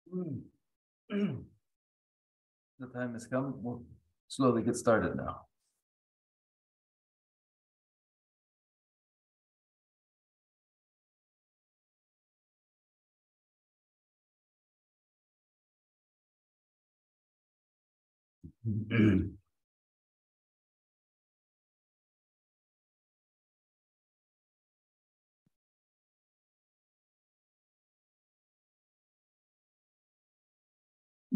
The time has come. We'll slowly get started now.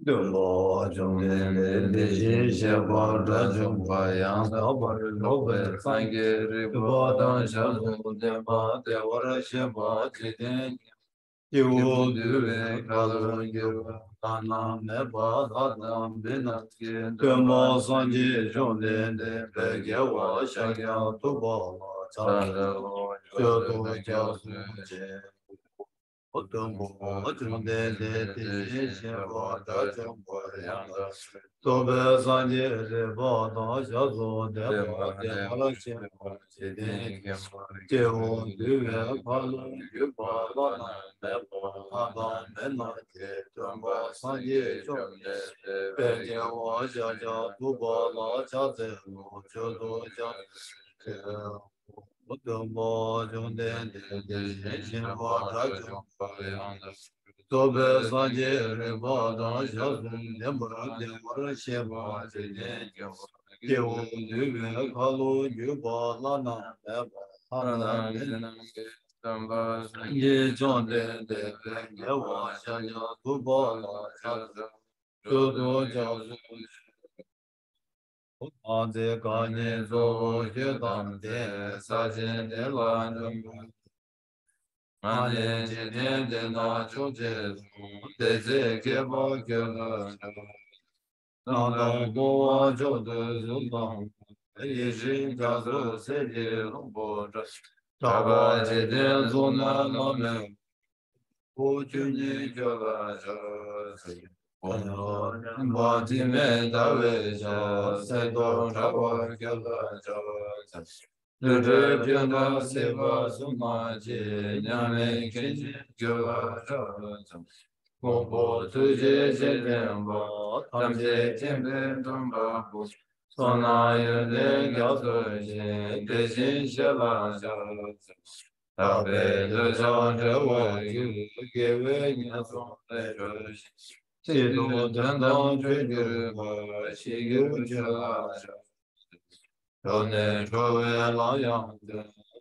Dumbo Jungden Dijin Sheba Rajumba Yang Abar Lobe Sangi Ribodan Shalu Dema Devara Sheba Jidin Yu Dure Kalun Yu Tanam Neba Adam Binatki Dumbo Sanji Jungden Bege Wa Shagya Tuba Chanda Yodo Jasu Je Otumbo, Otumde, Sheva, Dachumbo, Yanga, Tobe, Sanje, Reba, Dashazo, Deba, Dema, Sheva, Chidin, Jehu, Duve, Palu, Yuba, Lana, Deba, Adam, Menake, Tumba, Sanje, Jumde, Beja, Washaja, Tuba, La, Chaze, Jodo, Jan, Otumbo, Jumden, Sheva, Dachumbo, Tobe Sanje Reba Dashasun Dembra Dembra Sheva Jene Kewu Dube Kalu Yuba Lana Eba Hana Ye Jonde Debe Yewa Shanya Tuba La Chaza Jodo Jazu Ade Kanye Zo Jedam De Sajen De Lan Mane Jene De Na Choje Deze Keba Kela Nanda Goa Jodo Zultan Yeshin Jazo Sede Rumbo Chaba Jede Zona Name Uchuni Java Jase Bati Me Dave Sedo Chaba Kela Java Lure Jana Seva Sumaji Nyame Kenji Java Java Gombo Tuje Jedembo Tamje Tembe Tumba Sona Yune Gyazo Je Dejin Sheva Java Tabe Le Java Yu Gewe Nyazo Le Sido Dandan Jugirba Shigu Java Rone Jove La Yang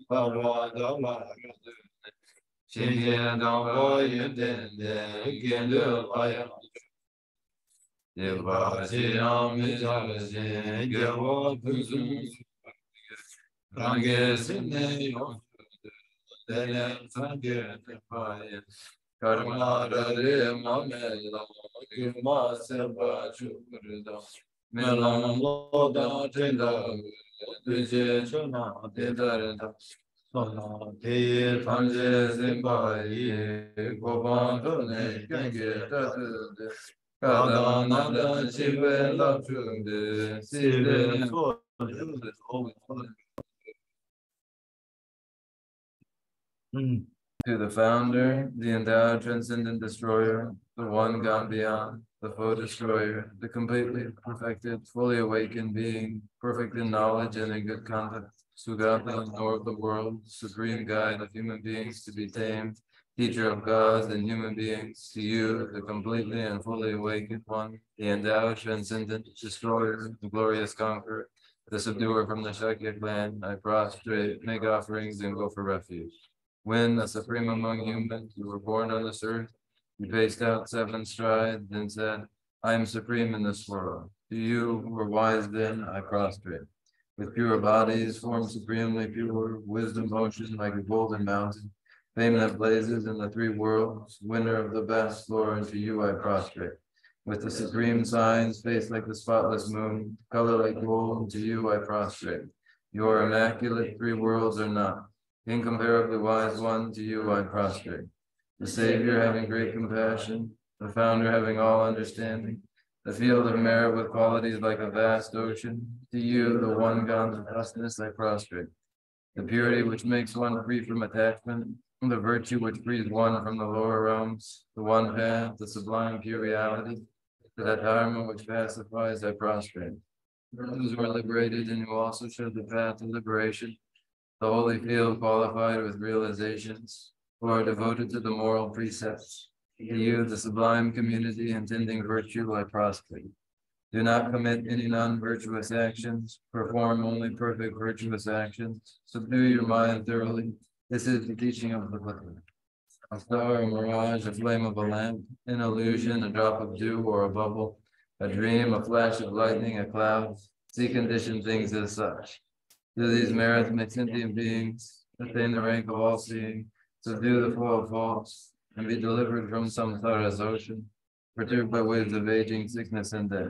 Parwa Dama Xinjian Dangbo Yuden De Gende Laya Yeba Xiang Mija Xin Gewa Puzun Rangi Sine Yon Dene Sange Tepaye Karma Rare Mame La Guma Seba Chukurda Melam Loda Tenda Duje Chuna Dedarda Sona Deye Tanje Zimbayi Goban Done Genge Tatu Kada Nada Chive Lapchunde Sile To the founder, the endowed transcendent destroyer, the one gone beyond, the foe destroyer, the completely perfected, fully awakened being, perfect in knowledge and in good conduct, Sugata, knower of the world, supreme guide of human beings to be tamed, teacher of gods and human beings, to you, the completely and fully awakened one, the endowed transcendent destroyer, the glorious conqueror, the subduer from the Shakya clan, I prostrate, make offerings, and go for refuge. When, a supreme among humans, you were born on this earth, you paced out 7 strides and said, I am supreme in this world. To you who were wise then, I prostrate. With pure bodies, formed supremely pure, wisdom motion like a golden mountain, fame that blazes in the 3 worlds, winner of the best, Lord, to you I prostrate. With the supreme signs, face like the spotless moon, color like gold, to you I prostrate. Your immaculate 3 worlds are not. Incomparably wise one, to you I prostrate. The Savior having great compassion, the Founder having all understanding, the field of merit with qualities like a vast ocean, to you, the one God's justness, I prostrate. The purity which makes one free from attachment, the virtue which frees one from the lower realms, the one path, the sublime pure reality, that dharma which pacifies thy prostrate. Those who are liberated and who also show the path of liberation, the holy field qualified with realizations, who are devoted to the moral precepts. To you, the sublime community intending virtue, I prostrate. Do not commit any non-virtuous actions. Perform only perfect virtuous actions. Subdue your mind thoroughly. This is the teaching of the Buddha. A star, a mirage, a flame of a lamp, an illusion, a drop of dew or a bubble, a dream, a flash of lightning, a cloud. See conditioned things as such. Do these merits make sentient beings attain the rank of all-seeing, subdue the flow of faults, and be delivered from samsara's ocean, perturbed by waves of aging, sickness, and death.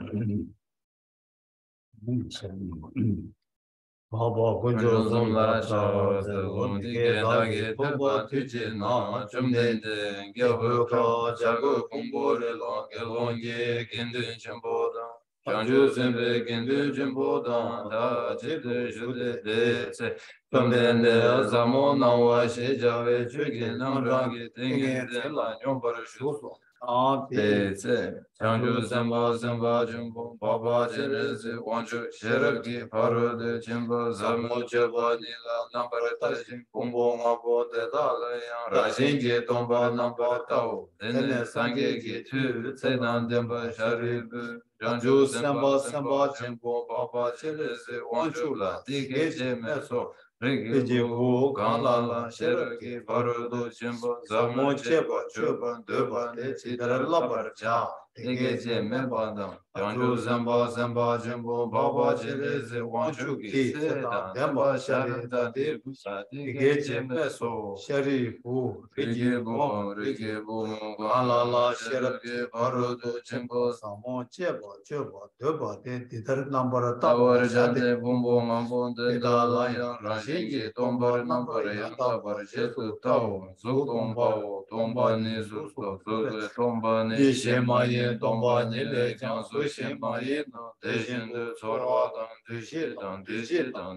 Baba Kunjo Zola Cha Zelon Dige Dage Toba Tuji Na Chumdende Gyabu Ka Jago Kumbore Lo Gelonge Kindu Chamboda Chanju Zembe Kindu Chamboda Da Chidu Jude De Se Chumdende Zamo Nawa Shejave Chugi Namrangi Tingi Tela Nyombar Shuso Chanju Zamba Zamba Jumbo Baba Jenese Wanchu Sheraki Paro de Jimbo Zamo Cheba Nila Nambara Tajin Kumbo Mabo de Dalayan Rajingi Tomba Nambara Tao Dene Sange Gitu Tsedan Demba Sharibu Chanju Zamba Zamba Jimbo Baba Jenese Wanchu La Dike Jemeso Rigibu Kanala Sheraki Parudo Jimbo Zamo Cheba Chuba Duba Chidar Labarja Ege Mebadam Janju Zamba Zamba Jimbo Baba Jeleze Wanchuki Seda Demba Sharida Debusa Ege Meso Sharifu Rigibu Kanala Sheraki Parudo Jimbo Zamo Cheba Chuba Duba Chidar Labarja Tawar Jade Bumbo Mambo de Dalaya Rajingi Tombar Nambare Yanda Barjesu Tao Zutombo Tomba Nizusto Zuze Tomba Nishemaye Tomba Nile Jansu Shemaye No Dejindu Sorwadan Dishidan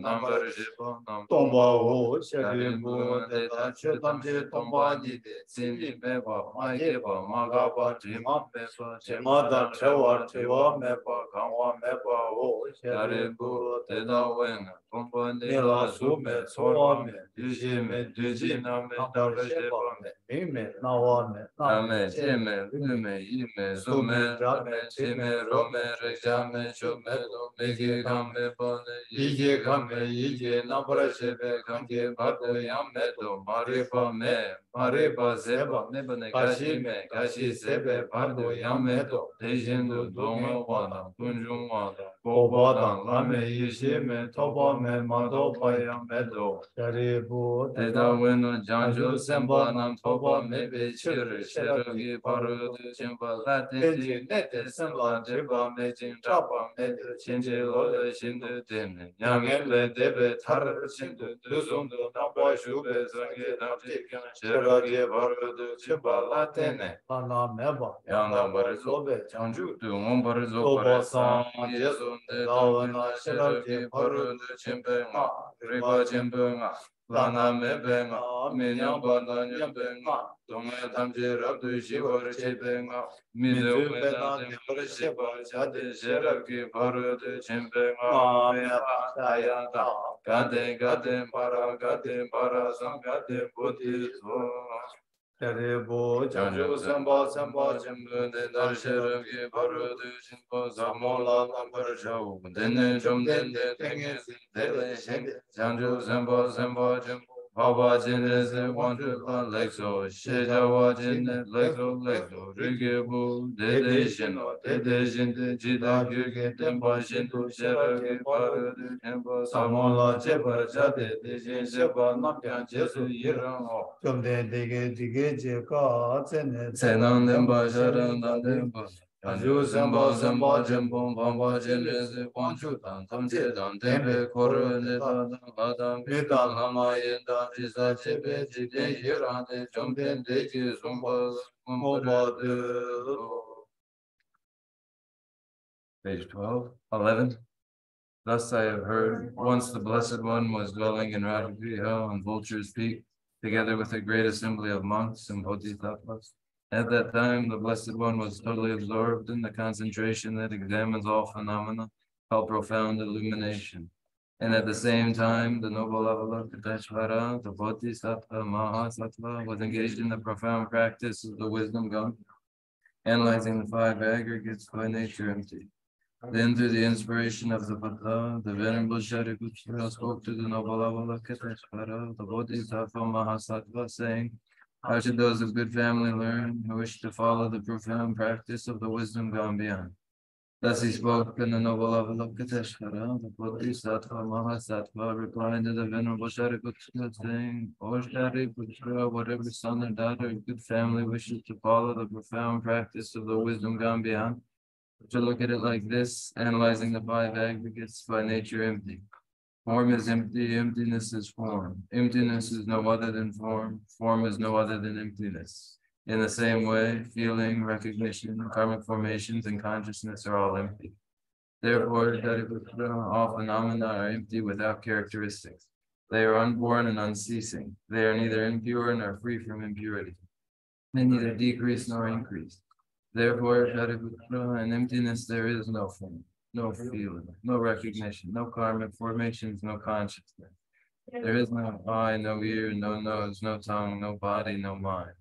Nambar Jipa Nam Tomba O Sharibu Deta Chetamje Tomba Nide Sindi Meba Mayeba Magaba Jima Meba Jimada Trewar Tewa Meba Kanwa Meba O Sharibu Deda Wena Tomba Nila Sume Sorwame Dujime Dujiname Dabasheba Mime Nawame Name Jime Lume Yime Sume Rame Jime Rome Rejame Shume Lomegi Kame Bone Yige Kame Yige Nabrashebe Kange Bado Yamedo Maripa Me Maripa Seba Mebane Kashime Kashi Sebe Bado Yamedo Dejindu Dome Wada Kunjum Wada Bobadan Lame Yishime Toba Me Madoba Yamedo Sharibu Teda Weno Janju Semba Nam Toba Mebe Chir Sheragi Paru Chimba Lati Nete Semba Jeba Mejin Chapa Mede Chinji Lole Shindu Dene Nyangele Debe Tar Shindu Duzundu Namba Shube Zangi Namji Sheragi Paru Chimba Latene Lana Meba Yana Barizobe Janju Dumon Barizo Barisan Yesunde Dawana Sheragi Paru Chimbe Nga Riba Chimbe Nga Lana Mebe Nga Minyamba Nyambe Nga Donga Tamji Rabdu Shivar Chebe Nga Midu Mena Dimbar Shiva Jade Sheragi Paru Chimbe Nga Meba Ayanda Gade Gade Para Sangade Buddhi Terebo Janju Samba Samba Jimbu Dendar Sheragi Paru Chimbo Zamola Lambar Jau Dene Jum Dende Tengi Dele Shende Janju Samba Samba Jimbo Baba Jine Se Wanju La Lexo Shejawa Jine Lexo Rigibu Dede Shino Dede Shinde Jida Gyuge Temba Shindu Sheragi Paru Chimbo Samola Chebar Jade Dejin Sheba Napyan Jesu Yiran Ho Chomde Dege Dige Jeka Tsenan Demba Sharan Demba Anju Zemba Zemba Jembom Bamba Jene Wanchu Tan Tamje Dan Dembe Koro Neta Adam Mita Lama Yenda Jisa Chebe Jide Yirane Chomden Deke Zumba Moba Page 12, 11. Thus I have heard, once the Blessed One was dwelling in Radhagriha on Vulture's Peak. together with a great assembly of monks and bodhisattvas. At that time, the Blessed One was totally absorbed in the concentration that examines all phenomena, called profound illumination. And at the same time, the noble Avalokiteshvara, the Bodhisattva Mahasattva, was engaged in the profound practice of the wisdom gum, analyzing the five aggregates by nature empty. Then, through the inspiration of the Buddha, the Venerable Shariputra spoke to the noble Avalokiteshvara, the Bodhisattva Mahasattva, saying, how should those of good family learn who wish to follow the profound practice of the wisdom gone beyond? Thus he spoke, and the noble Avalokiteshvara, the Bodhisattva Mahasattva, replied to the Venerable Shariputra, saying, O Shariputra, whatever son or daughter of good family wishes to follow the profound practice of the wisdom gone beyond, to look at it like this, analyzing the five aggregates by nature empty. Form is empty, emptiness is form. Emptiness is no other than form. Form is no other than emptiness. In the same way, feeling, recognition, karmic formations, and consciousness are all empty. Therefore, all phenomena are empty without characteristics. They are unborn and unceasing. They are neither impure nor free from impurity. They neither decrease nor increase. Therefore, in emptiness there is no form, no feeling, no recognition, no karmic formations, no consciousness. There is no eye, no ear, no nose, no tongue, no body, no mind.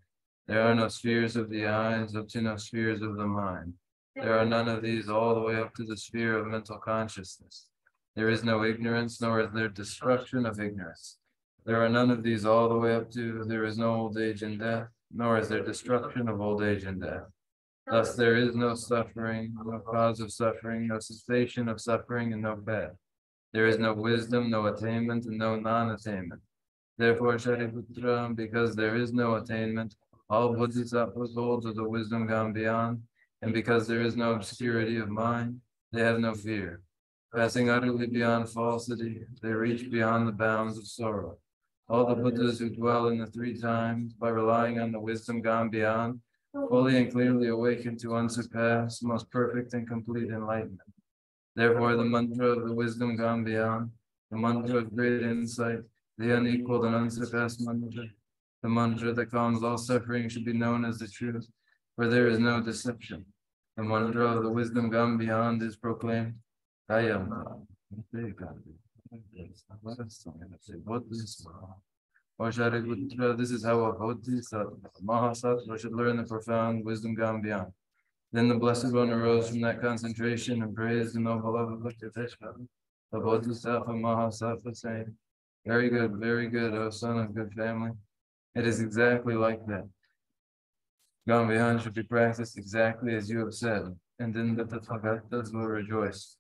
There are no spheres of the eyes, up to no spheres of the mind. There are none of these all the way up to the sphere of mental consciousness. There is no ignorance, nor is there destruction of ignorance. There are none of these all the way up to there is no old age and death, nor is there destruction of old age and death. Thus there is no suffering, no cause of suffering, no cessation of suffering, and no path. There is no wisdom, no attainment, and no non-attainment. Therefore, Shariputra, because there is no attainment, all bodhisattvas hold to the wisdom gone beyond, and because there is no obscurity of mind, they have no fear. Passing utterly beyond falsity, they reach beyond the bounds of sorrow. All the Buddhas who dwell in the three times, by relying on the wisdom gone beyond, fully and clearly awaken to unsurpassed, most perfect and complete enlightenment. Therefore, the mantra of the wisdom gone beyond, the mantra of great insight, the unequaled and unsurpassed mantra, the mantra that calms all suffering should be known as the truth, for there is no deception. The mantra of the wisdom gone beyond is proclaimed. Or Shariputra, this is how a Bodhisattva, Mahasattva should learn the profound wisdom gone beyond. Then the Blessed One arose from that concentration and praised the noble Avalokiteshvara, the Bodhisattva Mahasattva, saying, very good, O son of good family. It is exactly like that. Gone beyond should be practiced exactly as you have said, and then the Tathagatas will rejoice.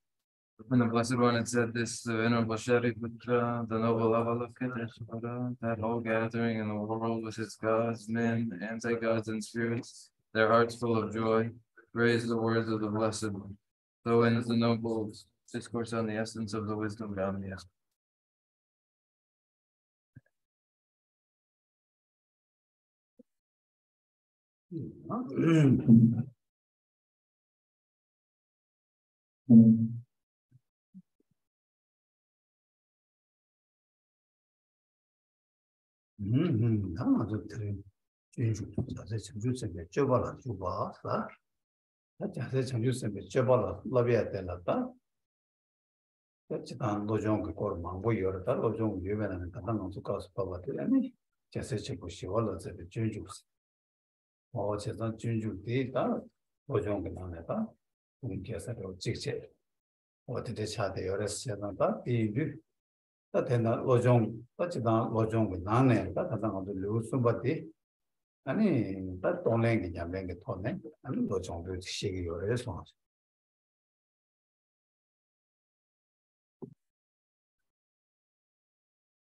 When the Blessed One had said this, the Venerable Shariputra, the noble Avalokiteshvara, that whole gathering in the world with its gods, men, anti-gods, and spirits, their hearts full of joy, praised the words of the Blessed One. So ends the noble discourse on the essence of the wisdom gone beyond.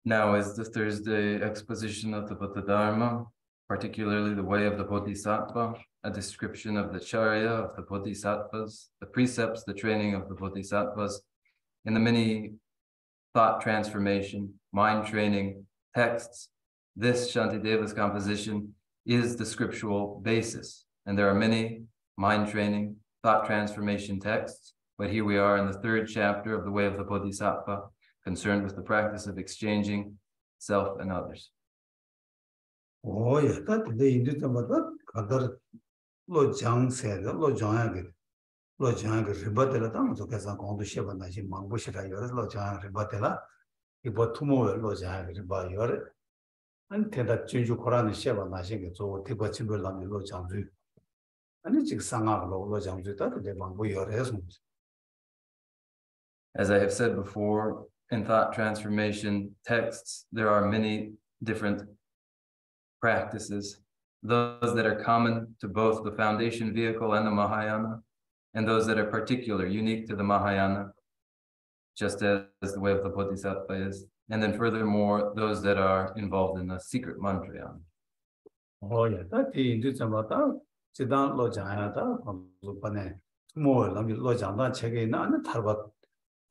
Now is the Thursday exposition of the Buddha Dharma, particularly the way of the Bodhisattva, a description of the charya of the Bodhisattvas, the precepts, the training of the Bodhisattvas, and the many thought transformation, mind training texts. This Shantideva's composition is the scriptural basis, and there are many mind training, thought transformation texts, but here we are in the third chapter of the way of the Bodhisattva, concerned with the practice of exchanging self and others. Oh, yeah, that the Indian mother, other Lo Jang said, Lo Jang, Lo Jang, Ribatella, so as I'm going to ship and I see Mangushira, Lo Jang, Ribatella, he bought two more Lo Jang, Riba, Yor, and tell that Jinju Koran Sheva, and I think it's all Tiba Chimberland, Lo Jangzu. And it's sang up Lo Jangzu, that the Mangu Yor Esmond. As I have said before, in thought transformation texts, there are many different practices, those that are common to both the foundation vehicle and the Mahayana, and those that are particular, unique to the Mahayana, just as the way of the Bodhisattva is. And then furthermore, those that are involved in the secret mantrayana. Oh, yeah, that the Indian mother, Sidan Lo Jangada, Lupane, more Lo Janga Chegin, and Tarbat.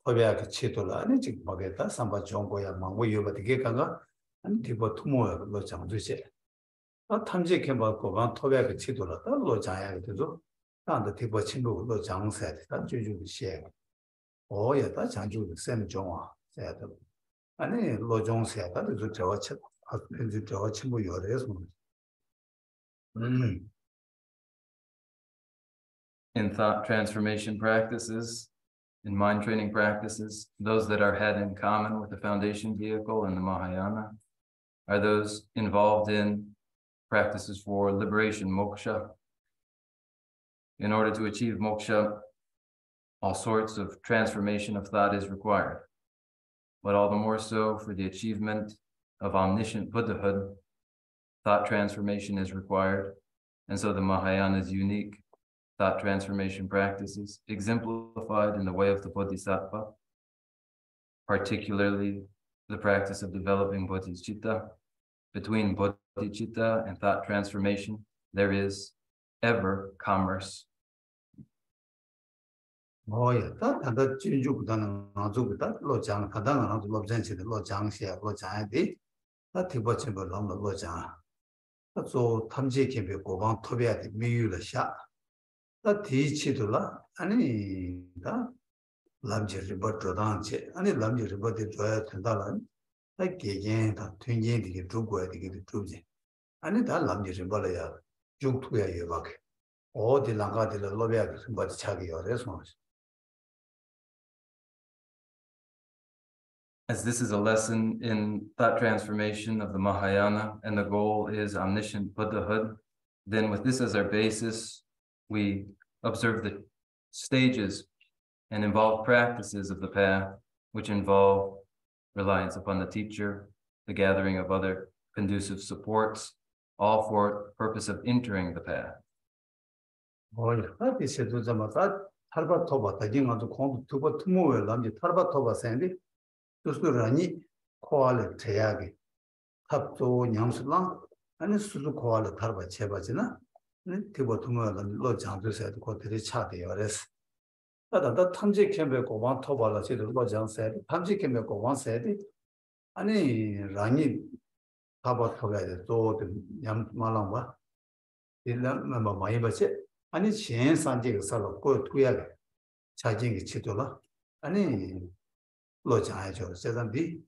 Hobiak Chitola, and Chick Bagetta, Samba Jongoya, Mangu, but the Gekanga, and Tibo Tumo, Lo Jangduce. A Tamji came back over Tobiak Chitola, Lo Jaya to do, and the Tibo Chimbu, Lo Jang said, that Juju share. Oh, yeah, that's Janju, the same Jonga, said. And Lo Jong said, that is a George, the George Chimbu, your response. In thought transformation practices, in mind training practices, those that are had in common with the foundation vehicle and the Mahayana are those involved in practices for liberation, moksha. In order to achieve moksha, all sorts of transformation of thought is required, but all the more so for the achievement of omniscient Buddhahood, thought transformation is required. And so the Mahayana's unique thought transformation practices exemplified in the way of the Bodhisattva, particularly the practice of developing Bodhicitta. Between Bodhicitta and thought transformation, there is ever commerce. Oh, yeah, that Jinju Nazuka, Lo Jang, Kadana, Lo Jensi, Lo Jang, Lo Jang, that Tibo Chimber, Lo Jang. So Tamji can be go on Tobia, the Miula Sha. That teachitula, any that Lamji River Rodanche, any Lamji River the Joya Tandalan, like again, that twingy to get Drugo to get the Druji. And that Lamji River, Juk to where you work. Or the Langa de la Lobia, but Chagi or response. As this is a lesson in thought transformation of the Mahayana, and the goal is omniscient Buddhahood, then with this as our basis, we observe the stages and involved practices of the path, which involve reliance upon the teacher, the gathering of other conducive supports, all for purpose of entering the path. Oh, yeah, that is it. Tarba Toba, the Jing of the Kong to go to move Lamji Tarba Toba Sandy, to Rani, Koala Tayagi, Tapto Yamslang, and Suzu Koala Tarba Chebajina. Tibo Tumo and Lo Jang said, go to the chatty or less. That Tamji came back one Tobala, said Lo Jang said, Tamji came back one said it. Any Rani Taba Toga, so the Yam Malamba. Didn't remember my budget. Any chance Sanjay Salo go to Yaga, charging a chitola. Any Lo Jang said, and the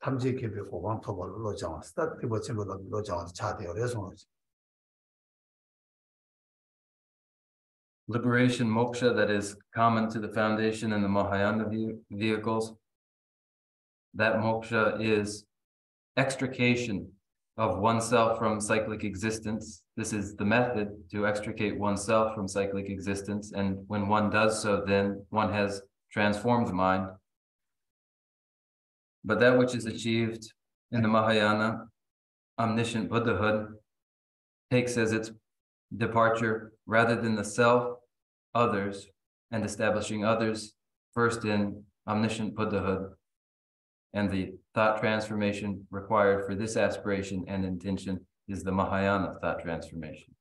Tamji came back one Tobala Lo Jang, start people symbol of Lo Jang chatty or less. Liberation, moksha, that is common to the foundation and the Mahayana vehicles. That moksha is extrication of oneself from cyclic existence. This is the method to extricate oneself from cyclic existence. And when one does so, then one has transformed the mind. But that which is achieved in the Mahayana, omniscient Buddhahood, takes as its departure, rather than the self, others, and establishing others first in omniscient Buddhahood, and the thought transformation required for this aspiration and intention is the Mahayana thought transformation.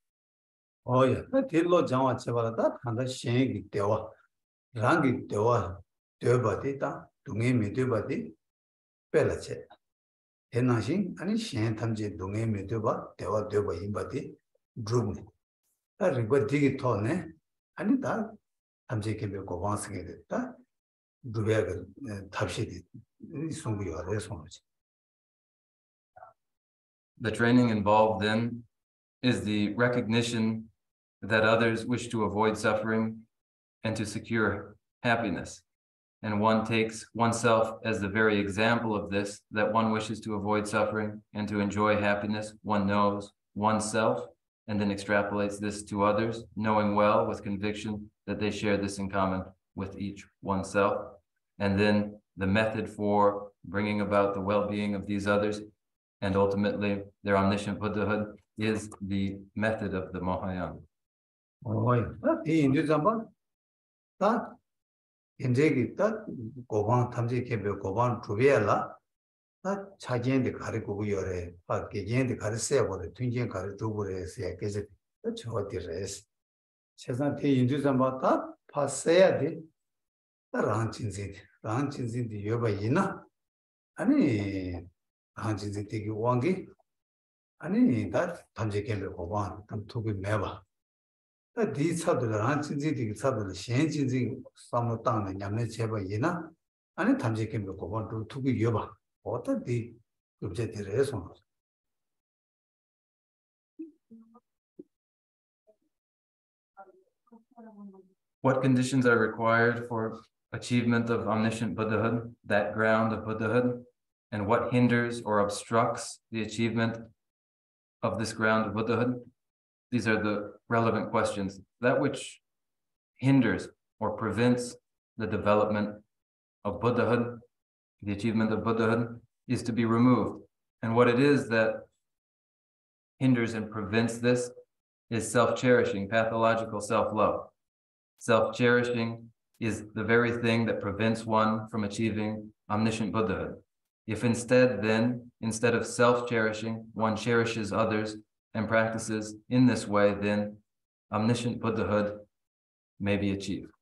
Oh, yeah, that Tilo Jama Chevalada, and the Shangi Dewa, Rangi Dewa, Debadita, Dungi Medubadi, Pelache. Tenashing, and Shan Tamji Dungi Meduba, Dewa Deba Imbadi, Drumi. That record digitone, and that Tamji can be go once again. That Dubega Tapshidi, Sungi or response. The training involved then is the recognition that others wish to avoid suffering and to secure happiness. And one takes oneself as the very example of this, that one wishes to avoid suffering and to enjoy happiness. One knows oneself and then extrapolates this to others, knowing well with conviction that they share this in common with each oneself. And then the method for bringing about the well-being of these others and ultimately their omniscient Buddhahood is the method of the Mahayana. 인제기 딱 고방 탐지케베 고방 주베라 다 차진데 가리고 요래 밖에진데 가르세야 보래 tun진 가르 두고래서 계속 저어디레스 세상 대 인주삼바다 파세야 돼 랑친진데 여바 이나 아니 랑친진 되게 왕기 아니 다 탐지케베 고방 탐 투기 매봐 디 차들 랑친진데 차들 신진진 삼로 땅에 냠내 제바 이나 아니 탐지케베 고방 투기 여바 어떻게 급제들에서 What conditions are required for achievement of omniscient Buddhahood, that ground of Buddhahood, and what hinders or obstructs the achievement of this ground of Buddhahood? These are the relevant questions. That which hinders or prevents the development of Buddhahood, the achievement of Buddhahood, is to be removed. And what it is that hinders and prevents this is self-cherishing, pathological self-love. Self-cherishing is the very thing that prevents one from achieving omniscient Buddhahood. If instead of self-cherishing, one cherishes others and practices in this way, then omniscient Buddhahood may be achieved.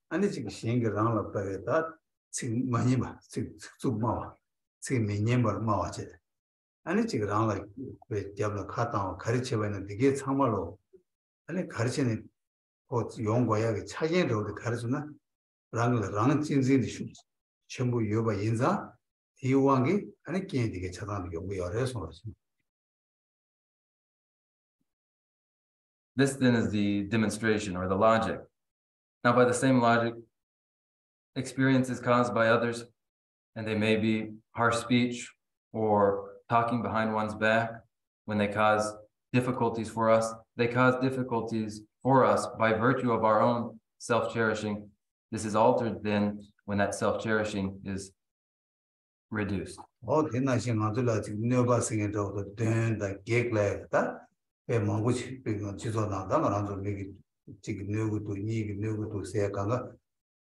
아니 지금 신경을 빼다 지금 많이 봐. 지금 마와. 지금 매년벌 마와지. 아니 지금 랑라 왜 잡을 갔다 가르쳐 보는 되게 참말로 아니 가르치는 그 용거야 차진으로 가르치나 랑 진진의 수 전부 여바 인자 이왕이 아니 깨지게 차단 용거여서 This then is the demonstration or the logic. Now, by the same logic, experience is caused by others, and they may be harsh speech or talking behind one's back. When they cause difficulties for us, they cause difficulties for us by virtue of our own self-cherishing. This is altered then when that self-cherishing is reduced. 지금 누구도 이게 누구도 세가가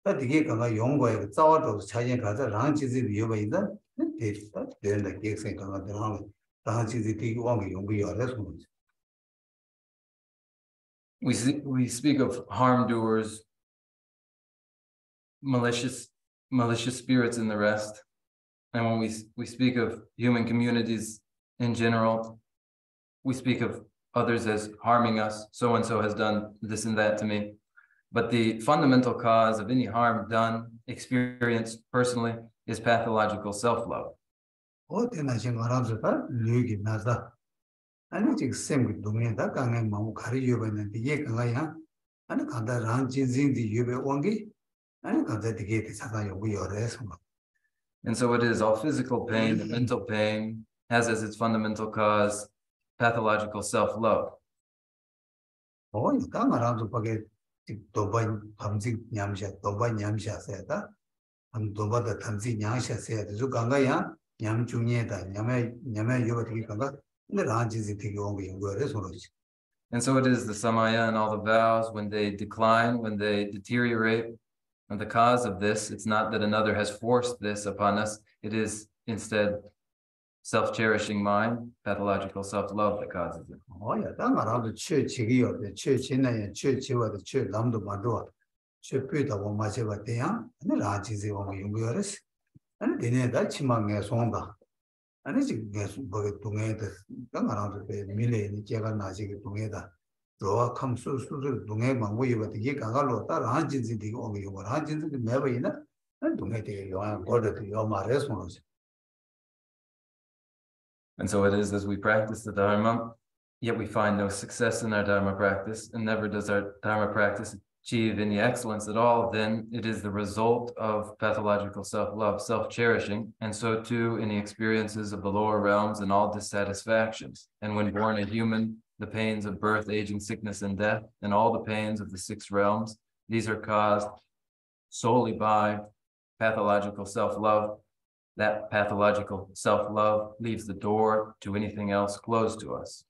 어디게 가가 용거에 싸워도 차진 가서 랑지지 여바 있다 데이터 된다 계획생각가 들어가면 랑지지 되게 왕이 용비여서 We speak of harm doers, malicious spirits and the rest. And when we speak of human communities in general, we speak of others as harming us. So-and-so has done this and that to me. But the fundamental cause of any harm done, experienced personally, is pathological self-love. And so it is all physical pain, the mental pain has as its fundamental cause pathological self-love. And so it is the samaya and all the vows, when they decline, when they deteriorate, and the cause of this, it's not that another has forced this upon us, it is instead self-cherishing mind, pathological self-love that causes it. And so it is as we practice the Dharma, yet we find no success in our Dharma practice, and never does our Dharma practice achieve any excellence at all, then it is the result of pathological self-love, self-cherishing, and so too any experiences of the lower realms and all dissatisfactions. And when born a human, the pains of birth, aging, sickness, and death, and all the pains of the 6 realms, these are caused solely by pathological self-love. That pathological self-love leaves the door to anything else closed to us.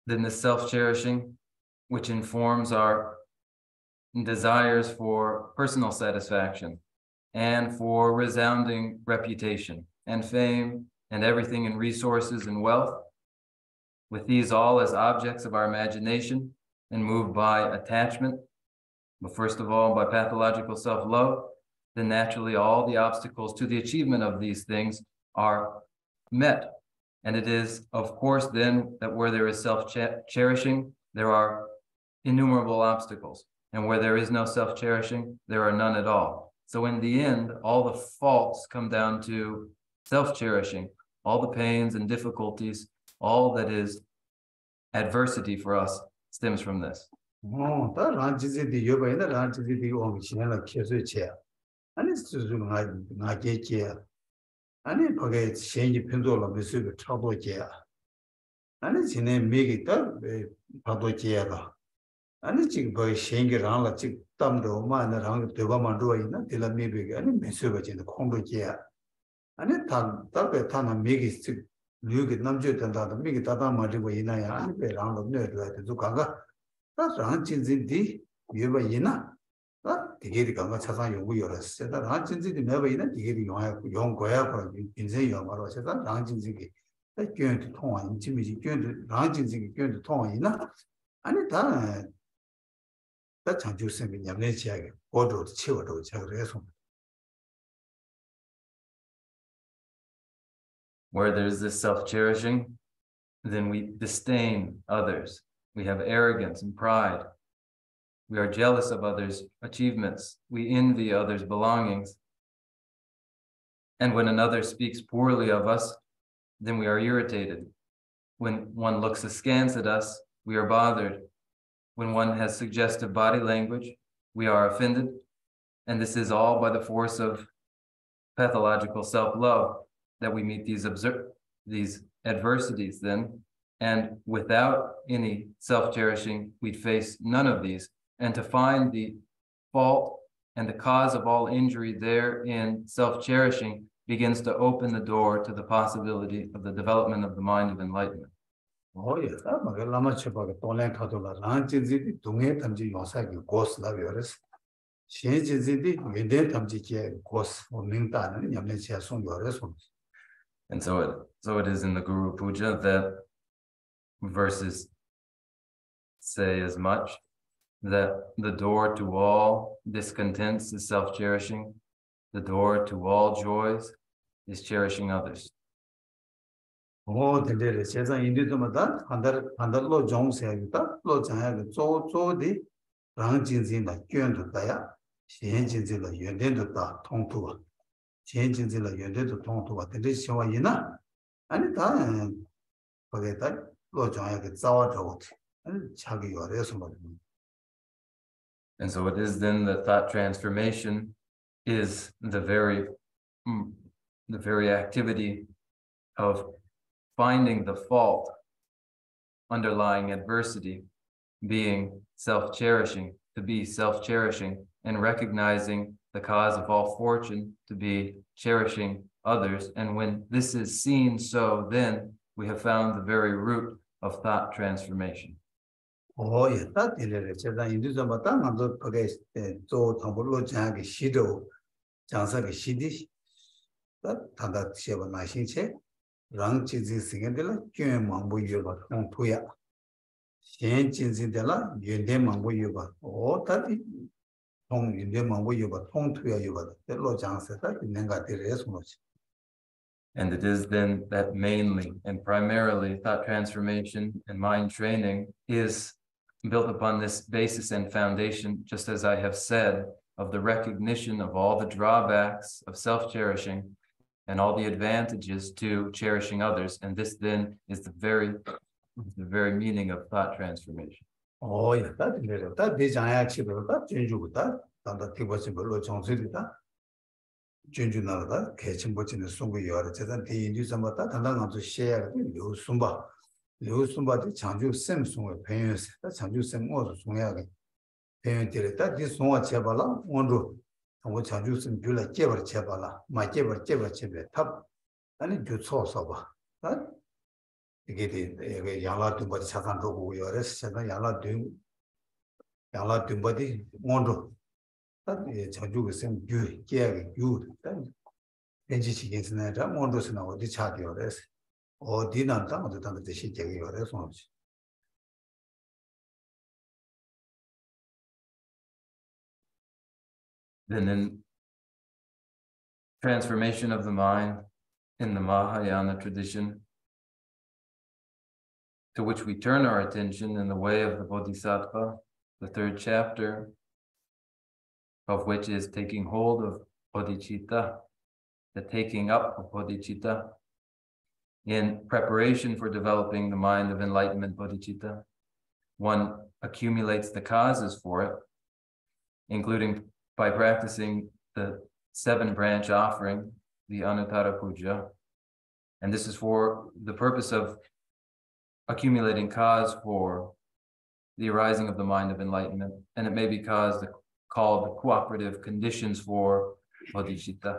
Then the self-cherishing, which informs our desires for personal satisfaction and for resounding reputation and fame and everything in resources and wealth, with these all as objects of our imagination and moved by attachment, but first of all by pathological self-love, then naturally all the obstacles to the achievement of these things are met. And it is, of course, then that where there is self-cherishing, there are innumerable obstacles. And where there is no self-cherishing, there are none at all. So in the end, all the faults come down to self-cherishing, all the pains and difficulties, all that is adversity for us stems from this. 아니 거기에 시행이 편도로 미수가 차도지야 아니 지네 미기다 파도지야가 아니 지금 거기 시행이랑 지금 땀도 많이랑 되고만 누워 있나 딜라 미비가 아니 미수가 지는 공도지야 아니 답답해 타는 미기 즉 류기 남주 된다도 미기 다다 말고 있나야 아니 배랑도 내려야 돼 가가 다랑 진진디 예바 있나 되게 강가 차상 연구 열었어. 나 진짜도 내가 이는 되게 용 거야 그런 인생 영화로 제가 랑 진짜게 교육도 통한 인지미지 교육도 랑 진짜게 교육도 통하이나 아니 다 장주생이 냠내지하게 고도도 치워도 제가 그래서 Where there's this self-cherishing, then we disdain others. We have arrogance and pride. We are jealous of others' achievements. We envy others' belongings. And when another speaks poorly of us, then we are irritated. When one looks askance at us, we are bothered. When one has suggestive body language, we are offended. And this is all by the force of pathological self-love that we meet these adversities then. And without any self-cherishing, we'd face none of these. And to find the fault and the cause of all injury there in self-cherishing begins to open the door to the possibility of the development of the mind of enlightenment. Oh, yes, I'm a lama chepa, Tolan Katola, Ranchizidi, Dunga Tamji Yosaki, Ghost Lavioris, Shinjizidi, Yende Tamji, Ghost, or Mintan, and Yamnesia Son Yoresons. And so it is in the Guru Puja that verses say as much, that the door to all discontents is self-cherishing, the door to all joys is cherishing others. Oh, the little says I indeed under Lo Jong Sayuta, Lo Jang, so the Rangjins in the Kyun to Daya, Shenjins in the Yenden to Da, Tong to Shenjins in the Yenden to Tong to what the Shawayina, and it time forget that Lo Jang gets our throat and Chagi or somebody. And so it is then that thought transformation is the very the very activity of finding the fault underlying adversity, being self-cherishing, to be self-cherishing, and recognizing the cause of all fortune to be cherishing others. And when this is seen so, then we have found the very root of thought transformation. Oh, yeah, that is it. In this about that, I'm not forget to Tambolo Jang, Shido, Jansa, Shidi, that Tanda Sheva Nashinche, Rang Chizi Singedilla, Jun Mambu Yuba, on Puya. Shen Chinzi della, Yunde Mambu Yuba, oh, that is Tong Yunde Mambu Yuba, Tong Tuya Yuba, the Lo Jansa, that is Nanga much. And it is then that mainly and primarily thought transformation and mind training is built upon this basis and foundation, just as I have said, of the recognition of all the drawbacks of self-cherishing and all the advantages to cherishing others. And this then is the very meaning of thought transformation. Oh, yeah, that is actually that Junju, that Tibosible Chonsida. Junjunada, catching watching the Sungu Yor, the Indian Mata, and then to share Liu Sumba. Liu Sumba, the Chanju Sem Sung, Payons, the Chanju Sem also Sungari. Payon Tireta, this one Chabala, one room, and what Chanju Sem Jula Chever Chabala, my Chever Chebe, Tap, and it do so sober. That you get it, Yala to Bodhisattva, Yores, Yala doing Yala to Body, one room. That is Chanju Sem Ju, Jerry, you, then Benji against Nata, Mondos now, the chat yours, or dinner down to the shit your response. Then in transformation of the mind in the Mahayana tradition, to which we turn our attention in the way of the Bodhisattva, the third chapter, of which is taking hold of Bodhicitta, the taking up of Bodhicitta, in preparation for developing the mind of enlightenment Bodhicitta. One accumulates the causes for it, including by practicing the 7-branch offering, the Anuttara Puja. And this is for the purpose of accumulating cause for the arising of the mind of enlightenment, and it may be called cooperative conditions for Bodhicitta.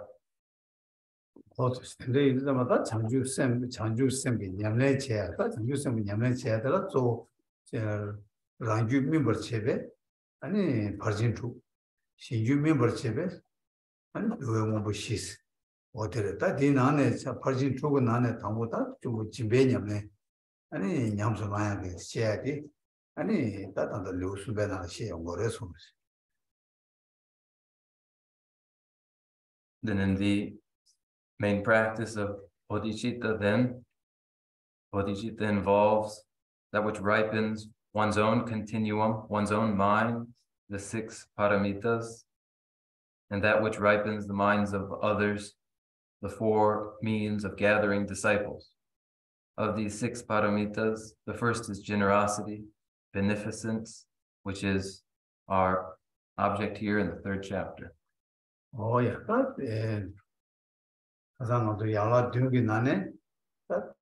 Chanju Sem, Yamle Chair, Chanju Sem, Yamle Chair, so Ranju member Chebe, and Parjin too. Shinju member Chebe, and Duemobushis. Water that in Anne, Parjin Togo Nane Tamuta, to Chimbeniam, and Yamsomaya, Shadi, and that on the loose Bena Shea or Resums. Then in the main practice of Bodhicitta, then, Bodhicitta involves that which ripens one's own continuum, one's own mind, the 6 paramitas, and that which ripens the minds of others, the 4 means of gathering disciples. Of these 6 paramitas, the first is generosity, beneficence, which is our object here in the 3rd chapter. Oh, yeah, that Azan to Yala doing Nane, that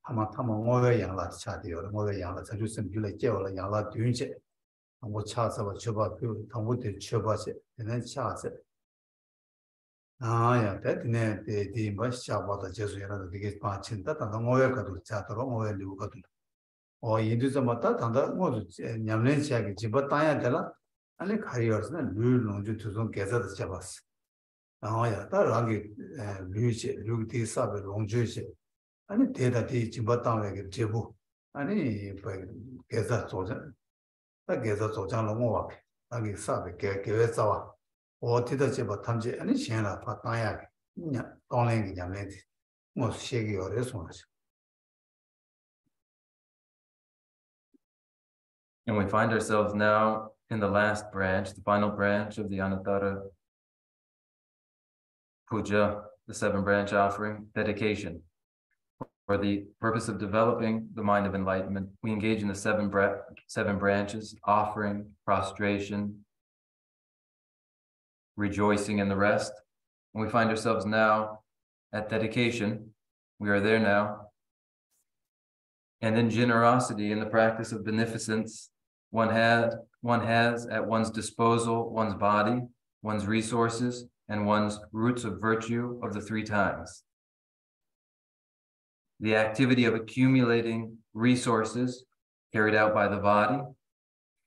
Hamatama Moga Yala Chati or Moga Yala, Sajusam Jula Jola Yala doing it, and what charts of Chuba, Tamuti Chubas, and then charts it. Ah, yeah, that name the much about the Jesuit, the biggest patch in that, and the Moga to Chatter or Luca. Or you do some of that, and that was Yamlin Shaggy, Jibataya Della, and the carriers, and Lulu to some gather the Chabas. Oh, yeah, that Rangi Luke Sab, Long Jersey, and it did that the Jimbatan like a Jebu, and he gets that soldier. That gets a soldier long walk, Rangi Sab, Gazawa, or Tita Jibatanji, and it's Shana Pataya, calling Yamet, most shaggy or response. And we find ourselves now in the last branch, the final branch of the Anuttara Puja, the 7-branch offering, dedication. For the purpose of developing the mind of enlightenment, we engage in the 7 branches, offering, prostration, rejoicing, and the rest. And we find ourselves now at dedication. We are there now. And then generosity in the practice of beneficence. One has at one's disposal one's body, one's resources, and one's roots of virtue of the three times. The activity of accumulating resources carried out by the body,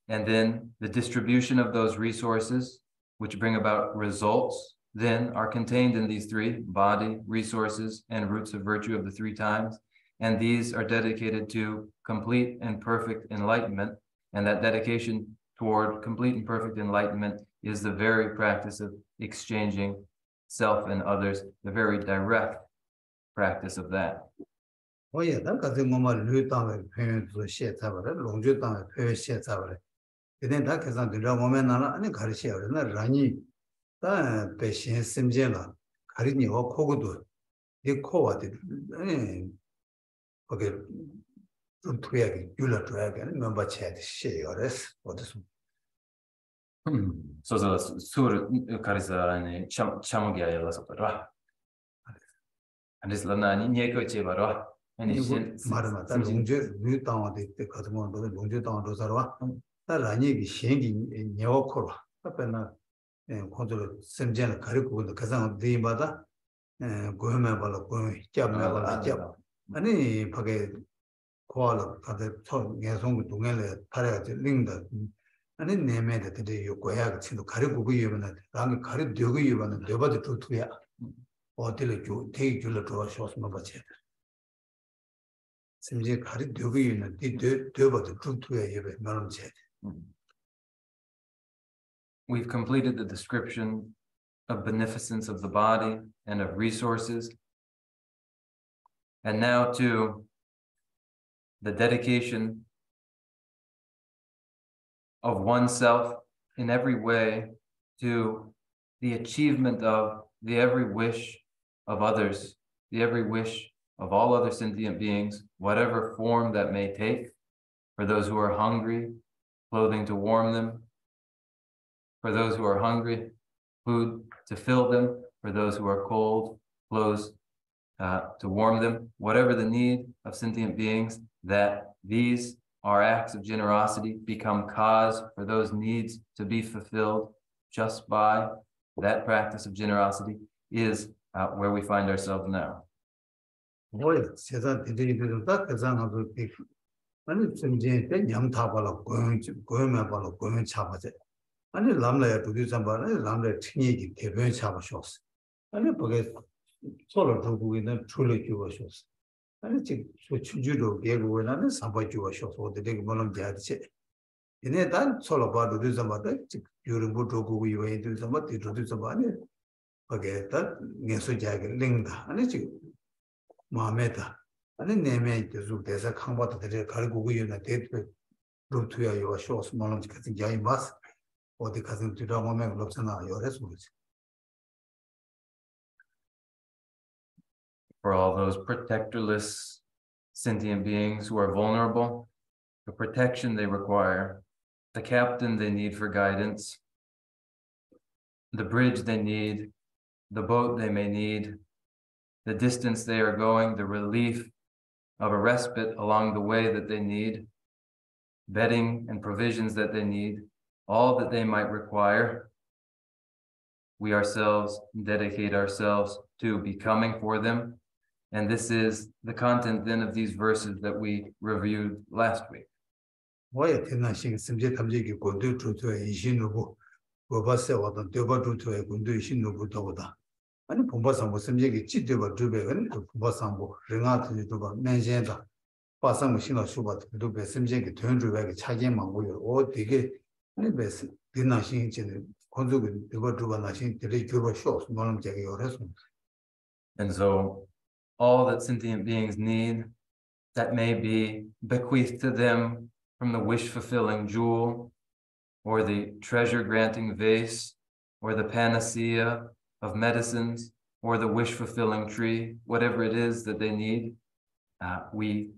and then the distribution of those resources, which bring about results, then are contained in these three: body, resources, and roots of virtue of the three times. And these are dedicated to complete and perfect enlightenment. And that dedication toward complete and perfect enlightenment is the very practice of exchanging self and others, the very direct practice of that. Oh yeah, that got the moment new down to share tablet, long ju down share tablet. Then that is not the moment and a car share, and Rani, that patient Simjela, Carini or Kogodo, they called it. Okay, dragon, remember chat, share or rest for this. So the sur Carisa and Chamogia was opera. And this Lanani, Nieko Chevara. Madame, that Lunge, new town, the Cosmon, the Lunge town, Rosarva, that Rani shanking in Yoko, up and control Simjan, Kariku, the Kazan of the Bada, and Gohema, Jab, any packet call at the top, Yazong, Dungele, Parat, Linda, and then name it the day you go out to Kariku, even Rang Karib Dugu, even the Body to ya, or till you take you to a short mobile. Simji Karib Dugu, and did do about the truth to a melon chat. We've completed the description of beneficence of the body and of resources. And now to the dedication of oneself in every way to the achievement of the every wish of others, the every wish of all other sentient beings, whatever form that may take. For those who are hungry, clothing to warm them. For those who are hungry, food to fill them. For those who are cold, clothes to warm them. Whatever the need of sentient beings, that these are acts of generosity, become cause for those needs to be fulfilled just by that practice of generosity, is where we find ourselves now. In a time, solo about to do somebody, during Butoku, we went to somebody to do somebody. Forget that, Nesu Linda, and it's Mameta. And then name it to Zook, there's a combat that the Karigu United room to your show, small and cutting Jai Bus, or the cousin to the moment looks on your response. For all those protectorless sentient beings who are vulnerable, the protection they require, the captain they need for guidance, the bridge they need, the boat they may need, the distance they are going, the relief of a respite along the way that they need, bedding and provisions that they need, all that they might require, we ourselves dedicate ourselves to becoming for them. And this is the content then of these verses that we reviewed last week. Why a tenacity subject of the Godu to a Ishinobu, Gobasa, or the Deba to a Gundu Ishinobu Toda. And Pumbasam was subject to Chideva Dube, Pumbasam, Renata Duba, Manjanta, Passam Machina Shubat, Dube, subject to 100 Chagema, or Tige, and the best dinashing in Konzu, Deba Duba Nashin, the Juba shows, Molam Jaggy or Response. And so all that sentient beings need that may be bequeathed to them from the wish-fulfilling jewel, or the treasure-granting vase, or the panacea of medicines, or the wish-fulfilling tree, whatever it is that they need, we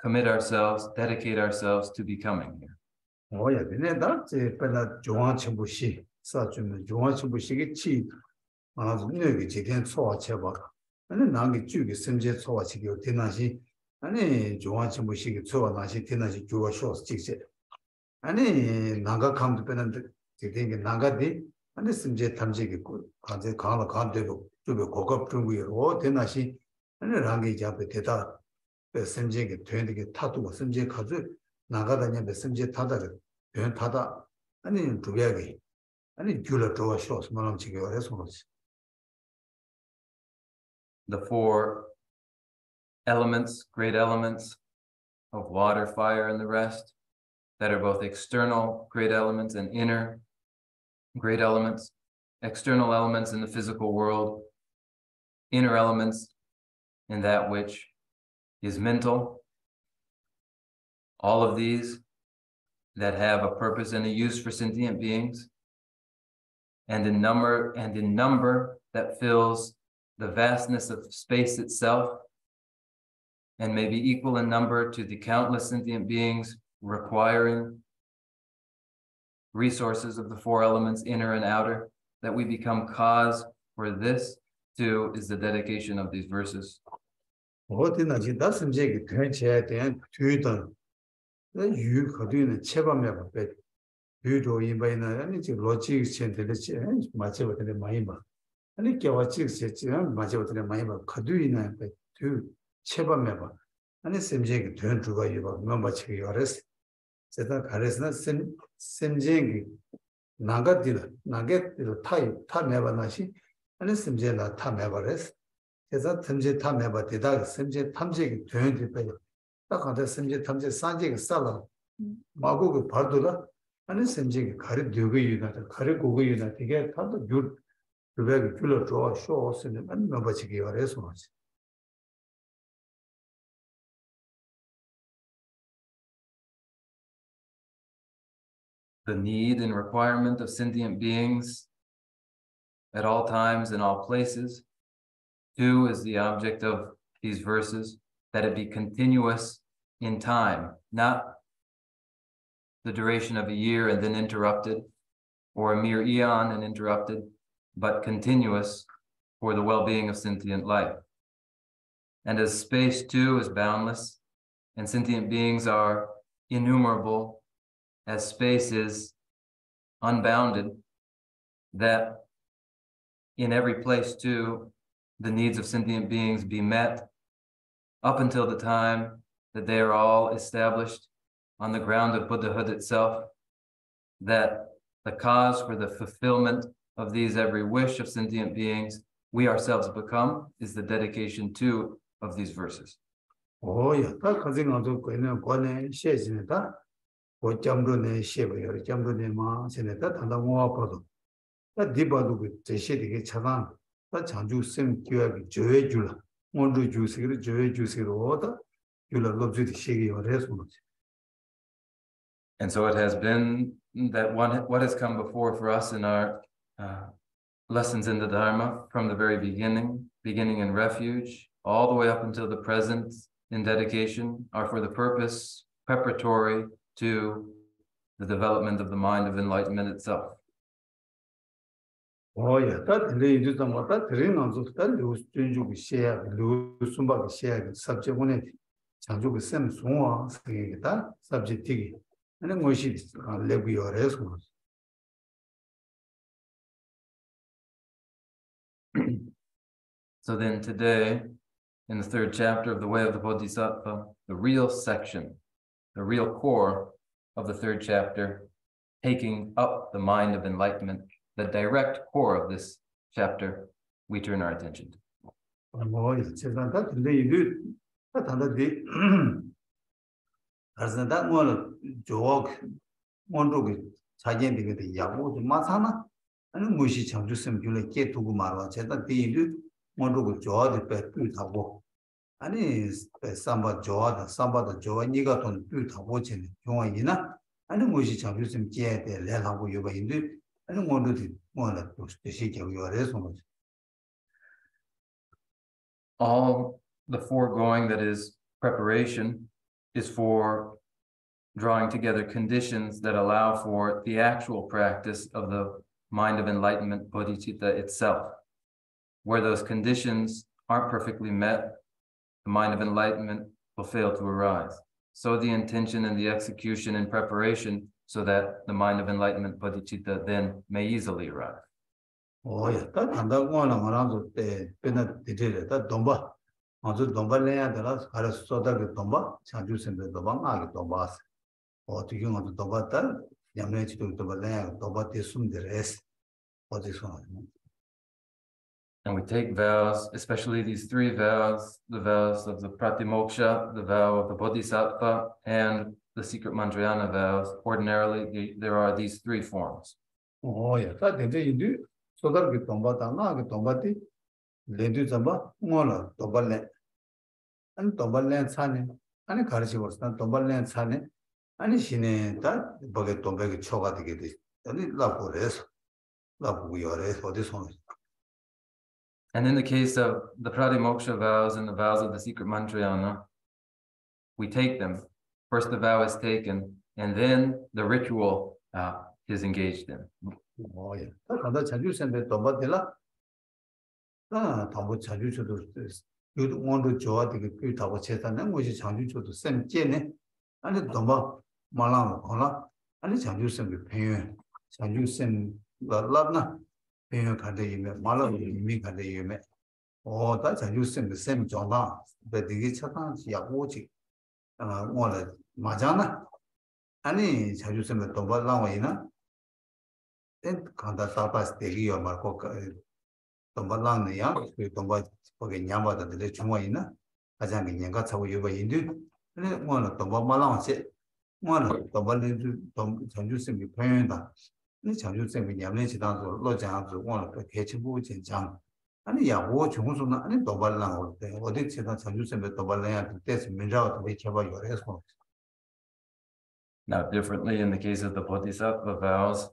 commit ourselves, dedicate ourselves to becoming here. Oh yeah, that's a Pella Joan Chibushi, such a Joan Chibushi, Chi, Nugi, Jitan, Saw Cheba. 아니 나게 주기 심제 초와치기 되나시 아니 좋아치 무시기 초와나시 되나시 주어 쇼스 직세 아니 나가 감도 빼는데 되게 나가디 아니 심제 탐지기 고 가제 강을 감되고 주변 고급 중국으로 되나시 아니 랑게 잡에 대다 심제기 되게 타두고 심제 가져 나가다냐 심제 타다를 변 타다 아니 두개기 아니 줄어 더 쇼스 말람 지기 어려서 그렇지. The four elements, great elements of water, fire, and the rest, that are both external great elements and inner great elements, external elements in the physical world, inner elements in that which is mental. All of these that have a purpose and a use for sentient beings, and in number that fills the vastness of space itself, and may be equal in number to the countless sentient beings requiring resources of the four elements, inner and outer, that we become cause for this too is the dedication of these verses. 어디나지 다슴제기 대체에 대한 뒤던 유 거두는 체험해 봐. 유도 이바이나 아니 지금 로직 센터들이 맞춰버리는 많이 봐. 아니 개와직 세지는 맞춰버리는 많이 봐. 거두이나 그 체험해 봐. 아니 셈제기 된 주가 이봐. 뭐 맞추기 어렸어. 제가 가르스나 셈제기 나가디나 나게도 타 매바나시 아니 셈제나 타 매바레스. 그래서 탐제 탐해봐 대다 샘제 탐제기 되는지 빼요. 딱 한테 샘제 탐제 산제기 살아. 마고그 발도라 아니 샘제기 가리 되고 유나다 가리 고고 유나 되게 다도 줄 그게 줄어 줘 쇼스는 안 넘어지기 어려서 맞지. The need and requirement of sentient beings at all times in all places. Two is the object of these verses, that it be continuous in time, not the duration of a year and then interrupted, or a mere eon and interrupted, but continuous for the well-being of sentient life. And as space too is boundless, and sentient beings are innumerable, as space is unbounded, that in every place too, the needs of sentient beings be met up until the time that they are all established on the ground of Buddhahood itself, that the cause for the fulfillment of these every wish of sentient beings we ourselves become is the dedication too of these verses. Oh yeah, 딱 가지고 그냥 권에 시에지다. 고점도네 시에요. 점도네 마 세네다 단다 모아봐도. 다 디바도 그 제시되게 차단 다 장주 쌤 교육이 조회 줄라. 먼저 주시기를 조회 주시기로다. 줄라 로즈디 시기 어려서. And so it has been that what has come before for us in our lessons in the Dharma from the very beginning in refuge, all the way up until the present in dedication, are for the purpose preparatory to the development of the mind of enlightenment itself. Oh yeah, that leads to what that reminds us that lose to share, lose somebody share subject when it change same song saying that subject tigi. And then we should live your response. So then today, in the third chapter of the Way of the Bodhisattva, the real section, the real core of the third chapter, taking up the mind of enlightenment, the direct core of this chapter, we turn our attention to. 아니 삼바 좋아다 삼바도 좋아 니가 돈 뚜타고 지는 용이나 아니 뭐지 잡으면 제때 내라고 요바인데 아니 뭐도 뭐라 또 시켜요 그래서 all the foregoing, that is preparation, is for drawing together conditions that allow for the actual practice of the mind of enlightenment, bodhicitta itself, where those conditions aren't perfectly met, the mind of enlightenment will fail to arise. So the intention and the execution and preparation so that the mind of enlightenment, bodhicitta, then may easily arise. Oh, yeah, that and that one around the Pena did that Domba. Also, Domba Lea, the last Arasoda Domba, Chanjus and the Domba, Dombas. Or to you on the Domba, Yamage to Domba, Domba, they assume the rest for this one. And we take vows, especially these three vows, the vows of the Pratimoksha, the vow of the Bodhisattva, and the secret Mantrayana vows. Ordinarily, there are these three forms. Oh, yeah, that they do. So that we Tomba Tana, Tombati, Lendu Zamba, Mola, Tombaland. And Tombaland Sane, and a Karsi was not Tombaland Sane, and Shine that Boget Tombeg Choga to get it. And it love for this, love we are for this one. And in the case of the Pratimoksha vows and the vows of the secret Mantrayana, we take them. First the vow is taken, and then the ritual is engaged in. Oh, yeah. That's how you send the Tombatilla. Tombo Chanju to you want to draw the good of Chetan, and which is Chanju to send Jenny, and the Tomba Malam Kola, and the Chanju send with Pain. Chanju send the Lavna. Malam make a day. Oh, that's a using the same Jona, but the Gichatan, Yabuchi, one Majana, any Chayusing the Toba Lawina, then Kandatapa Stegi or Marco Tombalang the young, with Tomba Yamba the Lechuaina, as I'm in Yangata you by Indu, and then one of Tomba Malang said, one of Tomba Chanjusing the Panda. Ni chanju sembi nyamne chidang zo lo jang zo wang la kechi bu chen chang. Ani ya wo chung su na ani dobal lang wo de. Wo de chidang chanju sembi dobal lang ya des minrao to be cheba yo res ko. Now, differently in the case of the Bodhisattva vows,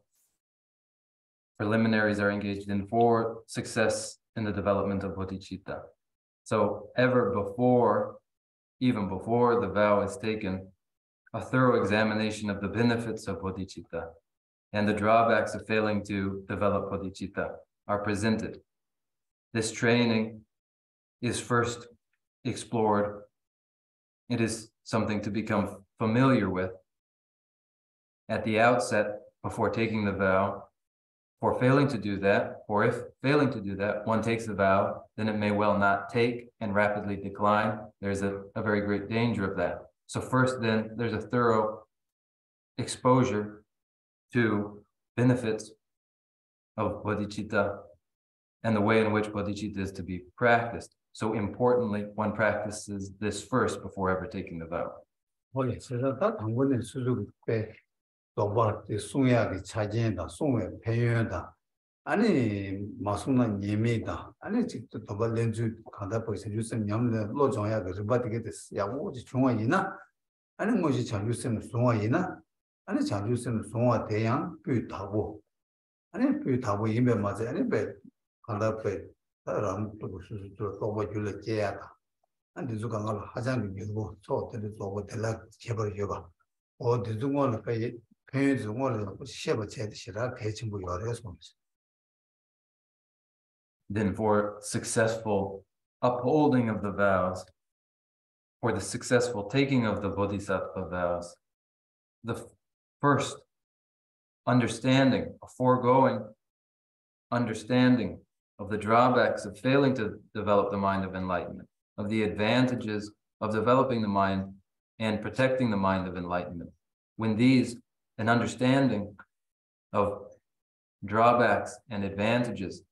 preliminaries are engaged in for success in the development of Bodhicitta. So even before the vow is taken, a thorough examination of the benefits of Bodhicitta and the drawbacks of failing to develop Bodhicitta are presented. This training is first explored. It is something to become familiar with at the outset before taking the vow. For failing to do that, or if failing to do that, one takes the vow, then it may well not take and rapidly decline. There's a very great danger of that. So first then, there's a thorough exposure to benefits of bodhicitta and the way in which bodhicitta is to be practiced. So importantly, one practices this first before ever taking the vow. Oh, yes, that I'm going to pay the Sunya, Chajenda, Sunya, Payenda, any Masuna Yemida, any to Tobalenju, Kandapos, using Yam, the Lojoya, the Ribatigatis, Yawo, Chuaina, and Moji Chanjusen Suaina. And it's using Soma Tayan, Putabo. And if Putabo Yimbe Maza, any bed, Kandape, around to over Juliet, and the Zukangal Hazan Yugo, so that it's over the lak Cheber Yoga. Or the Zumon pay parents one Sheba Chet Shira catching with your response. Then for successful upholding of the vows, for the successful taking of the Bodhisattva vows, the first understanding, a foregoing understanding of the drawbacks of failing to develop the mind of enlightenment, of the advantages of developing the mind and protecting the mind of enlightenment. When an understanding of drawbacks and advantages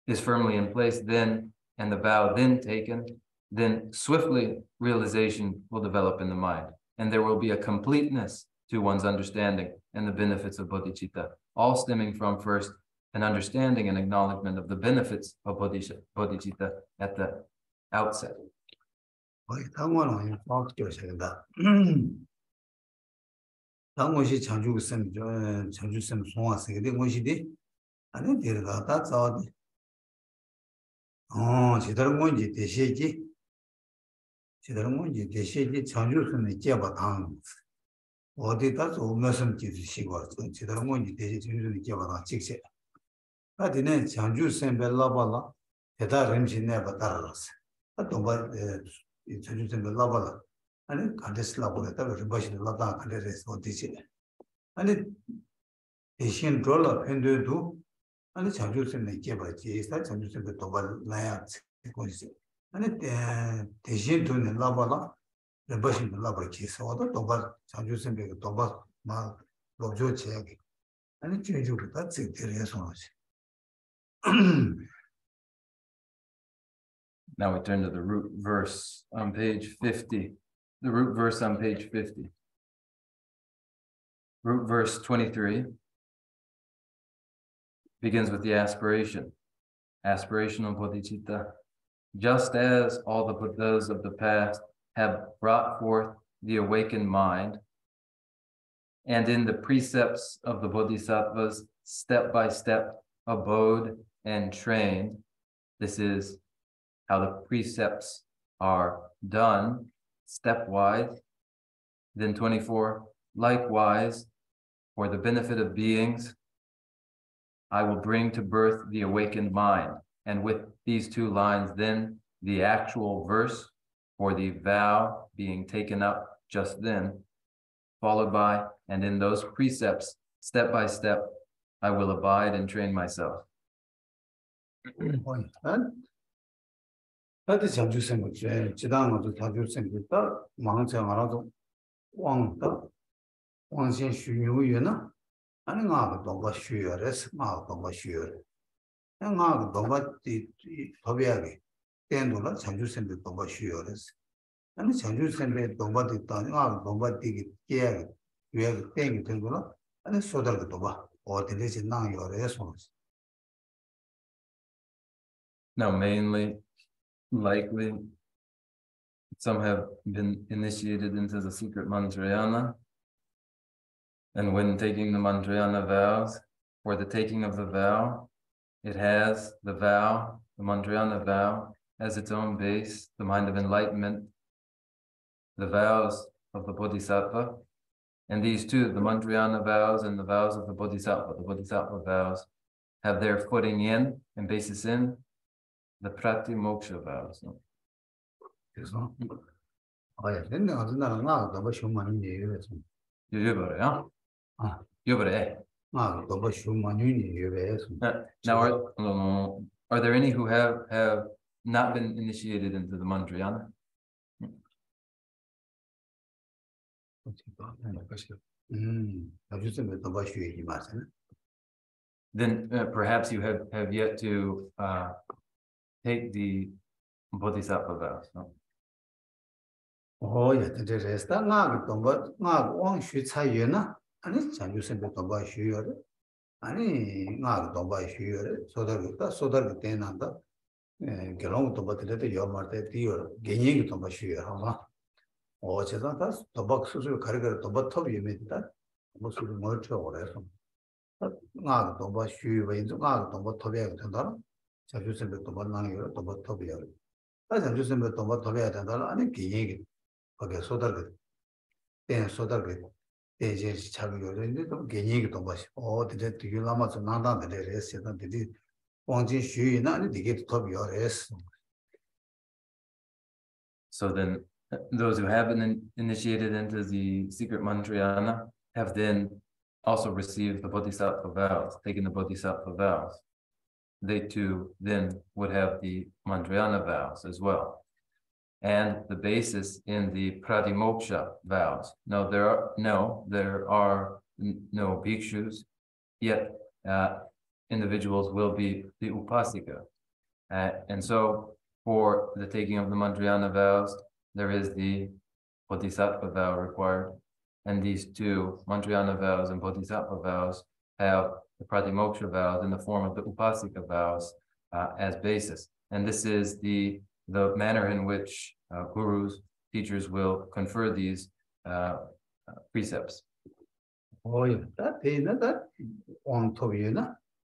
is firmly in place, then, and the vow then taken, then swiftly realization will develop in the mind. And there will be a completeness to one's understanding and the benefits of bodhicitta, all stemming from first an understanding and acknowledgement of the benefits of bodhicitta at the outset. 어디 다서 무슨 짓이 시고 제대로 뭐니 대지 주는 게 봐라 직세. 아디네 장주 셈벨라발라 대다 렘신에 받아라서. 동바 전주선배 라발라. 아니 간데스 라발에다 림바신 라다 간데스 어디지? 아니 대신 돌아 팬들도 아니 전주선에 개발지 있어 전주선배 도발 나야 거기서. 아니 대신 돈을 라발라 림바신 라발지 있어도 도발 전주선배 도발 막 로조 제약이 아니 제주도 다 찍들여서 Now we turn to the root verse on page 50. The root verse on page 50. Root verse 23 begins with the aspiration. Aspirational bodhicitta. Just as all the Buddhas of the past have brought forth the awakened mind, and in the precepts of the Bodhisattvas, step by step, abode and trained. This is how the precepts are done, stepwise. Then 24, likewise, for the benefit of beings, I will bring to birth the awakened mind. And with these two lines, then the actual verse for the vow being taken up just then, followed by, and in those precepts, step by step, I will abide and train myself. 나도 전주생 거지. 지당어도 전주생 있다. 망정 알아도 왕다. 왕신 쉬유유나. 아니 나도 너가 쉬어래서 나도 너가 쉬어래. 나도 너가 법이야기. 땡도라 전주생도 너가 쉬어래서. 아니 전주생도 너가 있다. 나도 너가 되게 깨야기. 왜 땡이 된거나? 아니 소달도 너가 어디든지 나요래서. Now, mainly, likely, some have been initiated into the secret mantrayana. And when taking the mantrayana vows, for the taking of the vow, it has the vow, the mantrayana vow, as its own base, the mind of enlightenment, the vows of the Bodhisattva. And these two, the mantrayana vows and the vows of the Bodhisattva vows, have their footing in and basis in the pratimoksha vows. 그래서 근데 어떤 날은 너무 shum만은 얘기해서 유버래요? 유버래. 너무 shum만은 얘기해서 Now, are there any who have not been initiated into the mantrayana? Then perhaps you have yet to take the Bodhisattva vows. No? Oh, yeah, the rest. 아니 자주선배 도바 쉬어래. 아니 도바 쉬어래. 소다를 때난다. 결혼 도바들도 요마르데 디어 개인이 도바 쉬어라. 제가 다 도박 수술 가르가르 도바 톱이 메다. 무슨 멀쳐 오래서. 도바 쉬어 인도 도바 톱이야 된다. 자주선배 도바 나요 도바 톱이야. 자주선배 도바 톱이야 된다. 아니 개인이 거기 소다를 소다를 대제 차별인데 또 개인이 또 맛이 어디에 되게 남아서 나다들 했어요. 근데 왕진 쉬이나 아니 되게 더 비어랬어. So then those who have been initiated into the secret mantrayana have then also received the Bodhisattva vows, taken the Bodhisattva vows. They too then would have the mantrayana vows as well. And the basis in the pratimoksha vows. No, there are no bhikshus, yet individuals will be the upasika. And so for the taking of the mantrayana vows, there is the bodhisattva vow required. And these two, mantrayana vows and bodhisattva vows, have the pratimoksha vows in the form of the upasika vows as basis. And this is the manner in which gurus, teachers will confer these precepts. Oh, yeah, that on top you know,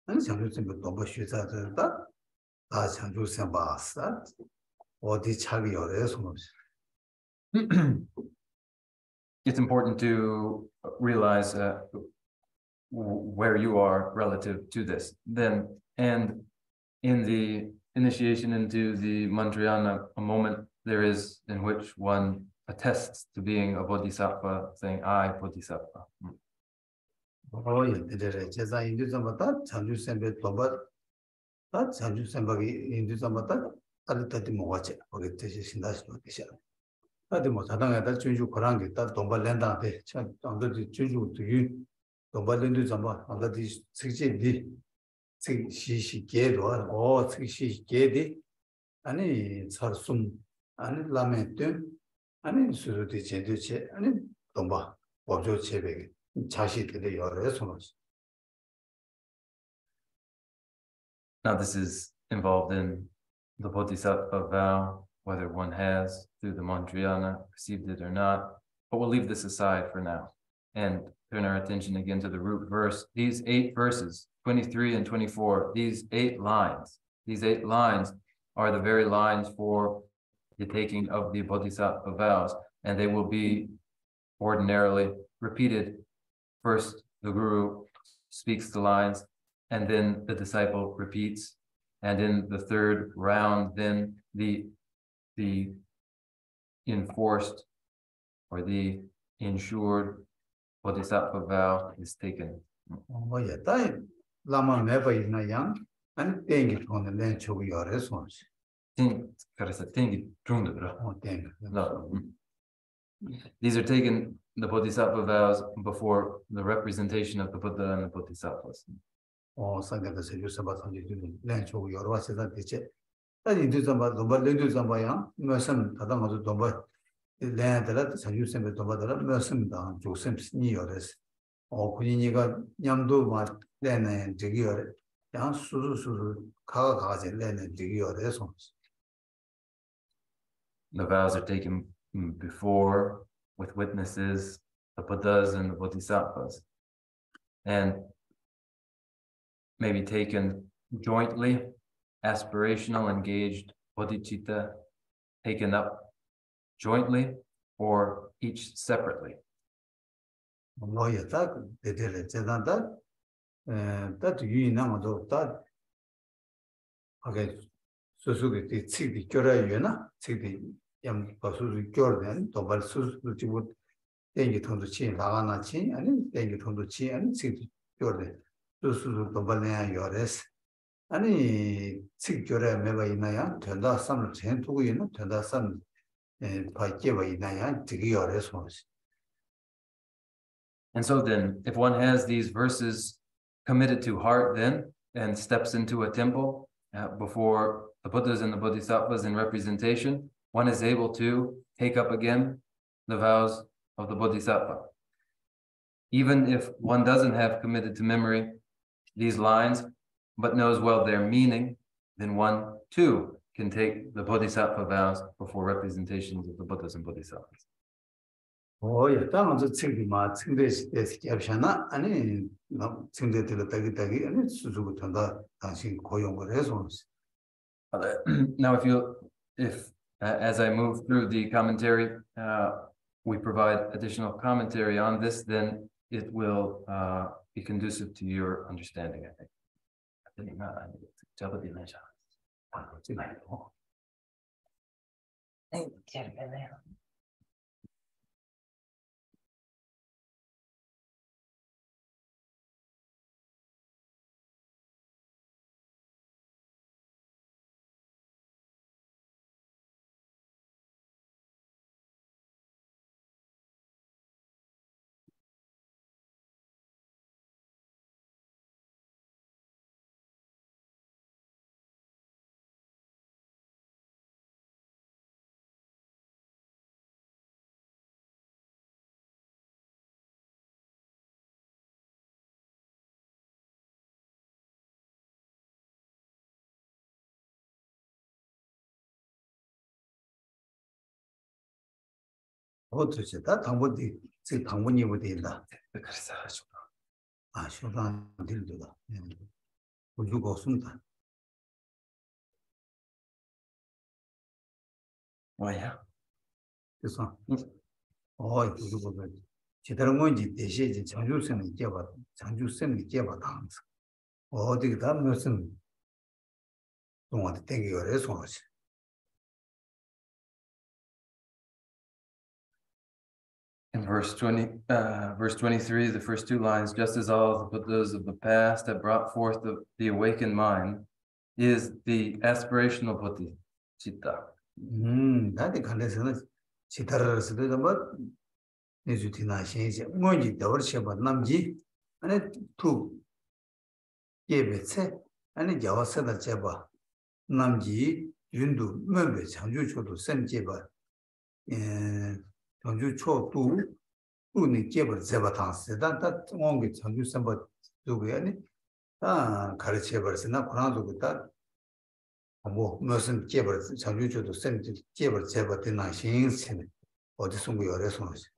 and something with double shoes at that. That's a juice and bass that or the chubby or else. It's important to realize where you are relative to this. Then, and in the initiation into the mantrayana, a moment there is in which one attests to being a bodhisattva, saying, I, bodhisattva. Oh, yeah, 제가 인도자마다 장주 셈베 도바 다 장주 셈바기 인도자마다 알듯이 뭐지 거기 뜻이 신다시도 되셔. 다들 뭐 자당에다 준주 그런 게다 동발랜다데 참 당들이 준주 되게 동발랜도 잠바 안다디 식지디 식시시게로 어 식시시게디 아니 sarсum 아니 라멘트 아니 수르디 제도체 아니 동바 법조 체백이 자식들이 여러 손으로서. Now this is involved in the Bodhisattva vow, whether one has through the mantrayana received it or not, but we'll leave this aside for now and turn our attention again to the root verse. These 8 verses, 23 and 24, these 8 lines are the very lines for the taking of the Bodhisattva vows, and they will be ordinarily repeated. First, the Guru speaks the lines, and then the disciple repeats. And in the third round, then the enforced or the ensured Bodhisattva vow is taken. Oh, yeah, that lama meba ina yang, and tengi on the land chogi or response. These are taken, the Bodhisattva vows, before the representation of the Buddha and the Bodhisattvas. Oh, Sangha said you about land chogi or was that the that you do somebody, but they do somebody, Merson, Tadama Domba, the land that you send the Domba, Merson down to Sims Neores, or Kuniga Yamdu, my land and Jigure, Yan Suzu, Kagazi, land and Jigure response. The vows are taken before, with witnesses, the Buddhas and the Bodhisattvas, and may be taken jointly, aspirational, engaged, Bodhicitta, taken up jointly, or each separately. Oh, yeah, that you know that. Okay, so the city cura, city. Yam Pasu Jordan, Tobalsus, which would then get on the chin, Lavana chin, and then get on the chin and City Jordan. Susu Tobalea Yores. Any sick Jora Meva Inaya, turned out some 10 to win, turned out some Pakeva Inaya to give your response. And so then, if one has these verses committed to heart then, and steps into a temple before the Buddhas and the Bodhisattvas in representation, one is able to take up again the vows of the Bodhisattva. Even if one doesn't have committed to memory these lines, but knows well their meaning, then one too can take the Bodhisattva vows before representations of the Buddhas and Bodhisattvas. Oh, yeah, that was a thing, my thing is Yapshana, and no thing that the Tagi, and it's Suzu Tanda, dancing Koyong response. Now, if as I move through the commentary, we provide additional commentary on this, then it will be conducive to your understanding, I think. 어떻게 다 당분이 지 당분이 못된다. 그래서 아, 쇼단 딜도다. 우주가 없습니다. 뭐야? 그래서 우주가 제대로 뭔지 대신 장주생을 이제봐. 장주생을 이제봐 당서. 어디가 다 무슨 동안 땡기거래 손으시. In verse 23, the first two lines, just as all the Buddhas of the past have brought forth the awakened mind, is the aspirational Bodhicitta. 나한테 간대서는 지다를 쓰도 뭐 내주티나 신이지 뭔지 더버셔봐 남지 아니 투 예베체 아니 자와서다 제바 남지 윤도 면배 장주초도 셈제바 장주초도 우니 제바 제바 당스다 다 원게 장주 셈바 누구야니 가르쳐 버렸으나 그러나도 뭐 무슨 제벌 장주조도 쌤 제벌 제벌 신신 어디 숨고요래 손으시.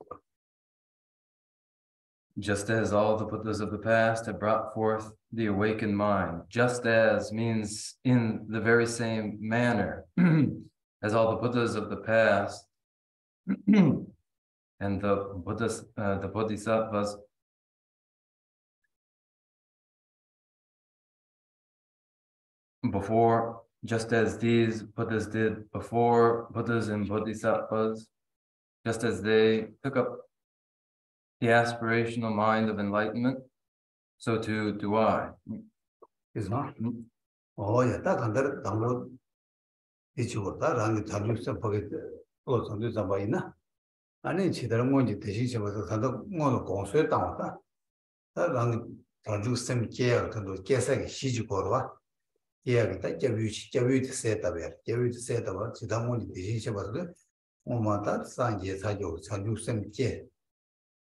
Just as all the Buddhas of the past have brought forth the awakened mind, just as means in the very same manner as all the Buddhas of the past and the Buddhas, the Bodhisattvas before, just as these Buddhas did before Buddhas and Bodhisattvas, just as they took up the aspirational mind of enlightenment, so too do I. 그래서 야, 딱 한달 당고 이치고다 라는 자주서 보게 또 선도 잡아 있나? 아니 지들 뭔지 대신 잡아서 산도 뭐는 공수에 당왔다. 라는 자주서 계약 같은 계획이 시지고로 와. 계약이 자유지 세다베. 자유지 세다와 지당 뭔지 대신 잡아서 뭐마다 산제 사조 자주서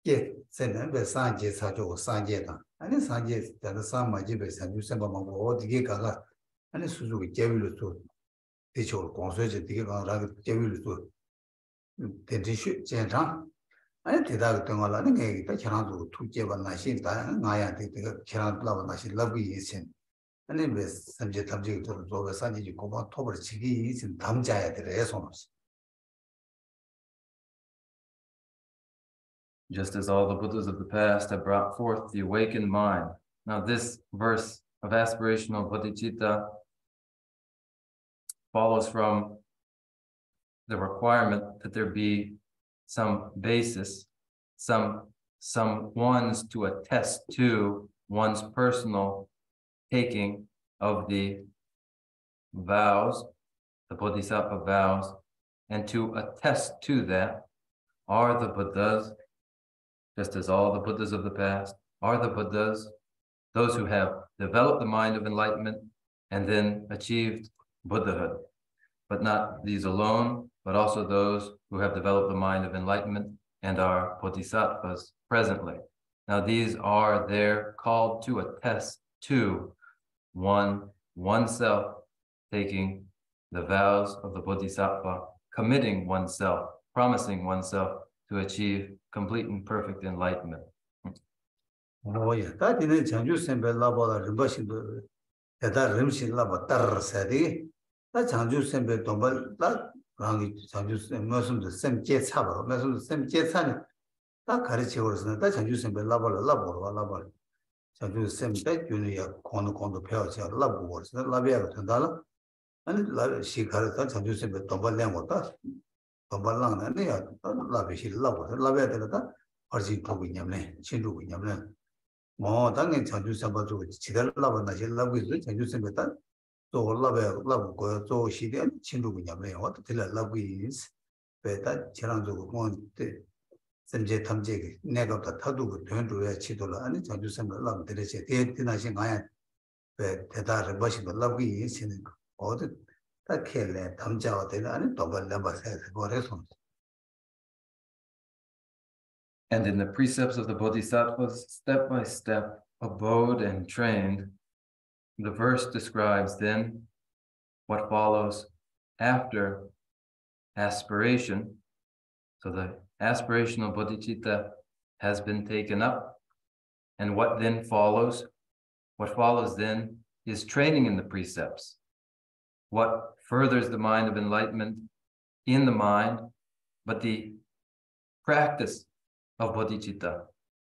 예, 세는 왜 산제 사조 산제다. 아니 산제 다른 산마지베 산주선바만 어디게 가가 아니 수족이 제빌로도 대처를 공소해지 되게 가라 제빌로도 대지시 제장 아니 대답을 동안라는 게 있다. 계란도 투제받나 신다. 나야 되게 계란라받나 신 러브이 있신. 아니 왜 삼제 탐지도 또 산지 고마 톱을 치기 있신 담자야 되래 손없이. Just as all the Buddhas of the past have brought forth the awakened mind. Now this verse of aspirational bodhicitta follows from the requirement that there be some basis, some ones to attest to one's personal taking of the vows, the Bodhisattva vows, and to attest to that are the Buddhas, just as all the Buddhas of the past are the Buddhas, those who have developed the mind of enlightenment and then achieved Buddhahood. But not these alone, but also those who have developed the mind of enlightenment and are Bodhisattvas presently. Now these are there called to attest to oneself taking the vows of the Bodhisattva, committing oneself, promising oneself to achieve complete and perfect enlightenment. 야, 다디는 장주 셈벨 라보다 림바신도 대다 림신 라보 따르세디 다 장주 셈벨 동발 다 랑이 장주 셈 무슨도 셈제 차바로 무슨도 셈제 차니 다 가르쳐 버렸으나 다 장주 셈벨 라보로 장주 셈때 균이야 kondu 배워서 라보 버렸으나 라비아가 된다라 아니 라 시가르다 장주 셈벨 동발 량고다 동발랑네 야 라비시 라보 라비아 되다 어지 보고 있냐네 친구고 있냐네 뭐 당연히 자주 잡아주고 지달라고 나실 라고 있어 자주 생겼다 또 올라가고 거또 시대 친구고 있냐네 어떻게 라고 있어 배다 지난주고 뭐때 선제 탐제 내가 다 타두고 된도야 치도라 아니 자주 생각라고 되지 대나신 아야 배 대다를 멋있는 라고 있으는 어디 다 켈레 탐자가 되나 아니 도발 넘어서 그래서. And in the precepts of the Bodhisattvas, step by step, abode and trained, the verse describes then what follows after aspiration. So the aspirational bodhicitta has been taken up. And what then follows? What follows then is training in the precepts. What furthers the mind of enlightenment in the mind, but the practice of bodhicitta.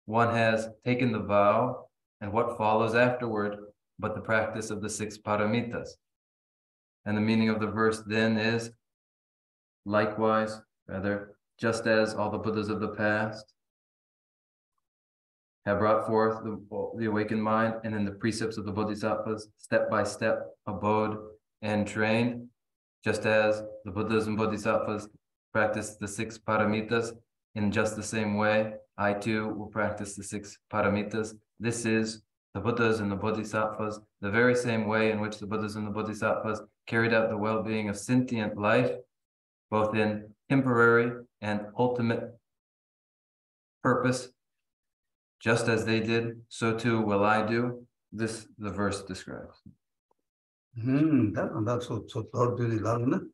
One has taken the vow and what follows afterward, but the practice of the 6 paramitas. And the meaning of the verse then is, likewise, rather, just as all the Buddhas of the past have brought forth the awakened mind, and in the precepts of the Bodhisattvas, step by step, abode and trained, just as the Buddhas and Bodhisattvas practice the 6 paramitas, in just the same way, I too will practice the 6 paramitas. This is the Buddhas and the Bodhisattvas, the very same way in which the Buddhas and the Bodhisattvas carried out the well-being of sentient life, both in temporary and ultimate purpose. Just as they did, so too will I do. This the verse describes. That's so thoroughly learned.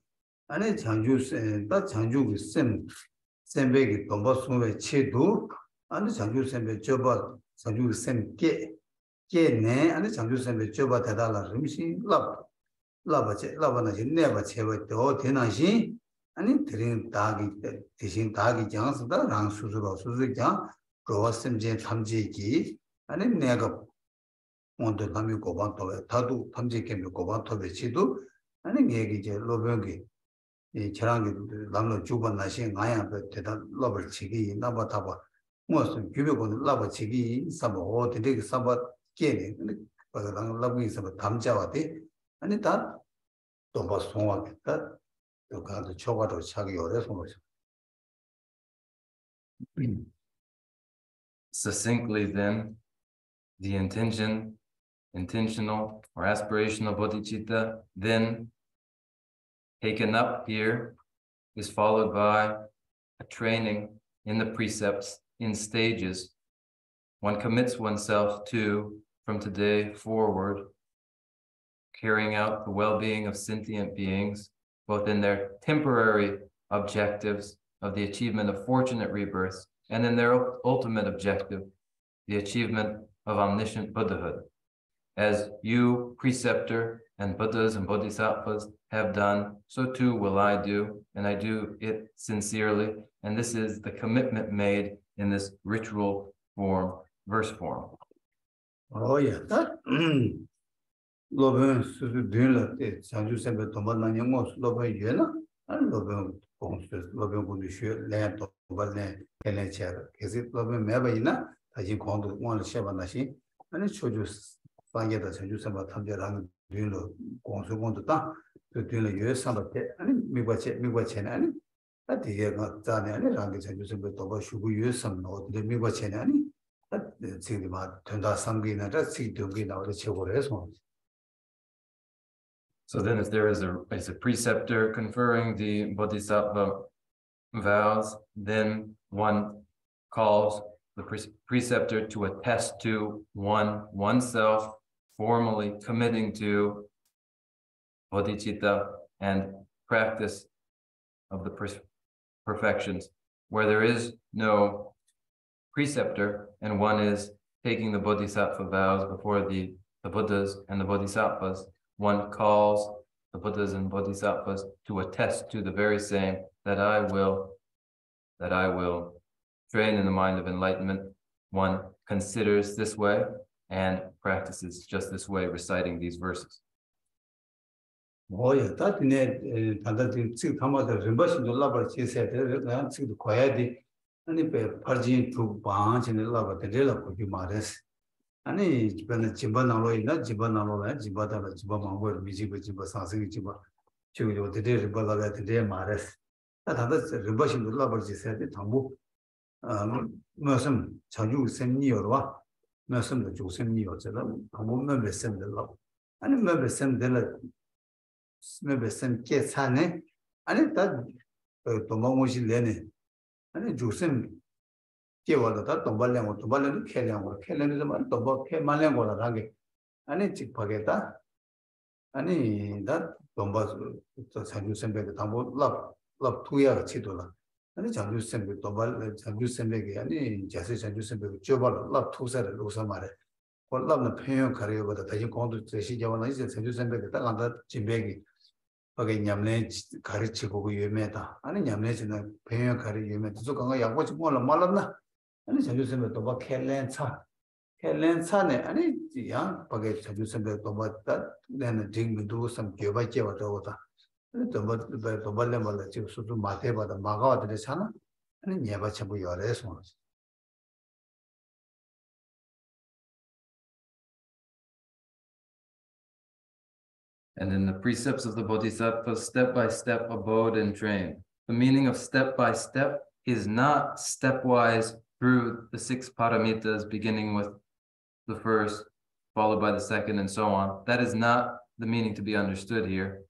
And it's Chanju, that Chanju is same way, Tomba Sume Chedu, and the Chanju Sembe Joba, Chanju Sem Ke, Ne, and the Chanju Sembe Joba Tadala Rimshi, Lavanaji, never Chewa, the old Tenaji, and in Trin Dagi, teaching Dagi Jans, the Rang Suzuka, Suzuka, Rosem Jen Tamji, and in Nega. On the Tamu Kobanto, Tadu, Tamji came to Kobanto, the Chidu, and in Yegi, Lobangi, Charangi, Lamno Juba Nashing, I am the Lover Chigi, Nabataba, most of Cubicle Lava Chigi, some or the dig Sabat Kenny, but the loving some Tamjawati, and it that don't was small that you got the chocolate or Chagi or response. Succinctly, then, the intentional or aspirational bodhicitta, then taken up here, is followed by a training in the precepts in stages. One commits oneself to, from today forward, carrying out the well-being of sentient beings, both in their temporary objectives of the achievement of fortunate rebirths, and in their ultimate objective, the achievement of omniscient Buddhahood. As you, preceptor, and Buddhas and Bodhisattvas have done, so too will I do, and I do it sincerely. And this is the commitment made in this ritual form, verse form. Oh, yeah, that Loben Sudula, Sanju Sembe Tomana Yamos, Loben Yena, and Loben Ponsus, Loben Gudishu, Land of Balne, Kelecher, is it Loben Mebaina, as you call one Shabanashi, and it showed you Fangeta Sanju Samba Tamjaran, Duno, Consugon to do the US Samba, and Miwachen, and at the year not done any language and using the Toba Shubu use some note, the Miwachen, and that see about turned out some gain and that's see to gain out the Chivo response. So then if there is a preceptor conferring the Bodhisattva vows, then one calls the preceptor to attest to oneself formally committing to Bodhicitta and practice of the perfections. Where there is no preceptor and one is taking the Bodhisattva vows before the Buddhas and the Bodhisattvas, one calls the Buddhas and Bodhisattvas to attest to the very same, that I will train in the mind of enlightenment. One considers this way and practices just this way, reciting these verses. Oh, yeah, that in it, Tadatin, Tamata, Rimbashi, the lover, she said, the quiet, and if a Parjin to Banch and the lover, the Rela could be modest. And it's been a Chibanalo, not Chibanalo, Jibata, Jibama, Mijiba, Sansi, Jiba, Chuyo, the day Ribala, the day Mares. That others, Rimbashi, the lover, she said, Tambu, Mersum, Chanju, send me or what? Mersum, the Josem Neo, Tambu member send the love. And remember, send the maybe some kids, honey, and it that Tomoshi Lenny, and it Jusim give all that Tombalan or Tobalan, Kellan or Kellan, Toba, Kemalan or Rangi, and it took Pageta, and that Tombas, Sanjusen Beg, Tambo, love 2 years, Chitola, and it's Sanjusen with Tobal, Sanjusen Beg, and Jessie Sanjusen Beg, Jobal, love 2 said Rosamare. What love the pain career with the Tajan Conto, Tracy Javanese, and Sanjusen Beg, that Jimbegi. Okay, Yamne Karichigo, you met, and Yamne in the pain carry you met. So, I watch more Malana, and it's using the Toba Kellan, Helen Sane, and it's young, Paget, you send the Tobat, then a ding to do some Kyobachi or Tota. The Balema, that you should do Mateba, the Maga, the Sana, and never chabu your response. And in the precepts of the Bodhisattva, step-by-step abode and train. The meaning of step-by-step is not stepwise through the 6 paramitas, beginning with the first, followed by the second, and so on. That is not the meaning to be understood here.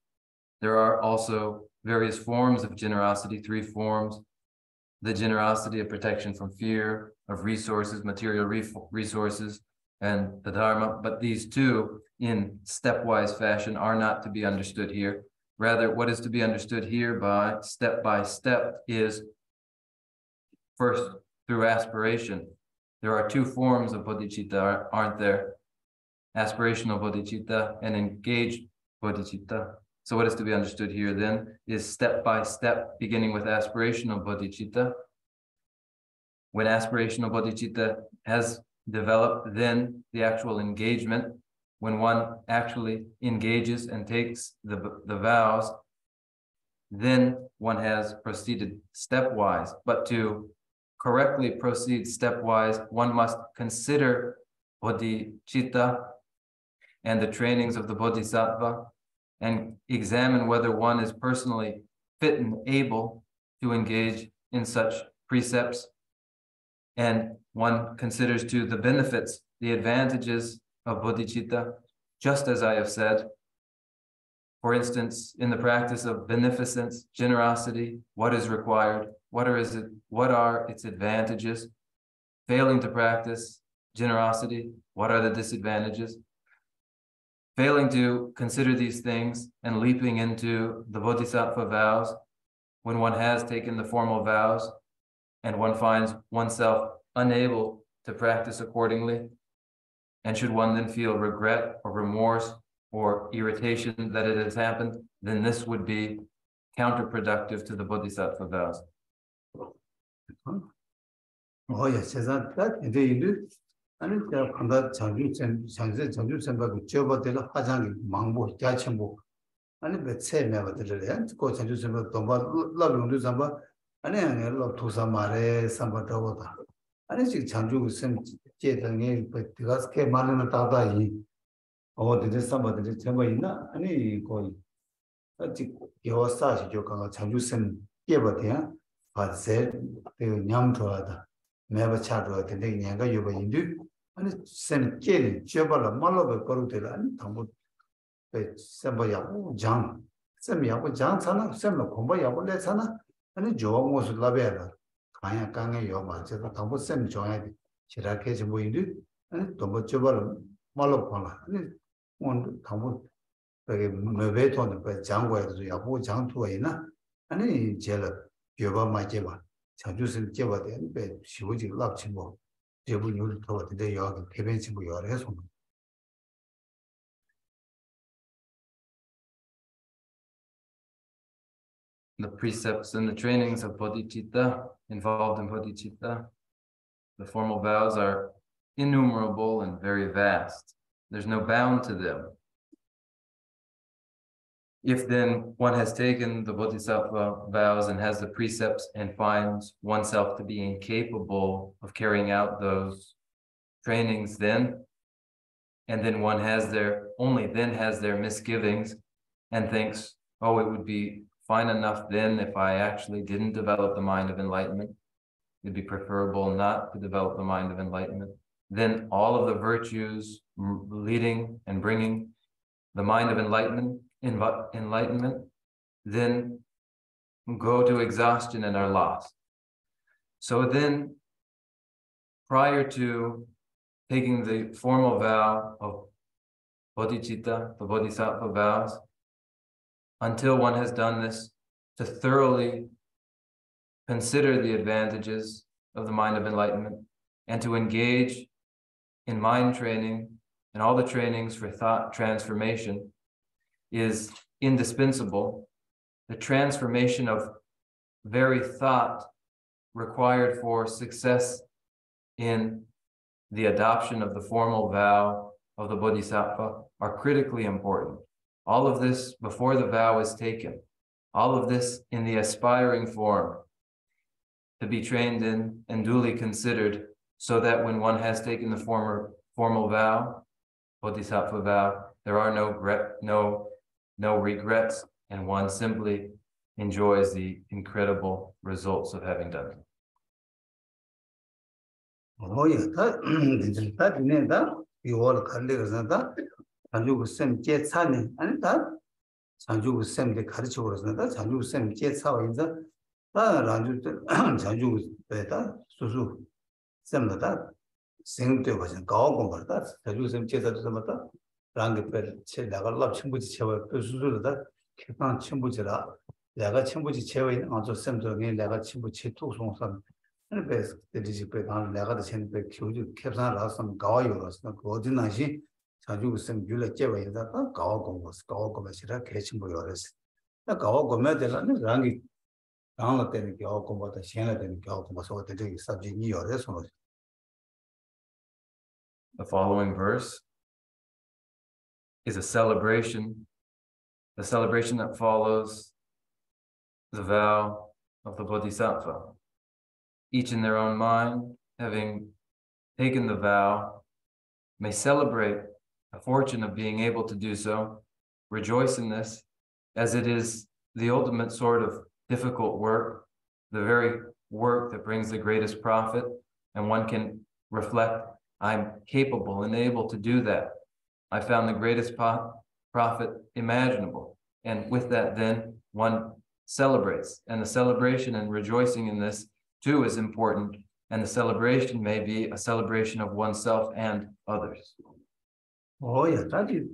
There are also various forms of generosity, 3 forms. The generosity of protection from fear, of resources, material resources, and the Dharma. But these 2, in stepwise fashion, are not to be understood here. Rather, what is to be understood here by step is first through aspiration. There are 2 forms of bodhicitta, aren't there? Aspirational bodhicitta and engaged bodhicitta. So what is to be understood here then is step by step, beginning with aspirational bodhicitta. When aspirational bodhicitta has developed, then the actual engagement, when one actually engages and takes the vows, then one has proceeded stepwise. But to correctly proceed stepwise, one must consider bodhicitta and the trainings of the Bodhisattva and examine whether one is personally fit and able to engage in such precepts. And one considers too the benefits, the advantages of bodhicitta, just as I have said. For instance, in the practice of beneficence, generosity, what is required? What are its advantages? Failing to practice generosity, what are the disadvantages? Failing to consider these things and leaping into the bodhisattva vows, when one has taken the formal vows and one finds oneself unable to practice accordingly, and should one then feel regret or remorse or irritation that it has happened, then this would be counterproductive to the bodhisattva vows. Oh, yes, that indeed. And that Chanju Semba, Chobatella, Hajang, Mambo, Yachimbo, and the same never the end, go Chanju Semba, Tomba, Love to Samba, and then love to Samare, Samba Tawata. And it's Chanju Sem Jet and but the last came man in the Tata. Oh, did somebody the Temba, and he called your stars, Jokanga, Chanju Sem, Yebatia, but said the Nyam to other. Never chat with the Yanga you were in do, and it's sent Kelly, Jabala, Malova, Corutella, and Tamut, Sambaya, Jang, Samia, Jang Sana, Sama, Kumbaya, Lesana, and the Joe was Lavera, Kaya Kanga Yoma, Tamut Sam joined, Chirake Windu, and Tombo Jabala, Malopona, and one Tamut, Meveton, but Jangwa, Yabu Jang to Aina, and then Jella, Yoba Majeva. 자주선 제거된 배 시부지 납치고 제분율 더 되어야 개변치고 여러 해서 The precepts and the trainings of bodhicitta, involved in bodhicitta, the formal vows are innumerable and very vast. There's no bound to them. If then one has taken the bodhisattva vows and has the precepts and finds oneself to be incapable of carrying out those trainings then, and then one has only then has their misgivings and thinks, oh, it would be fine enough then if I actually didn't develop the mind of enlightenment. It'd be preferable not to develop the mind of enlightenment. Then all of the virtues leading and bringing the mind of enlightenment then go to exhaustion and are lost. So then, prior to taking the formal vow of bodhicitta, the bodhisattva vows, until one has done this, to thoroughly consider the advantages of the mind of enlightenment and to engage in mind training and all the trainings for thought transformation is indispensable. The transformation of very thought required for success in the adoption of the formal vow of the Bodhisattva are critically important. All of this before the vow is taken, all of this in the aspiring form to be trained in and duly considered, so that when one has taken the formal vow, Bodhisattva vow, there are no regrets, and one simply enjoys the incredible results of having done it. Oh yeah, that means that you all colleagues that and you same get sunny and that and you same the culture was that and you same get how in the Sanju beta susu sem that sing to was go over that Sanju sem get that some that rang per che 나갈라 친구지 채워 수수로 that 개판 친구지라 내가 친구지 채워 있는 아주 셈적이 내가 친구 채투 송선 and best the discipline on 내가 된 배 교주 캡산 라서 가와요라서 그 어디나시 자주 셈 줄에 제와 있다 가와 공부시라 개친 보여서 나 가와 공부 되는 랑이 강을 때는 가와 공부다 시행을 때는 가와 공부서 되게 sabjini 요래서. The following verse is a celebration, the celebration that follows the vow of the Bodhisattva. Each in their own mind, having taken the vow, may celebrate the fortune of being able to do so, rejoice in this, as it is the ultimate sort of difficult work, the very work that brings the greatest profit, and one can reflect, I'm capable and able to do that. I found the greatest profit imaginable. And with that, then one celebrates, and the celebration and rejoicing in this too is important, and the celebration may be a celebration of oneself and others. Oh yeah, that is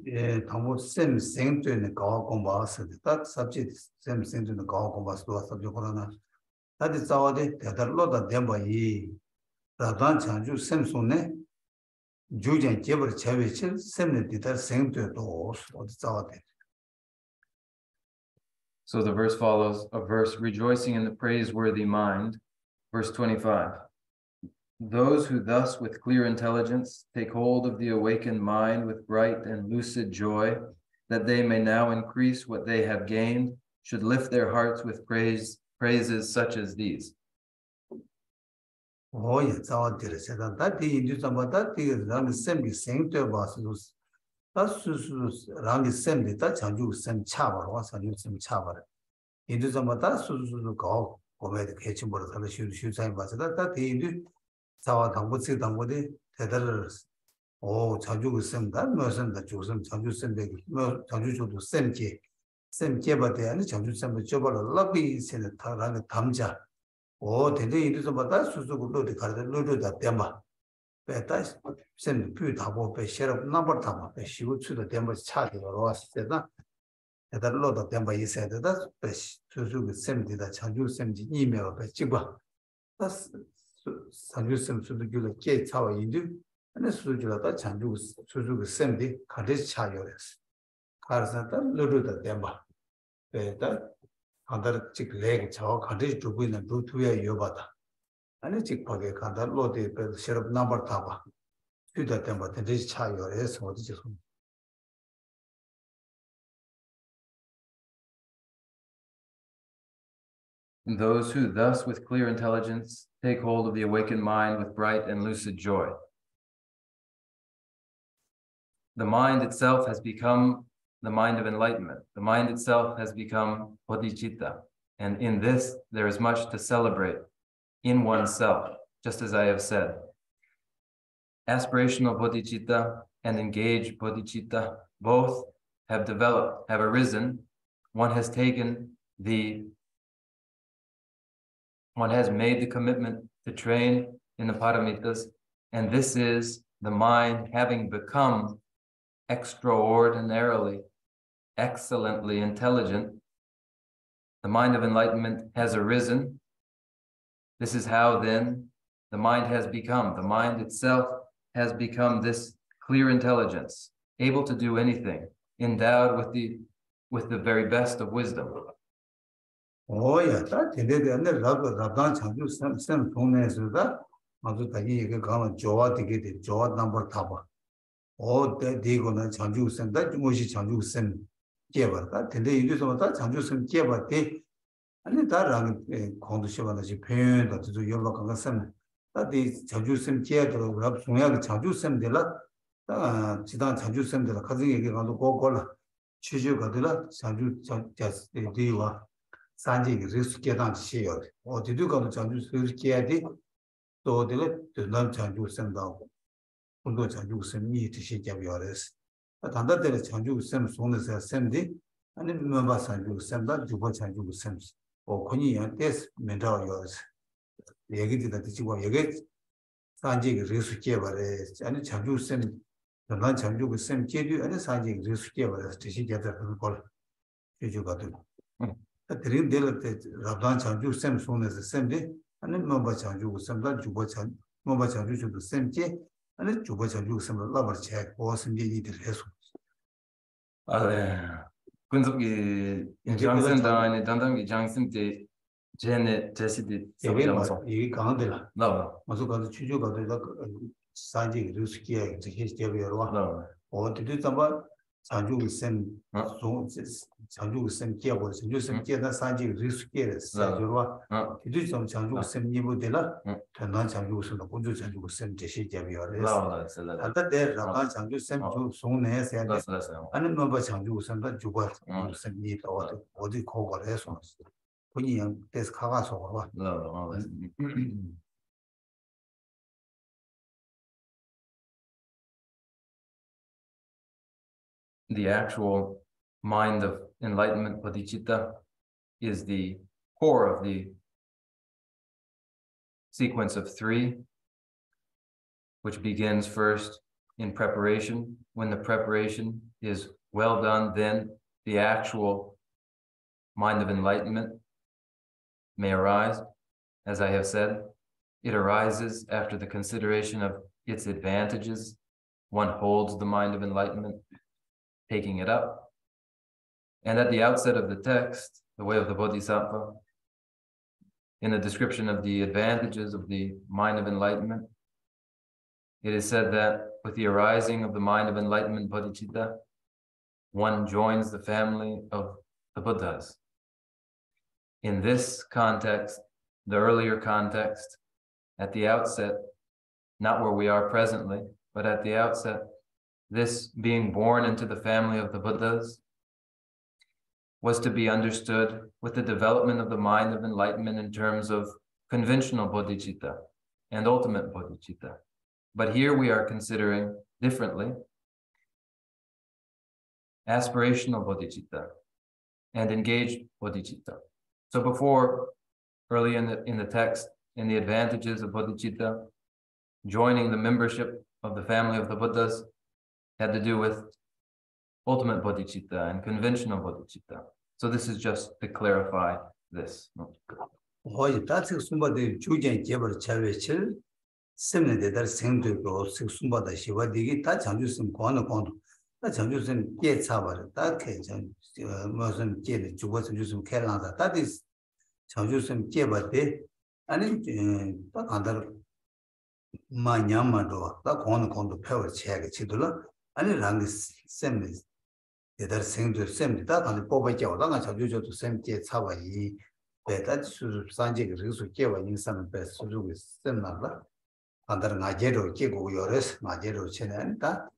same thing to the gawa 공부하서 that subject same thing to the gawa 공부하서 subject 그러나 that is how the 대달로다 dem바이 라단 chanju same 손에 주전 제벌 제외칠 same 대달 same to 또 어디 싸워대. So the verse follows a verse rejoicing in the praiseworthy mind. Verse 25, those who thus with clear intelligence take hold of the awakened mind with bright and lucid joy, that they may now increase what they have gained, should lift their hearts with praises such as these. Oh, yeah, that is about that is the same to us. That's around the same that Chanju same chaber was a new same chaber. It is about that go. 고메드 개침보로 살아 슈사인 봐서 다 대인도 사와 당부치 당고데 대달을 오 자주 셈다 뭐선다 조선 자주 셈데 뭐 자주 줘도 셈제 받대 아니 자주 셈을 줘버려 러비 세는 타라는 담자 오 대대 이리서 받아 수수고도 가르다 로도다 땜바 배다 셈 뷰다고 배 셔럽 넘버 타마 배 시고추도 땜바 차기로 왔었다 대달로도 땜바 있어야다 배 수수고 셈디다 자주 셈지 이메일 배 찍봐 자주 셈 수수고를 개 차와 인도 ane sujula ta chanju suju semdi khadesh chayores karsa ta lodu da demba pe ta andar chik leg chaw khadesh dubu na du tuya yobata ane chik phage khandar lodi pe sherab number thaba tu da demba khadesh chayores odi jisun. Those who thus with clear intelligence take hold of the awakened mind with bright and lucid joy. The mind itself has become the mind of enlightenment. The mind itself has become Bodhicitta. And in this, there is much to celebrate in oneself, just as I have said. Aspirational Bodhicitta and engaged Bodhicitta both have developed, have arisen. One has made the commitment to train in the paramitas, and this is the mind having become extraordinarily, excellently intelligent. The mind of enlightenment has arisen. This is how then the mind has become. The mind itself has become this clear intelligence, able to do anything, endowed with the very best of wisdom. Oh yeah, that is the Radan Chanju Sam Pone Suda, 아주 다기 이게 가면 좋아 되게 좋아 넘버 타봐. 대디고는 장주 선다 중국시 장주 선 깨버다. 근데 이래서 다 장주 선 깨버대. 아니 다른 공도 시원하지 표현도 또 여러 가가 선. 다디 장주 선 깨도 그럽 중요하게 장주 선 되라. 지단 장주 선 되라. 가지 얘기 가도 고고라. 취주가 되라. 장주 디와 산지 리스크 계단 시요. 어디도 가도 장주 선 깨야 돼. 또 되게 남 장주 선다고. 운동 장주 선이 뜻이 잡여res. 단다들 장주 선 손에서 샘디 아니 멤버 장주 샘다 주보 장주 샘. 권이 연대스 멘토요스. 얘기도 듣지고 얘기 산지 리스크 깨버래. 아니 장주 샘 난 장주 샘 깨디 아니 산지 리스크 깨버래. 뜻이 잡여 걸. 주주가들. 드림들 때 라반 장주 샘 손에서 샘디 아니 멤버 장주 샘다 주보 장 멤버 장주 주도 샘지 아니 주보 장주 샘을 라버체 오스미 이들 해서 네. 근속이 장센다니 단단기 장센데 제네 제시디 소장소. 이게 강한데라. 나. 맞아 가서 추주가 되다 산지 리스키에 이렇게 되어와. 어디도 담아 장주 샘 장주 샘 깨고 장주 샘 깨다 산지 리스키에 사줘와. 이도 좀 장주 샘 니보데라. 난 장주 샘 본주 장주 샘 제시 잡이어레. 알다데 라가 장주 샘 송내세 아니 뭐 장주 샘다 주고 샘 니 어디 고거래서 그냥 데스 가가서 와. The actual mind of enlightenment, bodhicitta, is the core of the sequence of three, which begins first in preparation. When the preparation is well done, then the actual mind of enlightenment may arise. As I have said, it arises after the consideration of its advantages. One holds the mind of enlightenment, taking it up. And at the outset of the text, the way of the Bodhisattva, in the description of the advantages of the mind of enlightenment, it is said that with the arising of the mind of enlightenment, Bodhicitta, one joins the family of the Buddhas. In this context, the earlier context, at the outset, not where we are presently, but at the outset, this being born into the family of the Buddhas was to be understood with the development of the mind of enlightenment in terms of conventional bodhicitta and ultimate bodhicitta. But here we are considering differently aspirational bodhicitta and engaged bodhicitta. So before, early in the text, in the advantages of bodhicitta, joining the membership of the family of the Buddhas had to do with ultimate bodhicitta and conventional bodhicitta. So this is just to clarify this. that's somebody 주제 개발 차외칠 세면대들 생들고 숙숨바다 시와디기 다 장주심 권의 권도 다 장주심 깨차버려 다 개전 무슨 깨를 주고 장주심 캐라다 다디 장주심 깨버대 아니 다 간다로 마냐마도 다 권의 권도 표를 채게 치들라 아니 랑이 셈네 대달 생들 셈다 간에 뽑아게 오다가 장주저도 셈께 차와이 배다 수 산지가 리수 깨와 인사는 배 수주고 셈나라 안다른 나제로 깨고 요레스 나제로 체낸다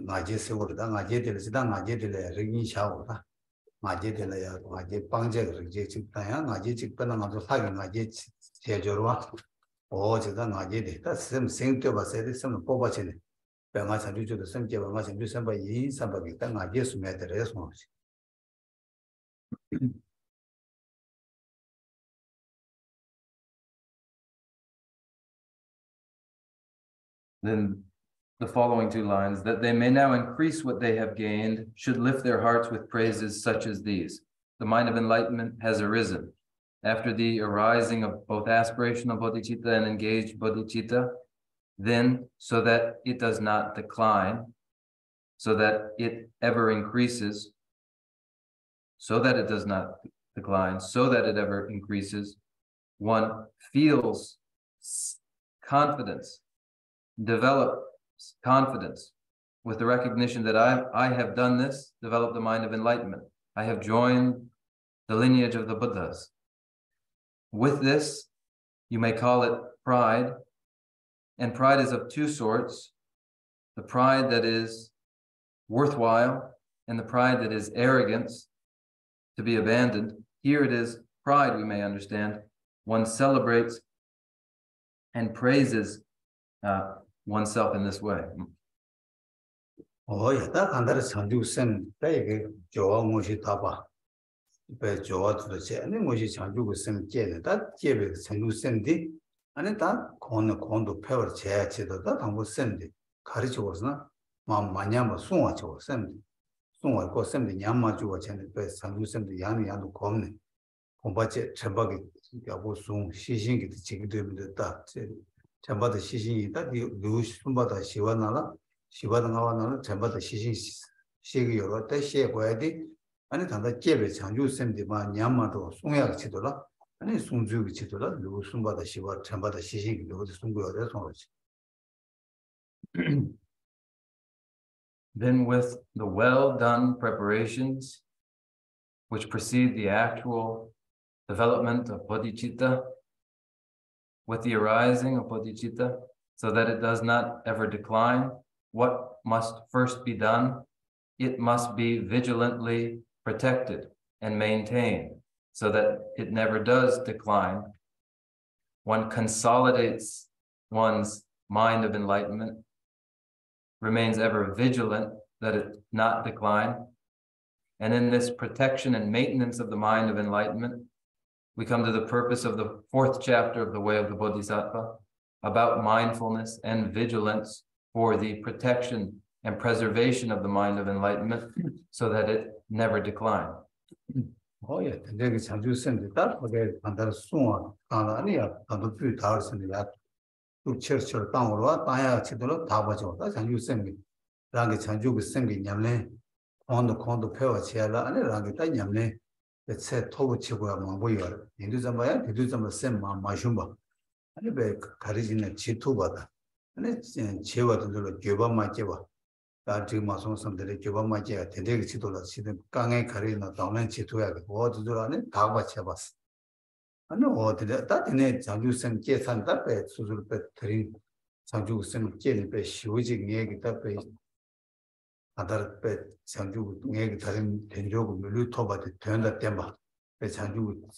나제 세월다 나제들이다 나제들에 링이 샤오다 나제들이야 나제 방제를 이제 직다야 나제 직변은 아주 사기 나제 제조로와 어제다 나제들 셈 생때 봐서 셈 뽑아지네 배가 자주주도 셈께 배가 자주 셈바 이 셈바기 땅 나제 수매들에서 Then the following two lines, that they may now increase what they have gained, should lift their hearts with praises such as these. The mind of enlightenment has arisen. After the arising of both aspirational bodhicitta and engaged bodhicitta, then so that it does not decline, so that it ever increases, so that it does not decline, so that it ever increases, one feels confidence, develops confidence with the recognition that I have done this, developed the mind of enlightenment. I have joined the lineage of the Buddhas. With this, you may call it pride, and pride is of two sorts: the pride that is worthwhile and the pride that is arrogance, to be abandoned. Here it is pride, we may understand. One celebrates and praises oneself in this way. Oh, yeah, that under Sanju Sem, they Joa Moshi Tapa, Be Joa to the chair, and then Moshi Sanju Sem Jen, that gave it Sanju Sendi, and then that condo power chair, that was Sendi. Courage was not Manyama Sunwa was Sendi. Sunwa was Sendi Yama Jua and the Sanju Sem the Yan Yanu Comni. Combache Chabagi Yabu Sung, Shishin, the chicken with the duck. Chamba the Shishin, that you lose Sumbata Shivanala. Shivadana, Chamba the Shishin, Shigi or Tashi, Guadi, and it under Jebe, and you send the man Yamato, Sunyak Chitola, and it's Sunju Chitola, Lusumba the Shiva, Chamba the Shishin, the Sungu, that's knowledge. Then, with the well done preparations which precede the actual development of Bodhicitta, with the arising of Bodhicitta, so that it does not ever decline, what must first be done? It must be vigilantly protected and maintained so that it never does decline. One consolidates one's mind of enlightenment, remains ever vigilant that it not decline. And in this protection and maintenance of the mind of enlightenment, we come to the purpose of the 4th chapter of the Way of the Bodhisattva, about mindfulness and vigilance for the protection and preservation of the mind of enlightenment so that it never decline. Oh, yeah, the next time you send it up, okay, and there's soon, and the few thousand that to church or town or Taya Chidolo, Tabajo, that's and you send me. Rangi Chanju was sending Yamle on the condo Pewa Chiala and Rangita Yamle that said Tobo Chiwa Mamboya, into Zambaya, to do some same Mashumba, and the big Karijin Chitubata. And it's in Chiva to do Juba Machiva. That dream was on some day, Juba Machia, the day Chitola, see the Gangan Karina, Down Chitua, what to do on it, Tava Chavas. I know what that in it, Sanju Sem Jesan that bed, Suzu Pet 3, Sanju Sem Jen, Be Shuji, Neg that bed, other bed, Sanju Neg Tarim, Tenjogu, Lutoba, the turn the temba, Be Sanju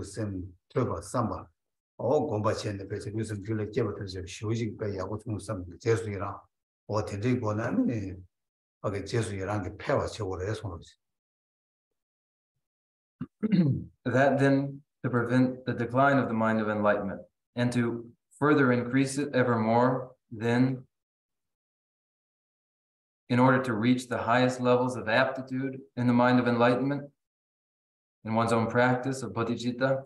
Sem Turba Samba. All Gombachi and the President Julia Jeviters of Shuji Bay, I would move some Jesuira or Tendigo, okay, Jesuira, the Paris or response. That then to prevent the decline of the mind of enlightenment and to further increase it evermore, then in order to reach the highest levels of aptitude in the mind of enlightenment, in one's own practice of Bodhicitta,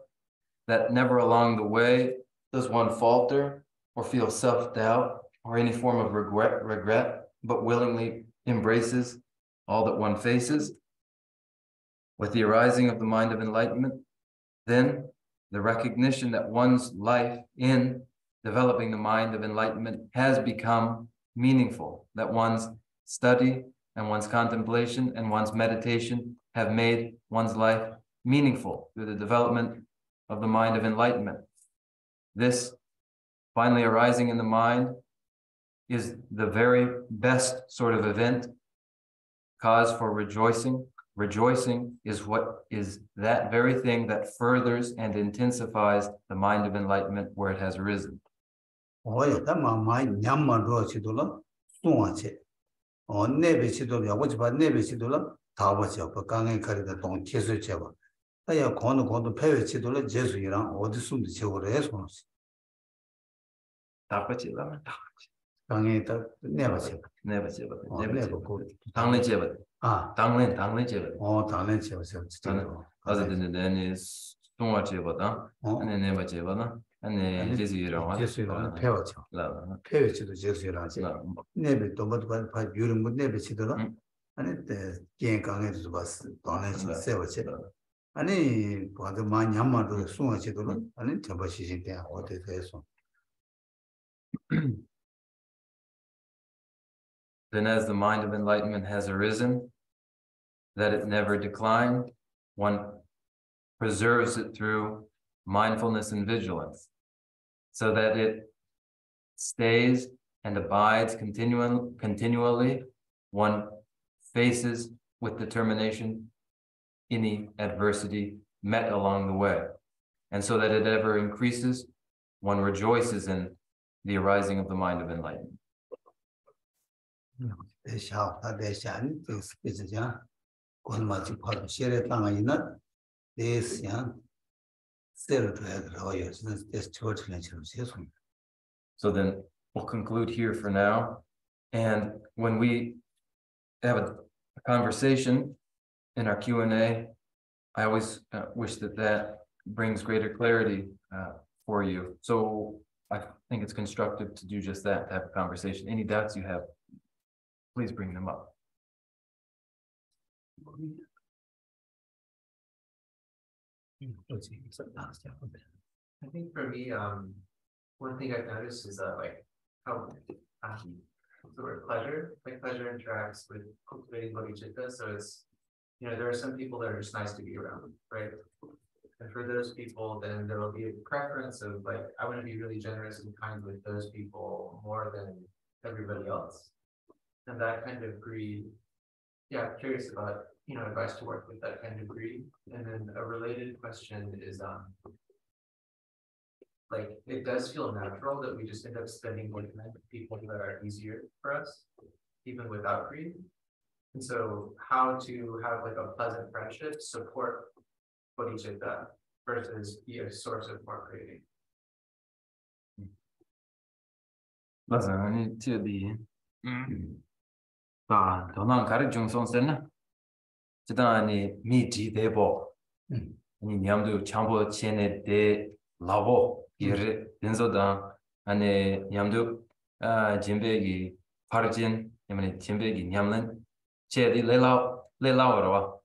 that never along the way does one falter or feel self-doubt or any form of regret, but willingly embraces all that one faces. With the arising of the mind of enlightenment, then the recognition that one's life in developing the mind of enlightenment has become meaningful, that one's study and one's contemplation and one's meditation have made one's life meaningful through the development of the mind of enlightenment. This finally arising in the mind is the very best sort of event, cause for rejoicing. Rejoicing is what is that very thing that furthers and intensifies the mind of enlightenment where it has arisen. Oh, yeah, that my mind, Yamma Rochidula, Suache, or Nebe Chidola, which by Nebe Chidola, Tawacha, Pagang Carida, Don Chesu Cheva. I have gone to pay Chidola, Jesuira, or the Sum, the Chewa response. Tapachilla, Gangeta, never said. never said, Never good. Tangli Jebet. Ah, Tangli Jebet. oh, talent was still. Other than then is so much about and then never Jebana, and then Jesuira. Jesuira, Pewacha. Pewich to Jesuira. Never, but by Burim would never see the and it gain Ganget was Donald Sevache. And he, the man Yamma to the Suache, and it Tabashi there, what it is. Then as the mind of enlightenment has arisen, that it never declined, one preserves it through mindfulness and vigilance, so that it stays and abides continually. One faces with determination any adversity met along the way. And so that it ever increases, one rejoices in the arising of the mind of enlightenment. So then we'll conclude here for now. And when we have a conversation in our Q&A, I always wish that brings greater clarity for you. So I think it's constructive to do just that, to have a conversation. Any doubts you have, please bring them up. I think for me, one thing I've noticed is like how the word pleasure interacts with cultivating bodhicitta. So it's, there are some people that are just nice to be around, right? And for those people, then there will be a preference of like, I want to be really generous and kind with those people more than everybody else. And that kind of greed, I'm curious about, advice to work with that kind of greed. And then a related question is, like, it does feel natural that we just end up spending more time with people that are easier for us, even without greed. And so how to have like a pleasant friendship support bodhicitta versus be a source of more craving. Listen, to the don't carry Johnson Senna. Chitani meet debo. Yamdu chambo chene de lavo, yere, denzoda, and Yamdu Jimbegi, Parjin, Yamani Jimbegi, Yamlin, Che di Lelawa.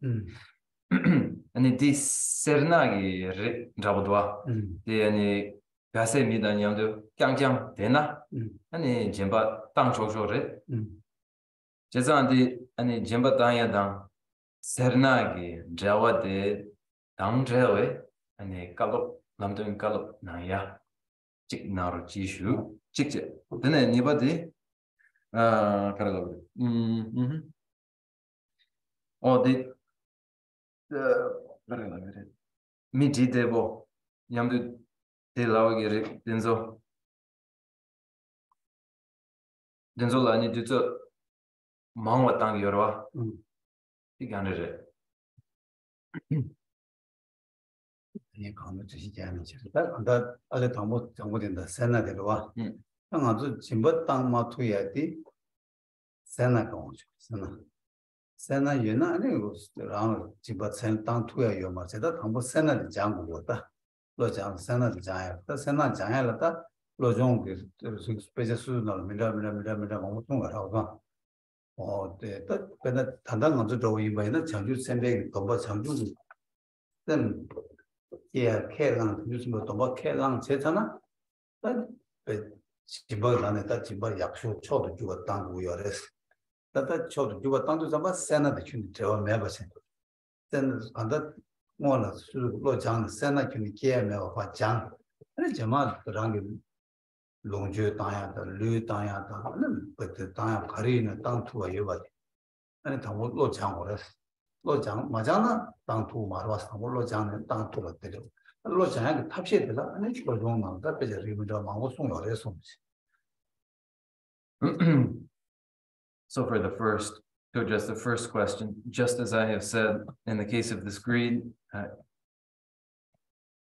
And it is Sernagi Rabodwa, the any Gase Midan Yamdu, Yang Dena, and Jimba Tang Shore. Jezandi and Jimba Dayadang, Sernagi, Jawa de Dang Jawe, and a Galop, London Galop, Naya, Chick Naru Chishu, Chick. Then anybody, Carlo. Oh, the Miji Debo, Yamdu de Lawagiri, Denzo. Denzola, I need to Mangwa Tang Yorwa. You can do it. You can't just damage that. Other Tomo in the Senate. I'm to Chimba Tang Matuyati Sena Conch. Sena, you know, around Chimba Sen Tang Tuya Yoma, that Tomo Senate Jango water. Lojang Senate Giant, the Senate Giant, Lojong is special, Milla. Oh, when the Tandang of the Dowi by the Chanju sending Toba Chanju, then Kelang, using Toba Kelang Chetana, but Chiba and that Chiba Yakshu Chod to a tongue with your rest. That Chod to a tongue to some Senate to tell never sent. Then on that one, Lojang Senate can care me of what Jang, and Jamal Rangin. Longju Taya, the Lu Taya, but the Taya Karina down to a Yuba. And it would Lo Chang or us. Lo Chang, Majana, down to Marwas, Lo Chang, down to the Telo. Lo Chang, Tapshe, and it's for long, that is a river, Mangosung or Resums. So for the first, to address the first question, just as I have said, in the case of this greed,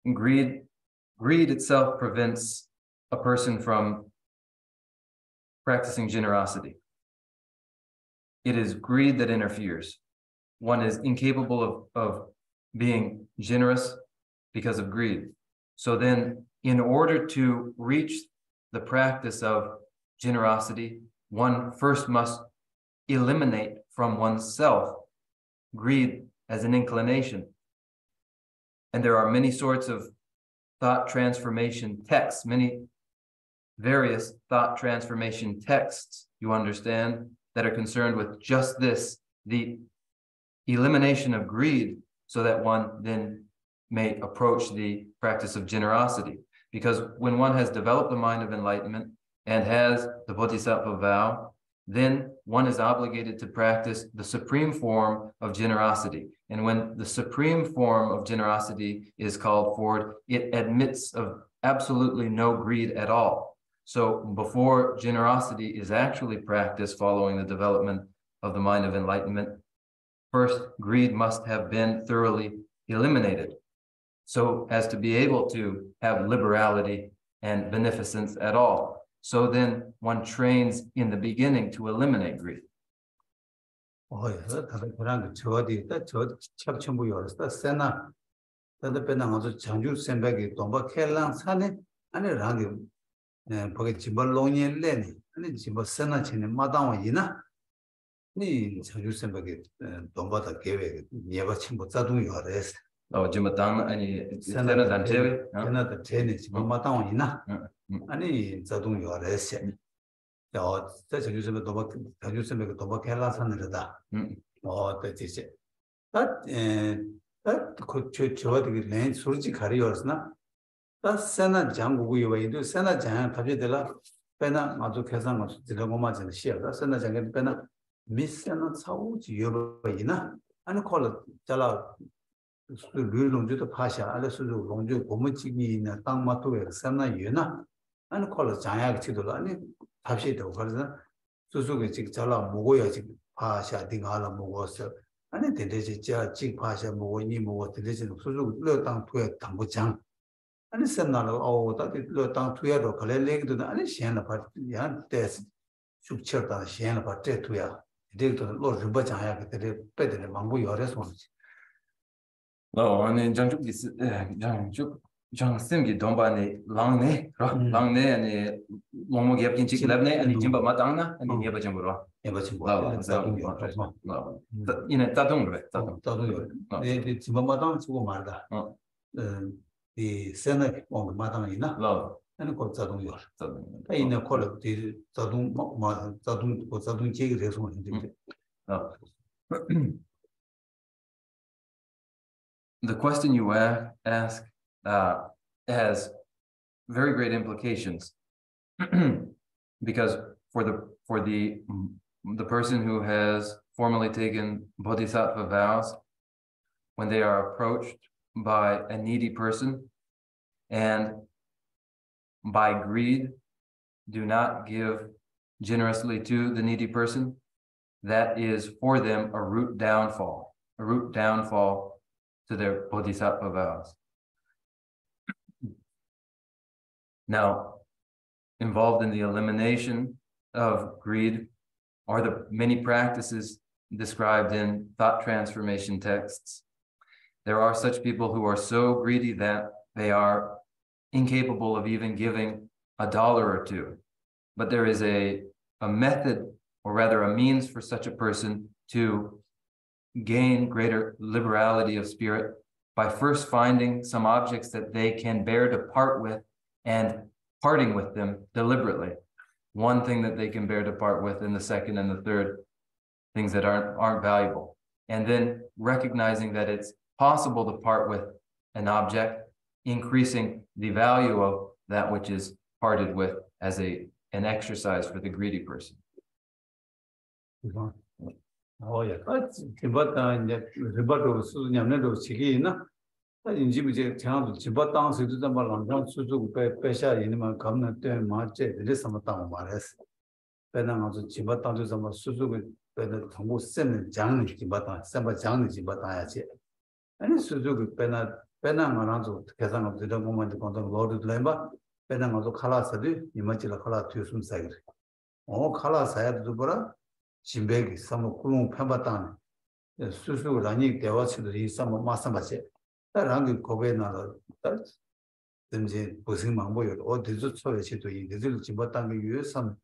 greed itself prevents a person from practicing generosity. It is greed that interferes. One is incapable of being generous because of greed. So then, in order to reach the practice of generosity, one first must eliminate from oneself greed as an inclination. And there are many sorts of thought transformation texts, many various thought transformation texts, you understand, that are concerned with just this, the elimination of greed, so that one then may approach the practice of generosity. Because when one has developed the mind of enlightenment and has the Bodhisattva vow, then one is obligated to practice the supreme form of generosity. And when the supreme form of generosity is called forward, it admits of absolutely no greed at all. So before generosity is actually practiced following the development of the mind of enlightenment, first, greed must have been thoroughly eliminated, so as to be able to have liberality and beneficence at all. So then one trains in the beginning to eliminate greed. Oh, Jimatang and Sena Dantevi. Another tennis, Matang ina. Ani Zadung Yores. Such a user of Tobacalas under that. Or that is it. That could church land, Surgi Carriers now. That's Sena Jangu we were into Sena Jan, Tabitella, Pena, Mazukasan, the Lomas and Shell. That's Sena Jangan Pena, Miss Sena Sau, Yobaina, and call it Jala. Longju Pasha, Alice Longju, Gomuchi in a Tangmatu, Sana Yuna, and call it Jayak Tidolani, Tashi over Suzuki Jala, Mogoya Pasha, Dingala Mogosa, and the Deja Chik Pasha, Mogoni, Mogo, the legend of Suzu, Lurtang to a Tambuchan. And the Senala, oh, that is Lurtang to a Kalele to the Anishan part, Yan Tess, Shukcherta, Shan part Tetuya, dig to the Lord Rubajayak, the better among your response. No, I mean, Jang Simgi Dombani, Langne, Langne, and Lomo Yapkin Chick Lebne, and Jimba Matana, and Yaba Jambura. In a Tadung, the Jimbadan to Marda. The Senate on Madamina, and called Zadung Yor. In a call of the Zadung Jig, this one. The question you ask has very great implications, because for the person who has formally taken Bodhisattva vows, when they are approached by a needy person and by greed do not give generously to the needy person, that is for them a root downfall to their Bodhisattva vows. Now, involved in the elimination of greed are the many practices described in thought transformation texts. There are such people who are so greedy that they are incapable of even giving $1 or $2. But there is a method, or rather a means for such a person to gain greater liberality of spirit by first finding some objects that they can bear to part with and parting with them deliberately. One thing that they can bear to part with, and the second and the third things that aren't valuable. And then recognizing that it's possible to part with an object, increasing the value of that which is parted with as an exercise for the greedy person. Oh, yeah, that's but Ribato Sunyamendo Chigina. In Jimmy Town, Chibatan, Sudan, Suzu, Pesha, Inima, Kamna, Marche, Lissamatan, Mares. Penang to Chibatan to some Suzu, Pena Tamu Sen, Jan, Chibatan, Samba Jan, Chibatan. And Suzu, Penang around to Kazan of the moment on the Lord Lemba, Penang of Kala Sadi, Imagila Kala Tusum Sagri. All Kala Sayad Zubara. Chimbegi, some Kulum Pembatan, Susu Rani, there was some Masamache. That Rangi Kobena, that's them posing Mamboy, or the Zutsoi to eat the little Chimbatan, use some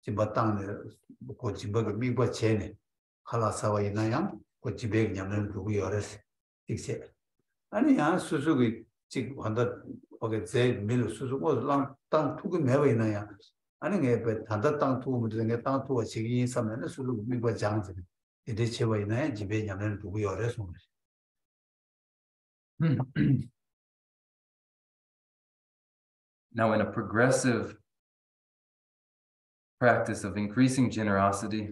Chimbatan, Kochimberg, Biba Chene, Kalasawa in Nayam, Kochibeg Yaman to be arrested. And Suzuki, 직 한다 거기 제 밀 수수고 땅 투고 매고 있나야 아니 게 단다 땅 투고 무슨 게땅 투고 지기 있으면 수루 미고 장지 이제 제가 있나야 집에 냐면 두고 열어서 Now, in a progressive practice of increasing generosity,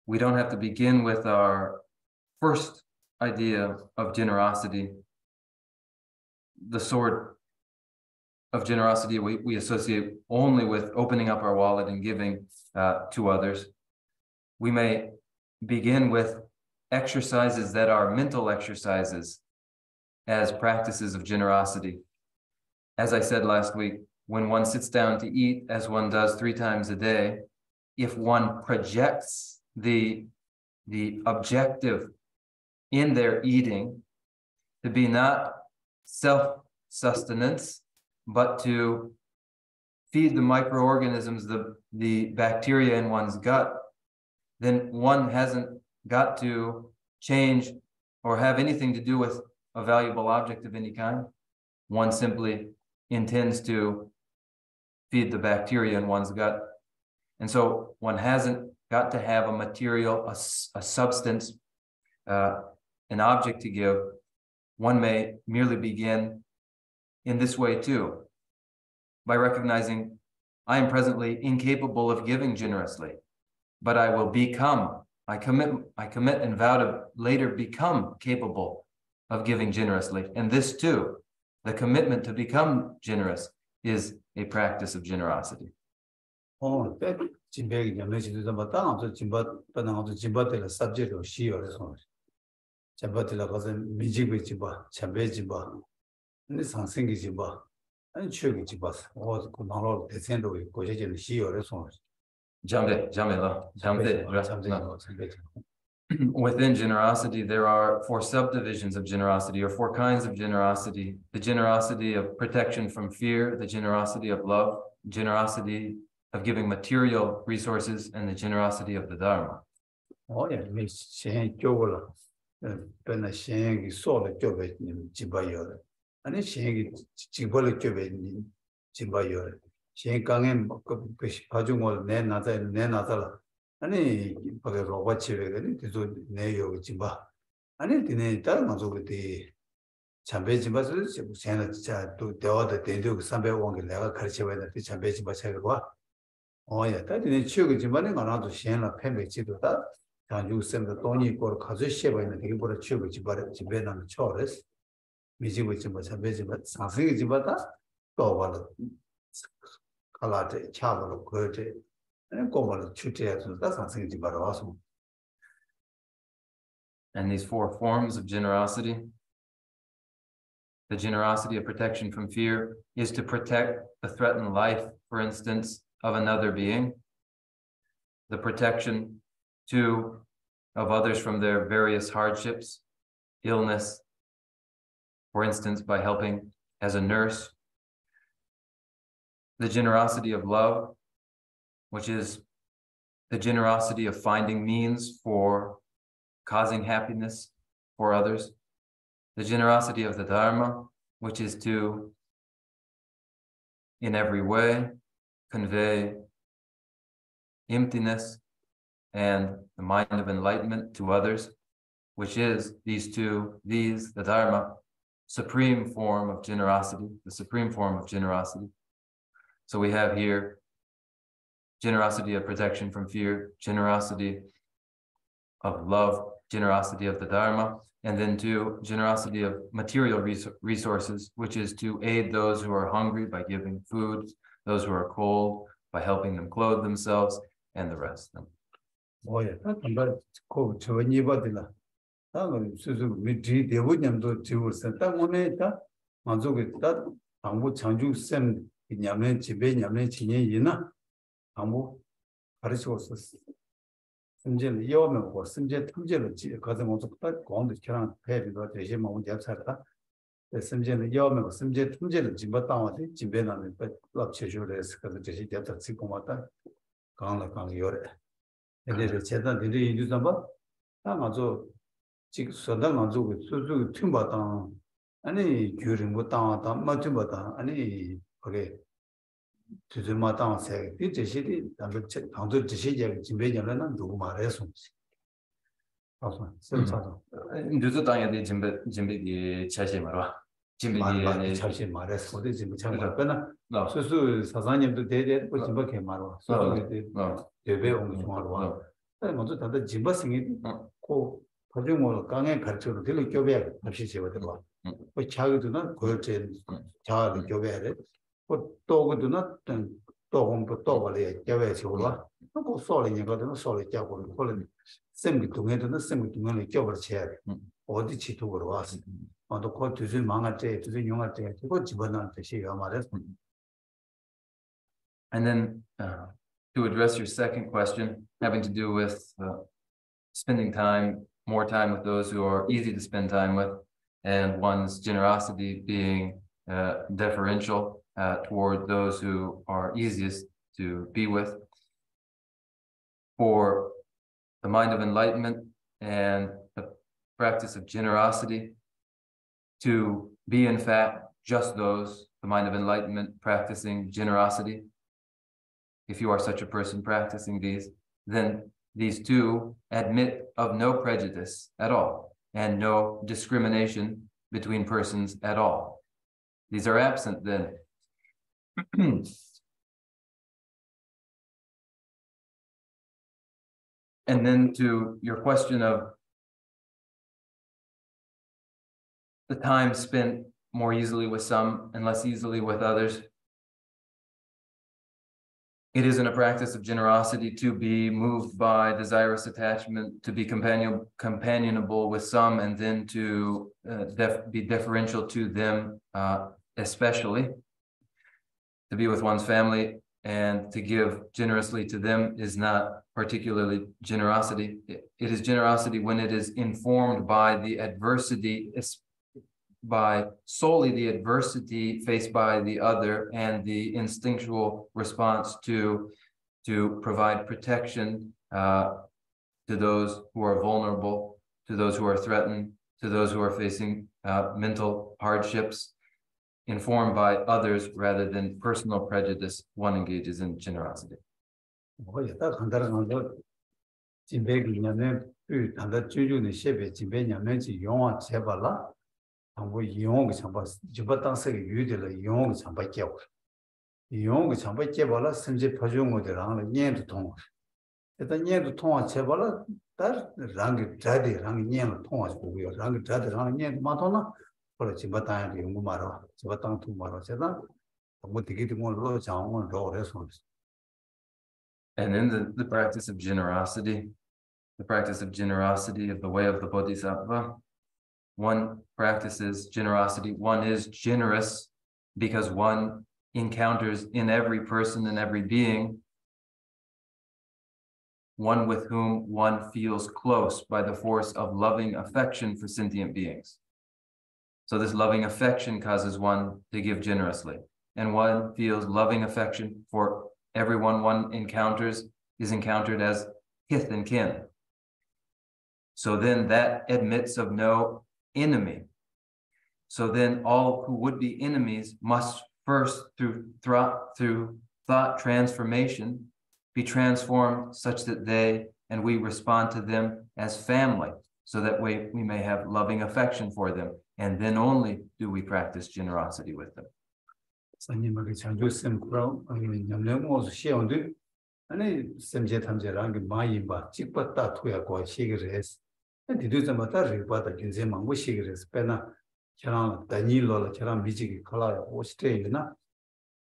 we don't have to begin with our first idea of generosity, the sort of generosity we associate only with opening up our wallet and giving to others. We may begin with exercises that are mental exercises as practices of generosity. As I said last week, when one sits down to eat, as one does 3 times a day, if one projects the objective in their eating to be not self-sustenance, but to feed the microorganisms, the bacteria in one's gut, then one hasn't got to change or have anything to do with a valuable object of any kind. One simply intends to feed the bacteria in one's gut. And so one hasn't got to have a material, a substance, an object to give. One may merely begin in this way too, by recognizing I am presently incapable of giving generously, but I will become, I commit and vow to later become capable of giving generously. And this too, the commitment to become generous, is a practice of generosity. 진백이 연례지도 좀 봤다. 저 진바는 진바들 subject 시어서. 진바들 가서 미지고 진바, 참배 진바. 근데 상생기 진바. 아니 추기 진바. 그 나로 대선도 고제전 시어서. Jambe. Within generosity, there are 4 subdivisions of generosity, or 4 kinds of generosity. The generosity of protection from fear, the generosity of love, generosity of giving material resources, and the generosity of the Dharma. 예, 미 시행 교고라. 변나 시행이 소를 교배 집어요. 아니 시행이 집벌을 교배 집어요. 시행 강에 그 봐중을 내 나자라. 아니 거기 로봇 집에거든. 그래서 내요 집어. 아니 디네 다른 가족들이 참배 집어서 세나 진짜 또 대화도 대도 300원을 내가 가르쳐 봐야 돼. 참배 집어 차려봐. 예, 다들 치우고 집안에 가나도 시행라 팬배지도다. 단주쌤도 돈이 걸 가서 쉐바는 되게 보러 치우고 집에 나면 쳐레스. 미지고 집어 참배집어 상승이 집어다. 또 봐도 칼라데 차버로 거제. 아니 꼬버로 추트해서 다 상승이 집어로 와서. And these 4 forms of generosity, the generosity of protection from fear is to protect the threatened life, for instance, of another being, the protection of others from their various hardships, illness, for instance, by helping as a nurse, the generosity of love, which is the generosity of finding means for causing happiness for others, the generosity of the Dharma, which is to, in every way, convey emptiness and the mind of enlightenment to others, which is the Dharma, supreme form of generosity, the supreme form of generosity. So we have here generosity of protection from fear, generosity of love, generosity of the Dharma, and then generosity of material resources, which is to aid those who are hungry by giving food, those who are cold by helping them clothe themselves, and the rest of them. 예, 한번 그 저번이 받으라. 다음은 수수 미리 대부님도 지우선 딱 오늘다 만족이 딱 아무 장주쌤 냐면 집에 냐면 진행이나 아무 가르치고서 심지어는 이어면 고 심지어 탐제를 가서 먼저 딱 공도 그냥 배비도 대신 뭐 잡사다. 심지어는 이어면 심지어 탐제를 집어 따와서 집에 나면 รับ체조를 해서 그 대신 잡사 찍고 왔다. 강을 요래. 근데 제가 근데 이제 좀 봐. 다 맞아. 지금 선당 맞고 수수 팀 받다. 아니 규rin 뭐 땅다 맞지보다 아니 그게 주주마 땅세 이 제시디 당도 제시제 진배년은 누구 말해서 그래서 센터도 누수 땅에 진배기 차시 말아. 말만 진배기 잠시 말해서 어디 지금 참 말거나 나. 수수 사장님도 대대 뭐 진박해 말어 수수 대배 온 중앙으로 와 먼저 다들 진박생이 고 가정으로 강에 가르쳐도 될 교배 없이 제거돼 봐. 그 자기도는 그렇지 자기 교배를 또 그도는 또 공부 또 원래 교배 지고라. 그 소리니 거든 소리 잡고 그걸 쌤이 동해도는 쌤이 동해를 교배를 쳐야 돼. 어디 지도로 와서 또 그 두줄 망할 때 두줄 용할 때 그거 집어넣을 때 시가 말해서. And then to address your second question, having to do with spending more time with those who are easy to spend time with, and one's generosity being deferential toward those who are easiest to be with. For the mind of enlightenment and the practice of generosity, to be in fact just those, the mind of enlightenment practicing generosity, if you are such a person practicing these, then these two admit of no prejudice at all and no discrimination between persons at all. These are absent then. And then to your question of the time spent more easily with some and less easily with others, it isn't a practice of generosity to be moved by desirous attachment, to be companionable with some, and then to be deferential to them, especially. To be with one's family and to give generously to them is not particularly generosity. It is generosity when it is informed by the adversity, by solely the adversity faced by the other and the instinctual response to provide protection to those who are vulnerable, to those who are threatened, to those who are facing mental hardships, informed by others rather than personal prejudice. One engages in generosity. 당고 이용의 참바 주바당세의 유대를 이용의 참바 깨고 이용의 참바 깨발라 심지 파종모들랑 년도 통 일단 년도 통화 제발라 다 랑게 자디 랑 년도 통화 보고요 랑 자디 랑 년도 마토나 그래 지바당에 연구 말아 지바당 통 말아 제가 뭐 되게 되고로 장원 로래서. And in the practice of generosity of the way of the Bodhisattva, one practices generosity. One is generous because one encounters in every person and every being one with whom one feels close by the force of loving affection for sentient beings. So this loving affection causes one to give generously. And one feels loving affection for everyone one encounters is encountered as kith and kin. So then that admits of no enemy. So then all who would be enemies must first through thought transformation be transformed such that they and we respond to them as family, so that we may have loving affection for them, and then only do we practice generosity with them. 저랑 다니로라 저랑 미지기 칼라 오스트레일리나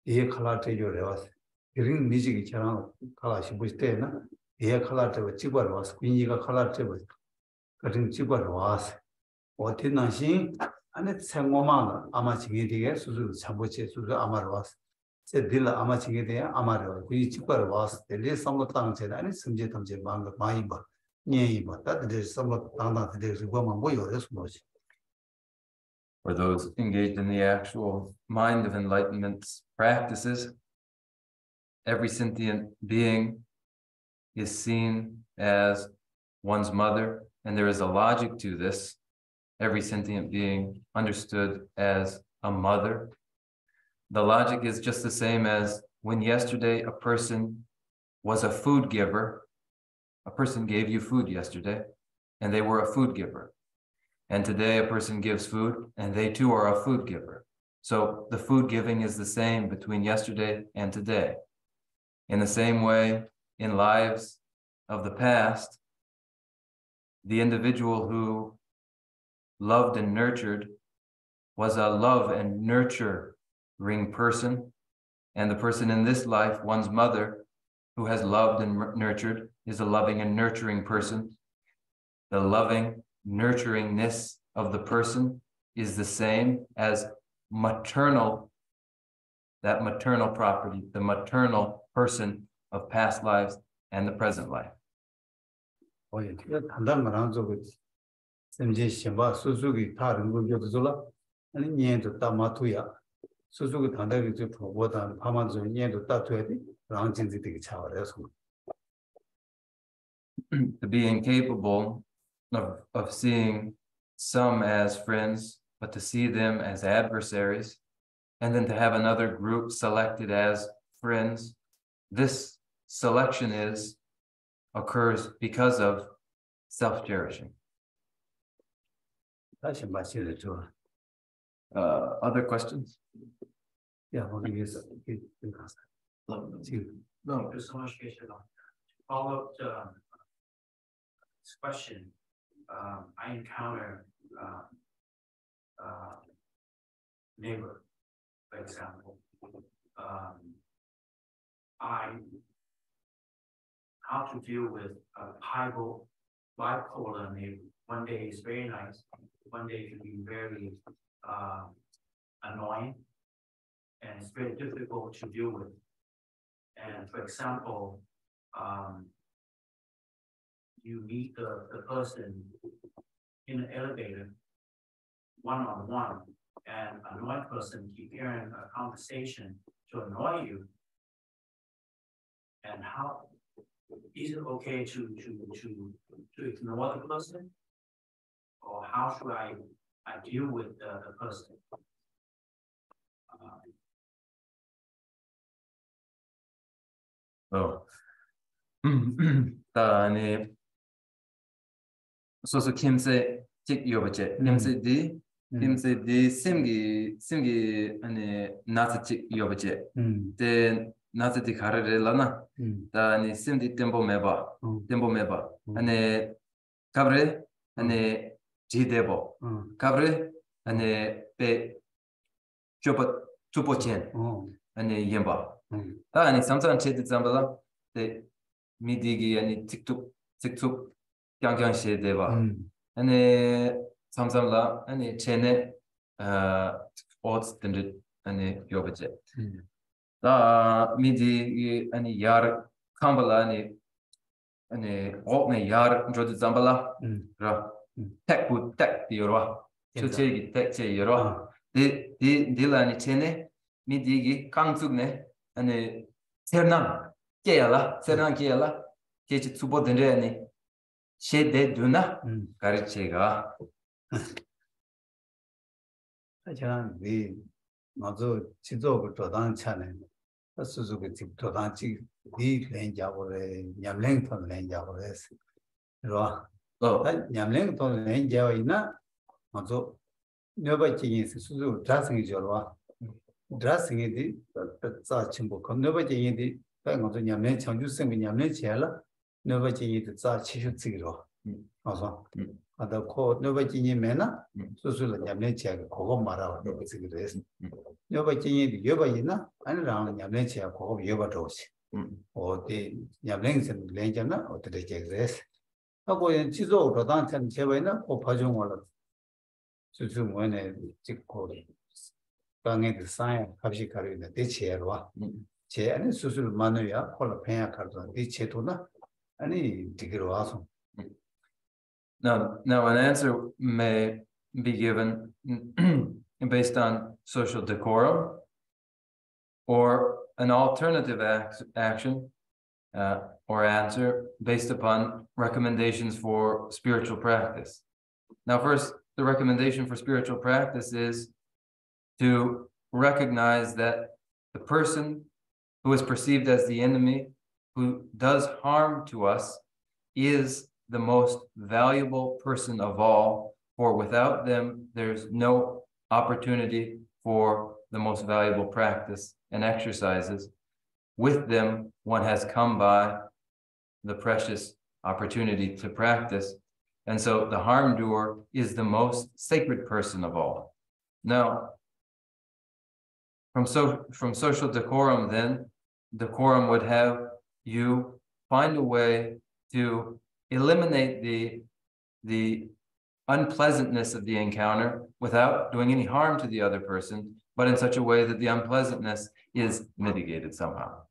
이 칼라 테조레와스 이린 미지기 저랑 칼라 시부스테나 이 칼라 테고 찍어와스 빈이가 칼라 테고 같은 찍어와스 어디나신 안에 생고만 아마 지게디게 수수 참고체 수수 아마르와스 제딜 아마 지게디에 아마르와 그 찍어와스 델리 섬로 땅제 아니 섬제 탐제 망가 많이 봐 녀이 봐 다들 섬로 땅땅들 그거만 뭐 요래서 뭐지. For those engaged in the actual mind of enlightenment practices, every sentient being is seen as one's mother, and there is a logic to this. every sentient being understood as a mother. The logic is just the same as when yesterday a person was a food giver. A person gave you food yesterday, and they were a food giver. And today a person gives food, and they too are a food giver. So the food giving is the same between yesterday and today. In the same way, in lives of the past, the individual who loved and nurtured was a love and nurturing person. And the person in this life, one's mother, who has loved and nurtured, is a loving and nurturing person. The loving nurturingness of the person is the same as maternal, that maternal property, the maternal person of past lives and the present life. To be incapable of seeing some as friends, but to see them as adversaries, and then to have another group selected as friends, this selection occurs because of self-cherishing. Other questions? Yeah, No, just so much to follow up this question. I encounter neighbor, for example. How to deal with a bipolar neighbor. One day is very nice, one day can be very annoying, and it's very difficult to deal with. And for example, you meet the person in the elevator one-on-one, and an annoyed person keep hearing a conversation to annoy you. And how is it okay to ignore the person, or how should I deal with the person? So Kim say take your budget. Kim say di simgi ane nasa chik your budget. Then nasa di karare lana. Da ni simdi tempo meba. Ane kabre ane jidebo. Kabre ane pe chupo chen. Ane yemba. Da ane samsang che di zambala. De midigi ane tiktuk kyang she deba. Ane samsamla ane chene odds tended ane yobaje. Da midi ane yar kambala ane okne yar jodi zambala ra tek di yorwa. Chechegi tek che yorwa. De la ane chene midi kangsugne ane sernang keyala kechi tsubo dendre ane she de duna karichega. Acha the mazo chizo todan chane. Suzuki todan chi di lenja ore nyamleng ton lenja ore. Ro. Nyamleng ton lenja ina mazo nyoba chi suzu dressing jorwa. Dressing di za chimbo kom nyoba chi di pa mazo nyamleng changju seng nyamleng chela nyoba chi di za chishu tsigro. Also ada ko nyoba chi mena susu la nyamleng chega ko mara nyoba tsigro es. Nyoba chi di yoba ina an rang nyamleng chega ko yoba dosi. O de nyamleng sen lenja na o de chegres. Ako yin chizo ro dan chen cheba ina ko phajong wala susu moene chikko 강에 그 사이 합식 가르는 대체로 제 안에 수술 만어야 콜라 페야 카드 대체도나 아니 디기로 와서 Now an answer may be given based on social decorum or an alternative action or answer based upon recommendations for spiritual practice. Now first, the recommendation for spiritual practice is to recognize that the person who is perceived as the enemy, who does harm to us, is the most valuable person of all, for without them, there's no opportunity for the most valuable practice and exercises. With them, one has come by the precious opportunity to practice. And so the harm doer is the most sacred person of all. Now, from social decorum, then, decorum would have you find a way to eliminate the unpleasantness of the encounter without doing any harm to the other person, but in such a way that the unpleasantness is mitigated somehow.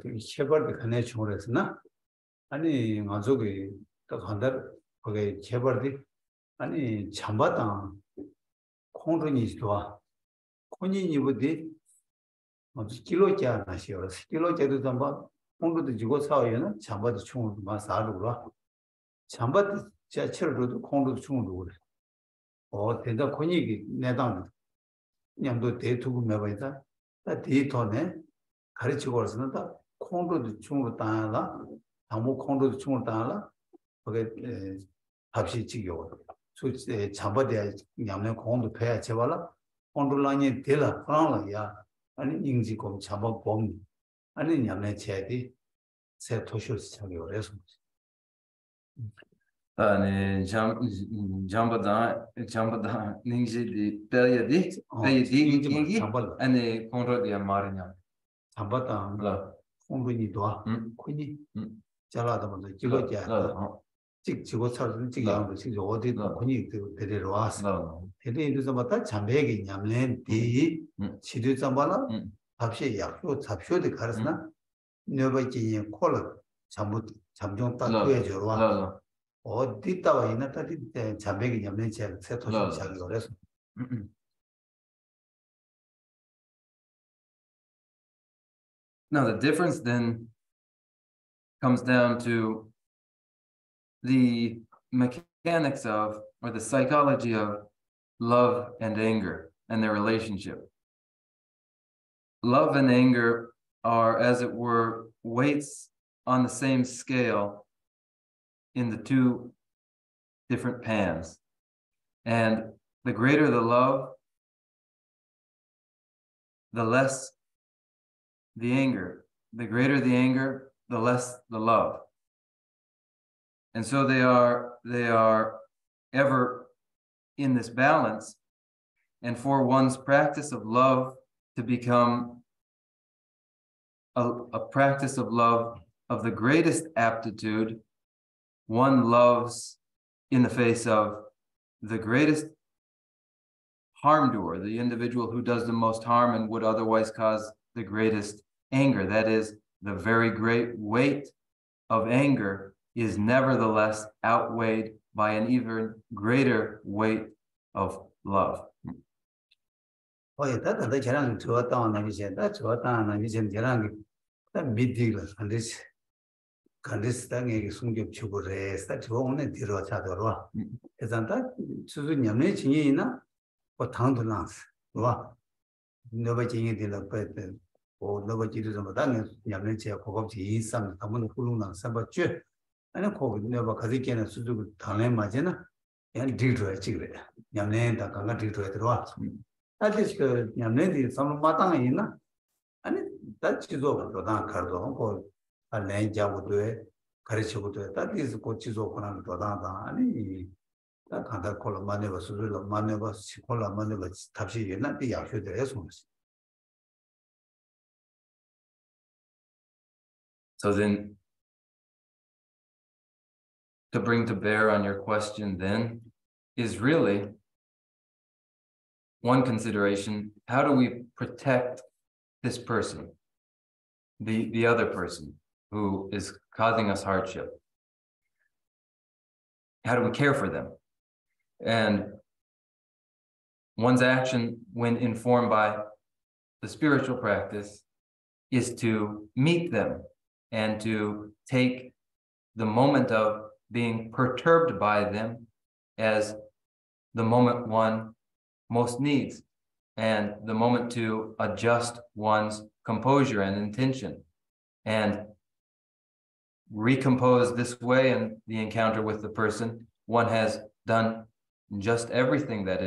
되게 체벌이 가네 중으로서나 아니 가족이 딱 한달 거기 체벌이 아니 참바다 콩르니 좋아 콘이니 부디 어디 킬로짜 나시어 킬로짜도 담바 콩르도 지고 사와요는 참바도 충을 마사르로 참바도 자체로도 콩르도 충을 그래 된다 콘이 내당 냠도 대투고 매바이다 다 데이터네 가르치고 그래서는 다 콩도도 충으로 따라 아무 콩도도 충으로 따라 거기 합시 지겨 소 잡아야 냠는 콩도 패야 제발라 콩도라니 될라 프랑라야 아니 인지고 잡아 봄 아니 냠네 제디 세 토쇼스 차기 그래서 아니 잠바다 닝지디 빼야디 인기 아니 콩로디야 마르냐 잡았다. 공부니 도와. 코니. 잘하다 먼저 길어져. 찍고 살는 찍양도 찍고 어디도 코니 데리러 왔어. 데리러서 맞다 잠배기 냠낸 디 치료 잠바나 합시 약효 잡효도 가르스나 너버지에 콜 잠종 딱 구해줘 와. 어디 따와 있나 따디 잠배기 냠낸 제 세토시 자기 그래서 Now, the difference then comes down to the mechanics of, or the psychology of, love and anger and their relationship. Love and anger are, as it were, weights on the same scale in the two different pans. And the greater the love, the less the anger. The greater the anger, the less the love. And so they are ever in this balance. And for one's practice of love to become a practice of love of the greatest aptitude, one loves in the face of the greatest harm doer, the individual who does the most harm and would otherwise cause the greatest anger. That is, the very great weight of anger is nevertheless outweighed by an even greater weight of love. 너버지도 좀 당에 냠내체 고급지 이상 담은 훌륭한 삼바쥐 아니 고급 내가 가지게는 수주 당에 맞잖아 그냥 뒤로에 찍으래 냠내다 강가 뒤로에 들어와 아직 그 냠내디 삼 마땅해 있나 아니 다치도 도다 가도 고 알레 잡고도 가르치고도 다디스 고치도 그런 도다다 아니 다 간다 콜로 만내버 수주로 만내버 시콜라 만내버 답시 옛날 때 약효들 해서 So then, to bring to bear on your question then, is really one consideration: how do we protect this person, the other person who is causing us hardship? How do we care for them? And one's action, when informed by the spiritual practice, is to meet them and to take the moment of being perturbed by them as the moment one most needs, and the moment to adjust one's composure and intention, and recompose this way in the encounter with the person, one has done just everything that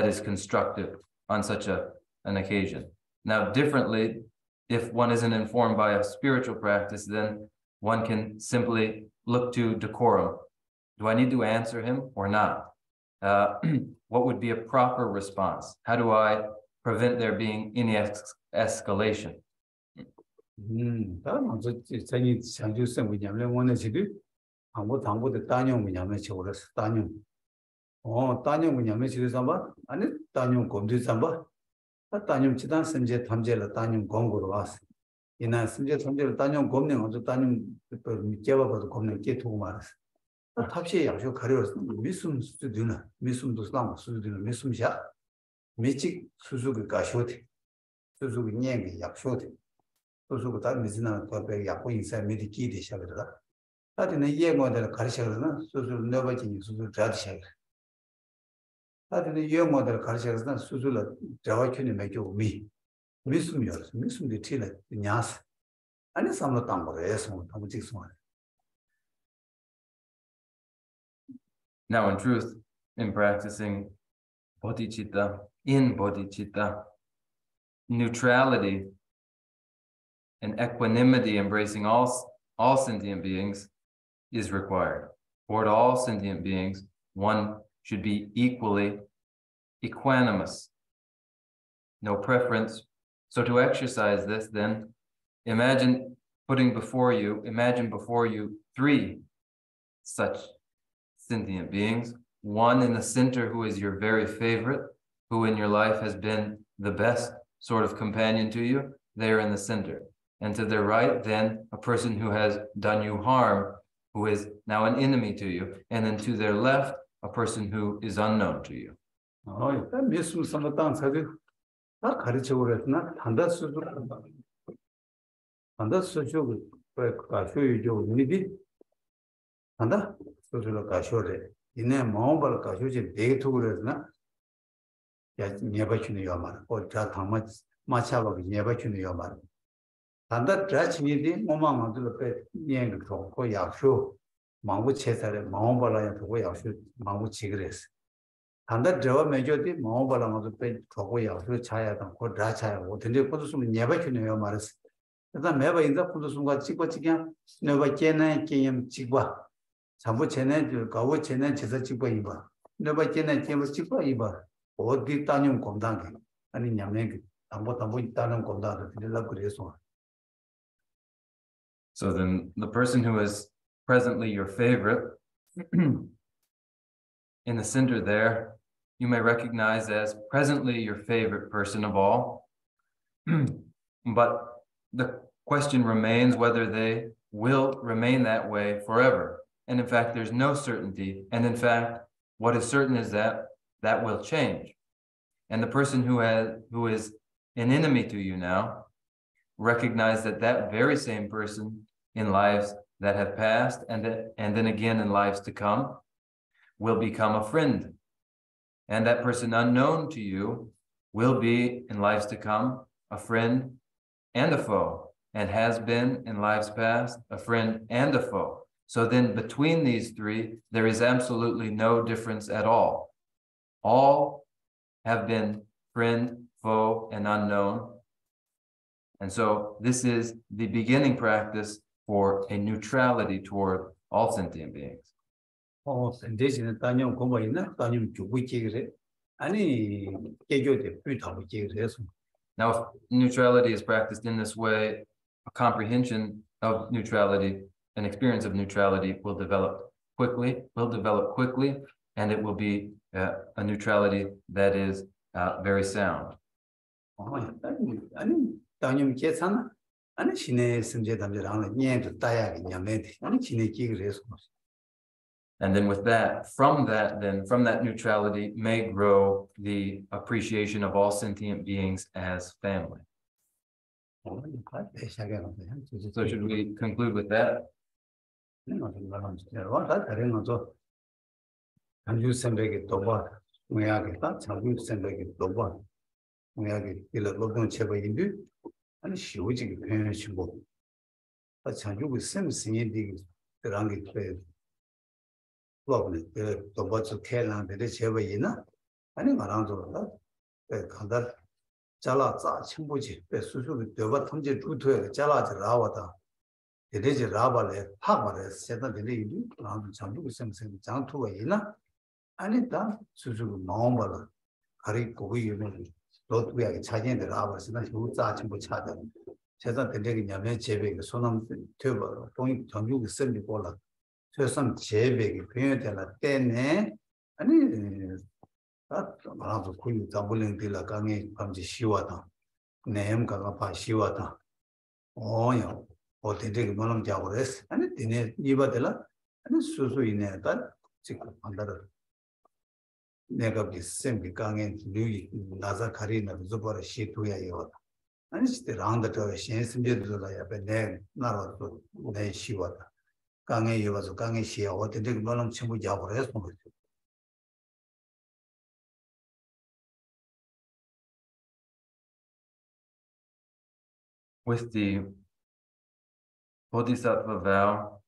is constructive on such an occasion. Now, differently, if one isn't informed by a spiritual practice, then one can simply look to decorum. Do I need to answer him or not? What would be a proper response? How do I prevent there being any escalation? 다른 먼저 전이 장주성 왜냐면 원래지도 당보다 단용 왜냐면 저거를 단용 단용 왜냐면 지금 삼바 아니 단용 검도 삼바 단용 지단 선제 탐제를 단용 공고로 왔어 이나 선제 탐제를 단용 검는 어저 단용 깨봐봐도 검는 게 두고 말았어 탑시에 약속 가려서 미숨 수준이나 미숨도 상고 수준이나 미숨샤 미직 수수가 가셔대 수수가 녀게 약속돼 소소가 다 미즈나 거배 약고 인사 미리 기대 시작하더라. 다들 예모델 가르쳐서는 소소 너버진이 소소 자드 시작. 다들 예모델 가르쳐서는 소소를 자와큐니 매교 미숨이요. 미숨이 틀에 냐스. 아니 삼로 땅거래서 너무 직송. Now, in truth, in practicing bodhicitta, in bodhicitta, neutrality and equanimity, embracing all sentient beings, is required. Toward all sentient beings, one should be equally equanimous, no preference. So to exercise this, then, imagine before you three such sentient beings, one in the center who is your very favorite, who in your life has been the best sort of companion to you, there in the center. And to their right, then, a person who has done you harm, who is now an enemy to you. And then to their left, a person who is unknown to you. 단다 드라치니디 모망한들 배 니행 거 약쇼 망부 체살에 마음발라야 두고 약쇼 망부 지그레스 단다 저와 메조디 마음발라마도 배 두고 약쇼 차야다 고 드라차야 어딘데 고도숨 녀바키네요 말았어 일단 매바 인자 고도숨과 찍고 찍냐 너바 께네 께임 찍봐 전부 쟤네 가고 쟤네 제사 찍고 이봐 너바 께네 께임 찍고 이봐 어디 따님 공단게 아니 냐면 담보 따는 공단도 들으려 그래서 So then the person who is presently your favorite, in the center there, you may recognize as presently your favorite person of all. But the question remains whether they will remain that way forever. And in fact, there's no certainty. And in fact, what is certain is that will change. And the person who is an enemy to you now, recognize that very same person in lives that have passed and then again in lives to come will become a friend. And that person unknown to you will be in lives to come a friend and a foe, and has been in lives past a friend and a foe. So then between these three, there is absolutely no difference at all. All have been friend, foe, and unknown. And so this is the beginning practice for a neutrality toward all sentient beings. 대신에 단용 공부 있나? 단용 주고 있지 아니 개교대 불타고 있지 그래서. Now, if neutrality is practiced in this way, a comprehension of neutrality, an experience of neutrality will develop quickly, and it will be a neutrality that is very sound. 아니 단용 계산 아니 신의 성제 담자랑 녀도 따야 녀매디 아니 신의 기를 해서. And then from that neutrality may grow the appreciation of all sentient beings as family. So should we conclude with that? 장주 선배기 도바 뭐야겠다 장주 선배기 도바 뭐야게 일을 노동 체벌인데 아니 쉬우지게 표현하시고 장주가 샘생인데 그런 게 돼. 그거는 도바츠 캐란데 제벌이나 아니 말한다고 간다 잘라자 친구지 수수도 되바 통제 주토에 잘라지 라와다 되지 라발에 파발에 세다들이 나도 장주가 샘생 장투가 있나 아니다 수수도 마음발라 가리 고기 유명이 로트비하게 차진들 아버지는 우자 친구 차다 제가 되게 냐면 제백이 손함 되버 동이 전주기 쌤이 볼라 최선 제백이 변해되나 때네 아니 아마도 kuyu tambuleng dila kange kamji shiwata nehem kanga pa shiwata oyo o tende manam jagores ane tene niba dela ane susu ine ta chik andar nega bi sembi kange lui naza khari na zubara shi tuya yo ane chite rangda tawe shen simje dula ya be ne naro to ne shiwata kange yo zo kange shi o tende manam chimbu jagores mo. With the Bodhisattva vow,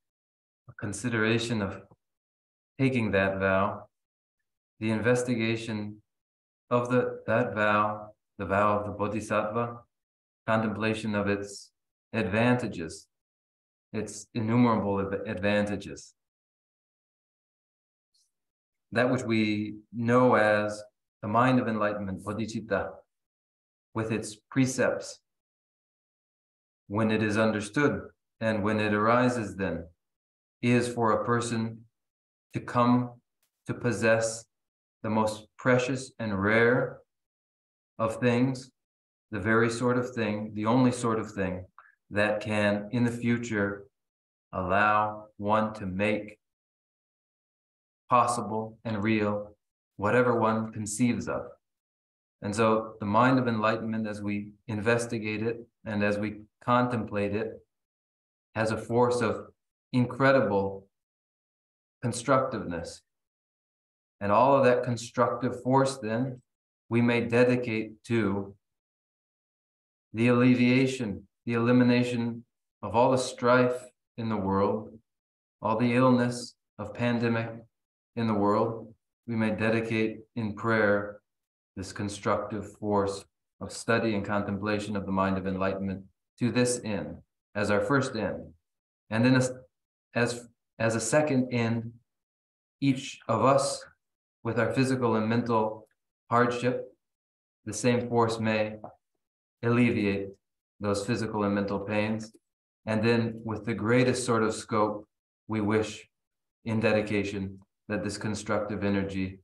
a consideration of taking that vow, the investigation of that vow, the vow of the Bodhisattva, contemplation of its advantages, its innumerable advantages. That which we know as the mind of enlightenment, Bodhicitta, with its precepts, when it is understood and when it arises, then is for a person to come to possess the most precious and rare of things, the very sort of thing, the only sort of thing that can in the future allow one to make possible and real whatever one conceives of. And so the mind of enlightenment, as we investigate it and as we contemplate it, has a force of incredible constructiveness. And all of that constructive force, then, we may dedicate to the alleviation, the elimination of all the strife in the world, all the illness of pandemic in the world. We may dedicate in prayer this constructive force of study and contemplation of the mind of enlightenment to this end as our first end. And then as a second end, each of us with our physical and mental hardship, the same force may alleviate those physical and mental pains. And then with the greatest sort of scope, we wish in dedication that this constructive energy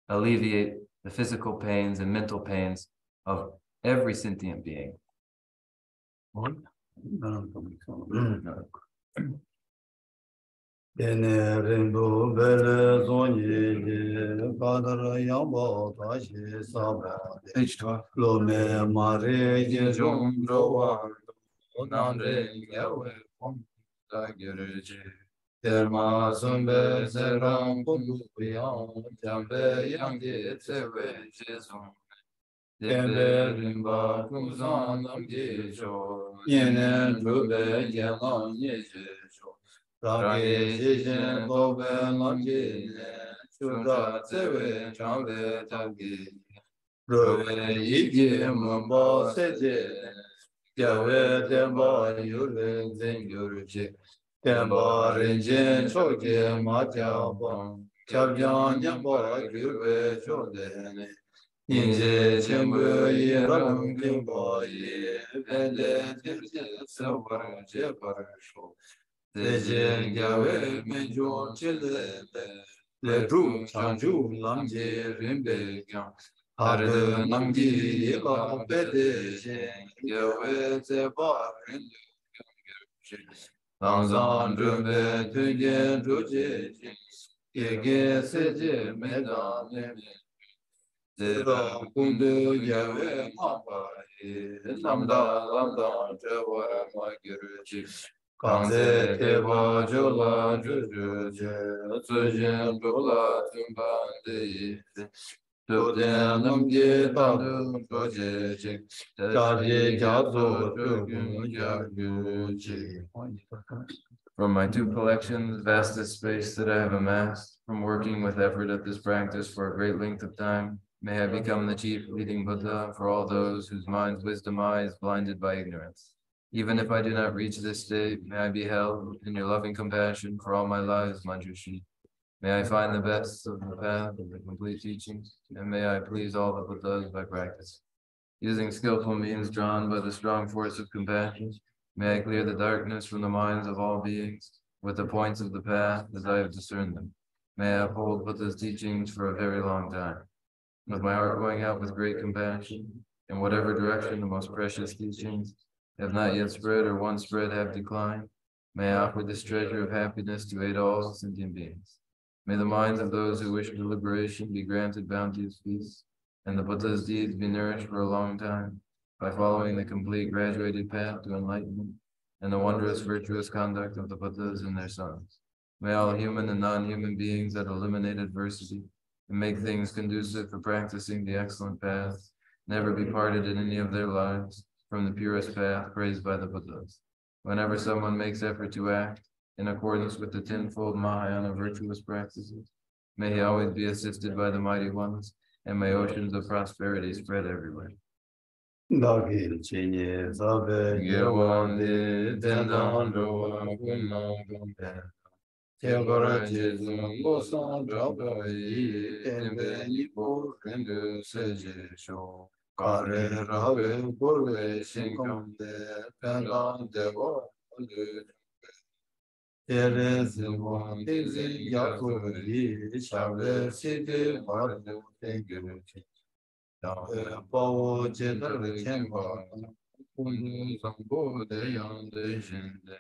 alleviate the physical pains and mental pains of every sentient being. Terma sumbe seram kunduyan jambe yangde tsewe jezon dembe rimba kuzan namge jo yene drube yalan yeje jo rage jejen tobe namge ne chura tsewe jambe tagi robe yige mamba seje yawe demba yure zengyurje Temba rinjin choje matyaban, chabjan nyamba gyurve chodene. Inje chimbu yiram kimba ye, vende tirje savar je parasho. Teje gyave menjon chilebe, le dru chanju lamje rimbe kyan. Harde namgi yeka pede jen, gyave zeba rindu kyan gyurje. Langzang zhumbe tunjen zhuje jing, yege seje medan neme. Zira kundu yawe mamba ye, lamda lamda chewara ma gyurji. Kanze teba jola juju je, tsujin bula tumban de, Tuden namge tandu proje chik, Jaji jazo chugun jagu chi. From my two collections, vastest space that I have amassed, from working with effort at this practice for a great length of time, may I become the chief leading Buddha for all those whose minds' wisdom eye is blinded by ignorance. Even if I do not reach this state, may I be held in your loving compassion for all my lives, Manjushri. May I find the best of the path of the complete teachings, and may I please all the Buddhas by practice. Using skillful means drawn by the strong force of compassion, may I clear the darkness from the minds of all beings with the points of the path as I have discerned them. May I uphold Buddha's teachings for a very long time. With my heart going out with great compassion, in whatever direction the most precious teachings have not yet spread or once spread have declined, may I offer this treasure of happiness to aid all sentient beings. May the minds of those who wish for liberation be granted bounteous peace, and the Buddha's deeds be nourished for a long time by following the complete graduated path to enlightenment and the wondrous virtuous conduct of the Buddhas and their sons. May all human and non-human beings that eliminate adversity and make things conducive for practicing the excellent path never be parted in any of their lives from the purest path praised by the Buddhas. Whenever someone makes effort to act in accordance with the tenfold Mahayana virtuous practices, may he always be assisted by the mighty ones, and may oceans of prosperity spread everywhere. Dagi chini sabe Gewandi tendando kunambe, Tegora jesu losan drabai, Tembe nipo rendu seje sho, Kare rave kurve shinkamde, Pendan dewa Tere zilwan tizi yakuri, Shave sidi vardu tengyu Pawo chetar kemba, Kunu zambo de yande jinde,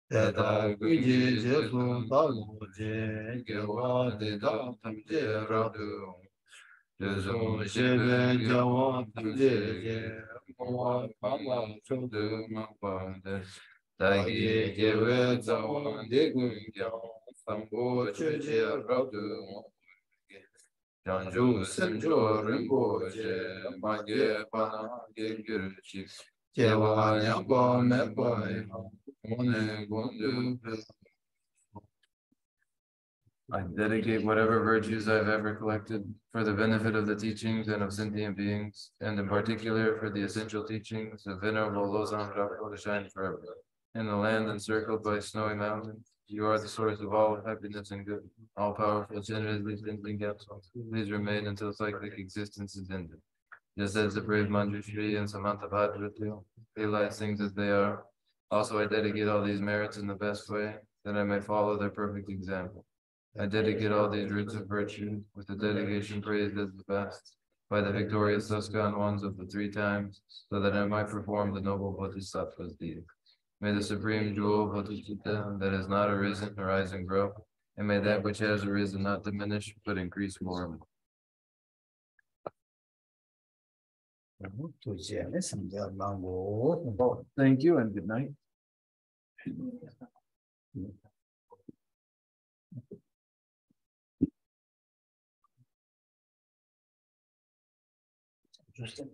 Teta guji jesu talu je, Gewa de da tamje radu, Jesu shebe jawa tamje je, Moa kama chodu mapande, Tagi gewe zawa de gunja, Sambo cheje radu, Janju Senjo Rinpoche, Magye Pana Gegirchi, Jewa Nyamba Mebai, Mone Gundu. I dedicate whatever virtues I've ever collected for the benefit of the teachings and of sentient beings, and in particular for the essential teachings of Venerable Losang Drako to shine forever. In the land encircled by snowy mountains, you are the source of all happiness and good, all-powerful, generously tending counsel. Please remain until cyclic existence is ended. Just as the brave Manjushri and Samantabhadra realize things as they are, also I dedicate all these merits in the best way, that I may follow their perfect example. I dedicate all these roots of virtue with the dedication praised as the best by the victorious Suskan ones of the three times, so that I might perform the noble Bodhisattva's deed. May the supreme jewel Bodhicitta that has not arisen arise and grow, and may that which has arisen not diminish but increase more and more. Thank you and good night. Interesting.